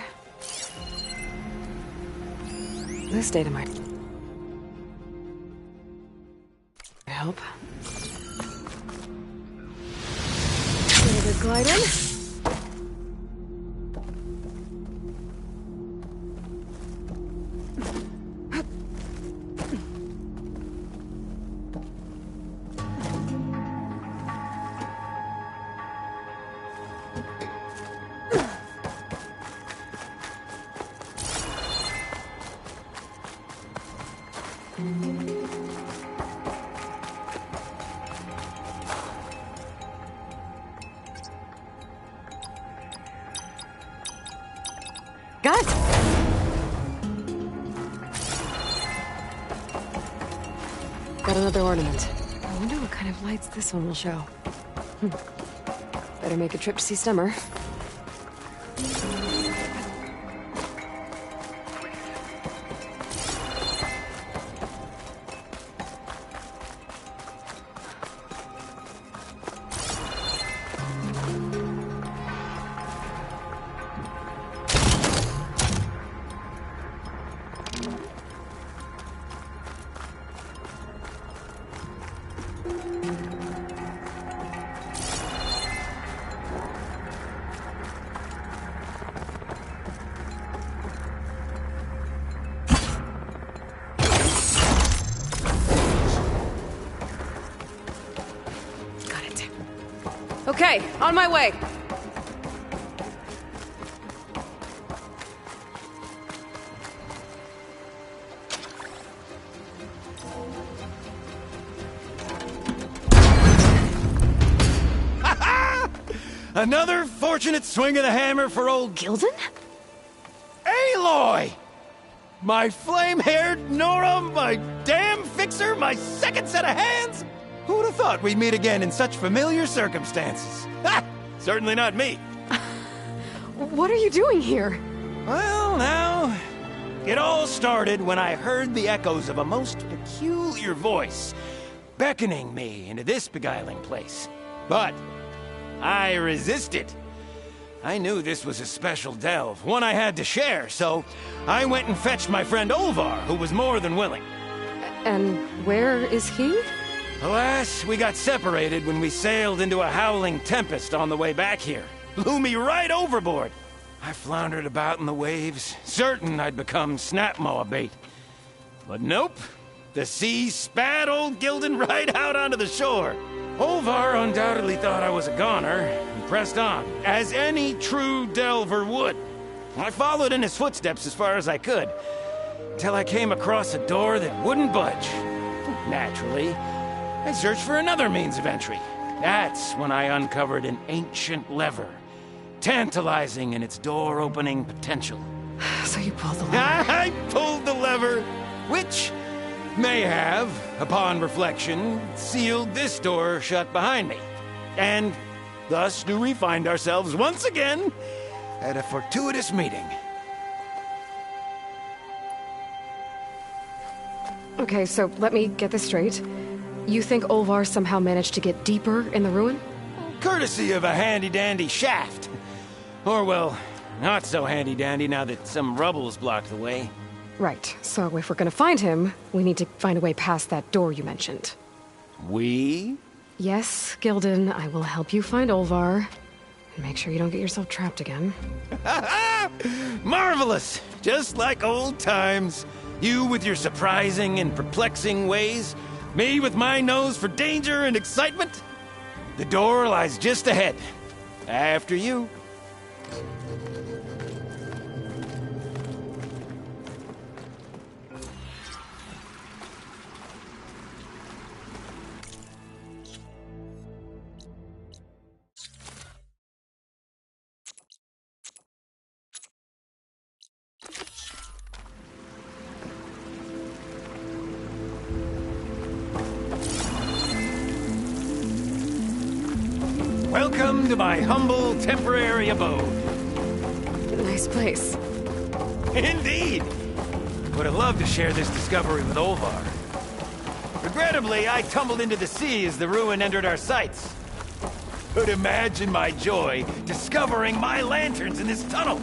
This data might help. Little bit gliding. Guys! Got another ornament. I wonder what kind of lights this one will show. Better make a trip to see Stemmer. Okay, on my way. Another fortunate swing of the hammer for old Gilden? Aloy! My flame-haired Nora, my damn fixer, my second set of hands! Who'd have thought we'd meet again in such familiar circumstances? Ha! Certainly not me. What are you doing here? Well, now, it all started when I heard the echoes of a most peculiar voice beckoning me into this beguiling place. But I resisted. I knew this was a special delve, one I had to share, so I went and fetched my friend Olvar, who was more than willing. And where is he? Alas, we got separated when we sailed into a howling tempest on the way back here. Blew me right overboard. I floundered about in the waves, certain I'd become snapmaw bait. But nope, the sea spat old Gilden right out onto the shore. Olvar undoubtedly thought I was a goner, and pressed on, as any true delver would. I followed in his footsteps as far as I could, till I came across a door that wouldn't budge. Naturally, I searched for another means of entry. That's when I uncovered an ancient lever, tantalizing in its door-opening potential. So you pulled the lever? I pulled the lever, which may have, upon reflection, sealed this door shut behind me. And thus do we find ourselves once again at a fortuitous meeting. Okay, so let me get this straight. You think Olvar somehow managed to get deeper in the ruin? Courtesy of a handy-dandy shaft. Or, well, not so handy-dandy now that some rubble's blocked the way. Right, so if we're gonna find him, we need to find a way past that door you mentioned. We? Yes, Gilden, I will help you find Olvar. And make sure you don't get yourself trapped again. Marvelous! Just like old times. You with your surprising and perplexing ways. Me with my nose for danger and excitement. The door lies just ahead. After you. Welcome to my humble, temporary abode. Nice place. Indeed! Would have loved to share this discovery with Olvar. Regrettably, I tumbled into the sea as the ruin entered our sights. Could imagine my joy discovering my lanterns in this tunnel.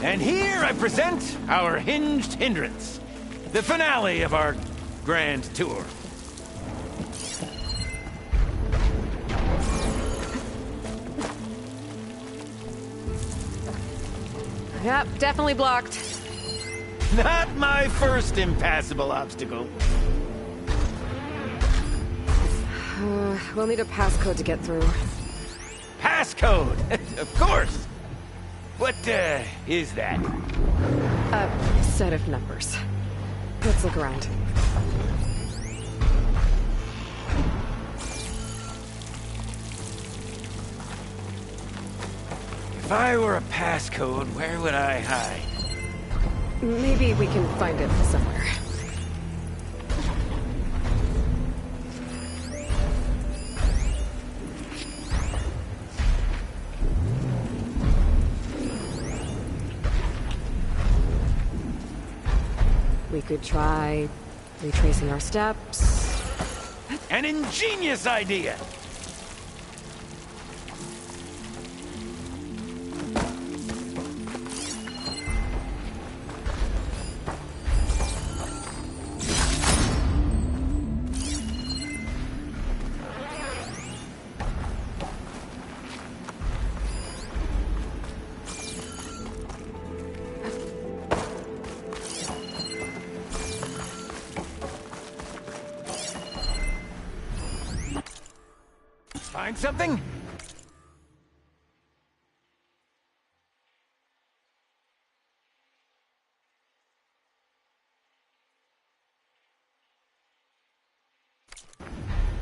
And here I present our hinged hindrance, the finale of our grand tour. Yep, definitely blocked. Not my first impassable obstacle. We'll need a passcode to get through. Passcode! Of course! What, is that? A set of numbers. Let's look around. If I were a passcode, where would I hide? Maybe we can find it somewhere. We could try retracing our steps. An ingenious idea! Find something?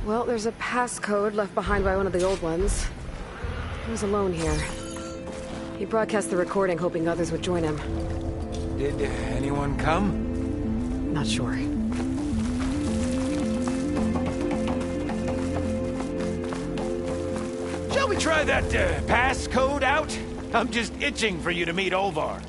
Well, there's a passcode left behind by one of the old ones. He was alone here. He broadcast the recording, hoping others would join him. Did anyone come? Not sure. Shall we try that passcode out? I'm just itching for you to meet Olvar.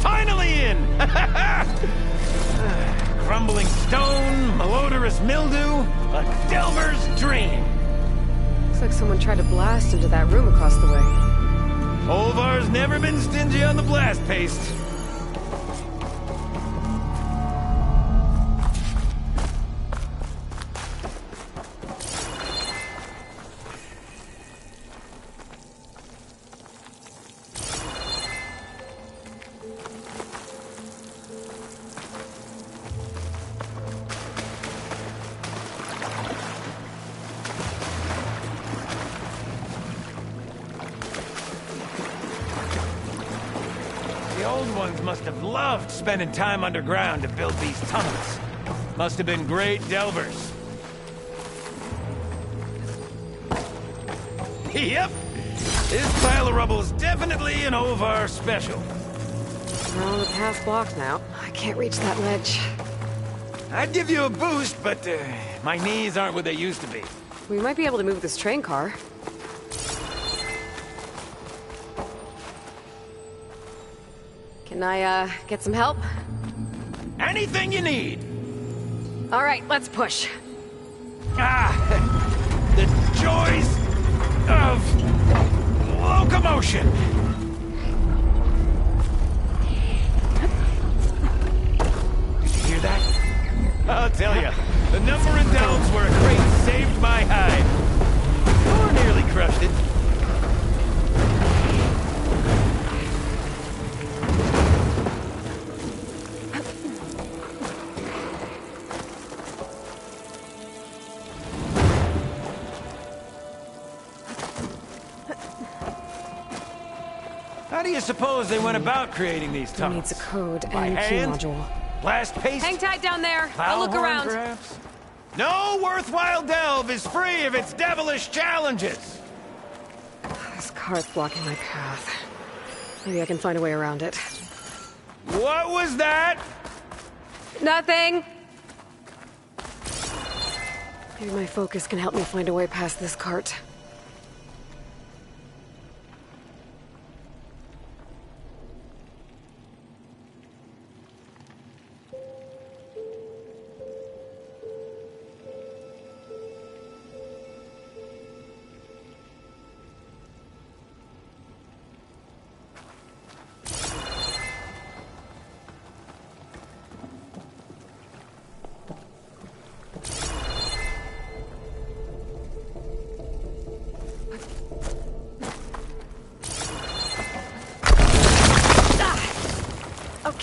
Finally in! Crumbling stone, malodorous mildew, a delver's dream. Looks like someone tried to blast into that room across the way. Olvar's never been stingy on the blast paste. The old ones must have loved spending time underground to build these tunnels. Must have been great delvers. Yep! This pile of rubble is definitely an Olvar special. We're on the path blocked now. I can't reach that ledge. I'd give you a boost, but my knees aren't what they used to be. We might be able to move this train car. Can I, get some help? Anything you need! All right, let's push. Ah! The joys of locomotion! Did you hear that? I'll tell you, the number of delves where a crate saved my hide. Or nearly crushed it. How do you suppose they went about creating these Who tunnels? needs a code By and a key hand? module? Blast paste? Hang tight down there. I'll look Foul horn, around. perhaps? No worthwhile delve is free of its devilish challenges. This car's blocking my path. Maybe I can find a way around it. What was that? Nothing. Maybe my focus can help me find a way past this cart.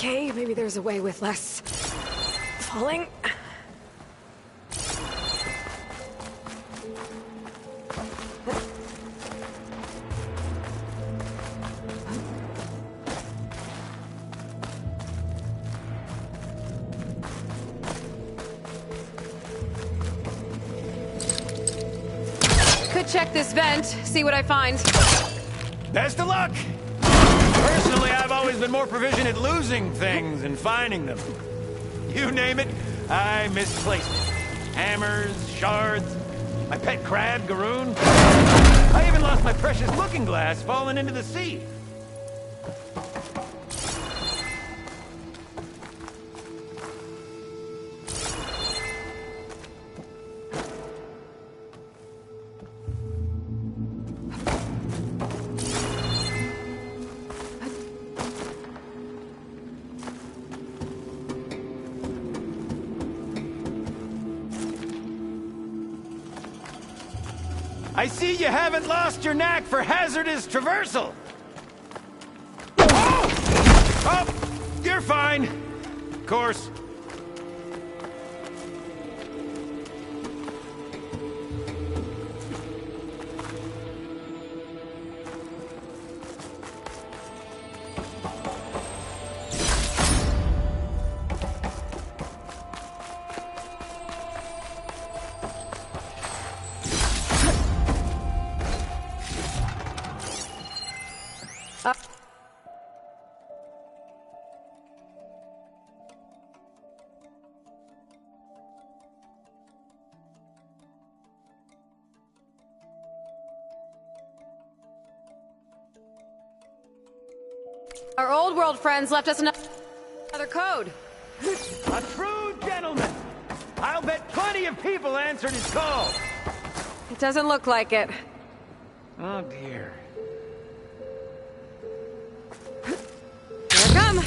Okay, maybe there's a way with less falling. Could check this vent, see what I find. Best of luck! Personally, I've always been more proficient at losing things than finding them. You name it, I misplaced it. Hammers, shards, my pet crab, Garoon. I even lost my precious looking glass falling into the sea. I see you haven't lost your knack for hazardous traversal. Oh! Oh, you're fine. Of course. Our old world friends left us another code. A true gentleman. I'll bet plenty of people answered his call. It doesn't look like it. Oh dear. Here I come.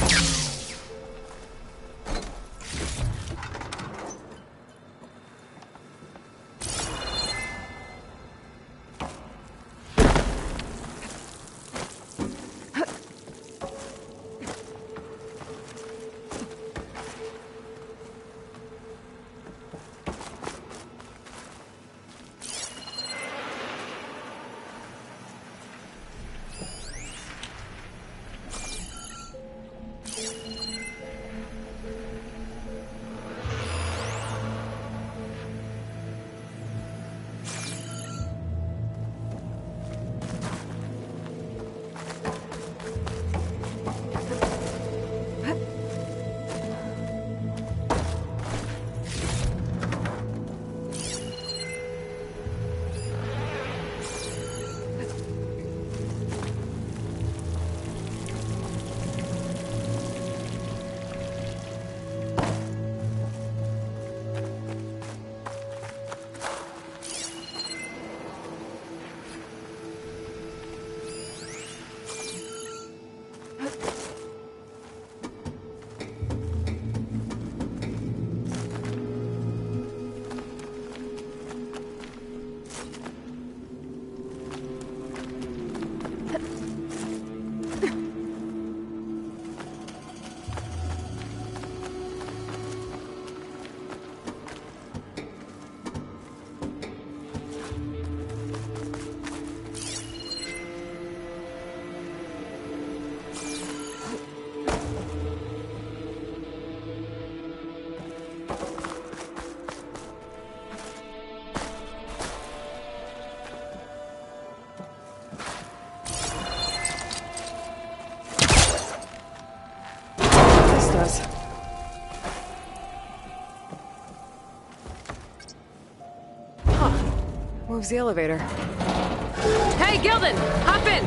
Moves the elevator. Hey, Gildan! Hop in!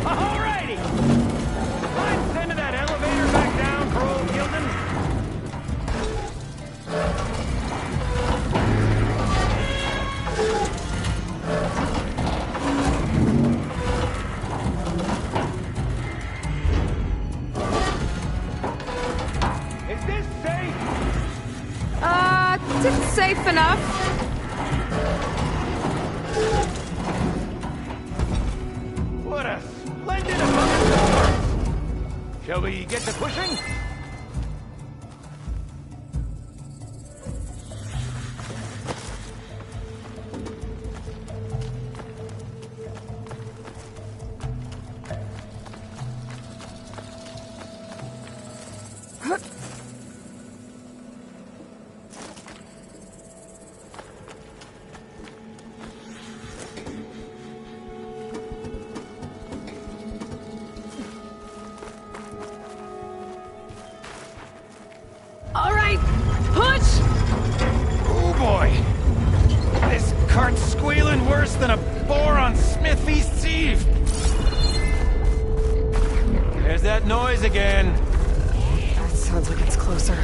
Alrighty! I'm sending that elevator back down for old Gildan. Is this safe? It's safe enough. Shall we get to pushing? All right, push! Oh boy! This cart's squealing worse than a boar on Smith East's Eve! There's that noise again. That sounds like it's closer.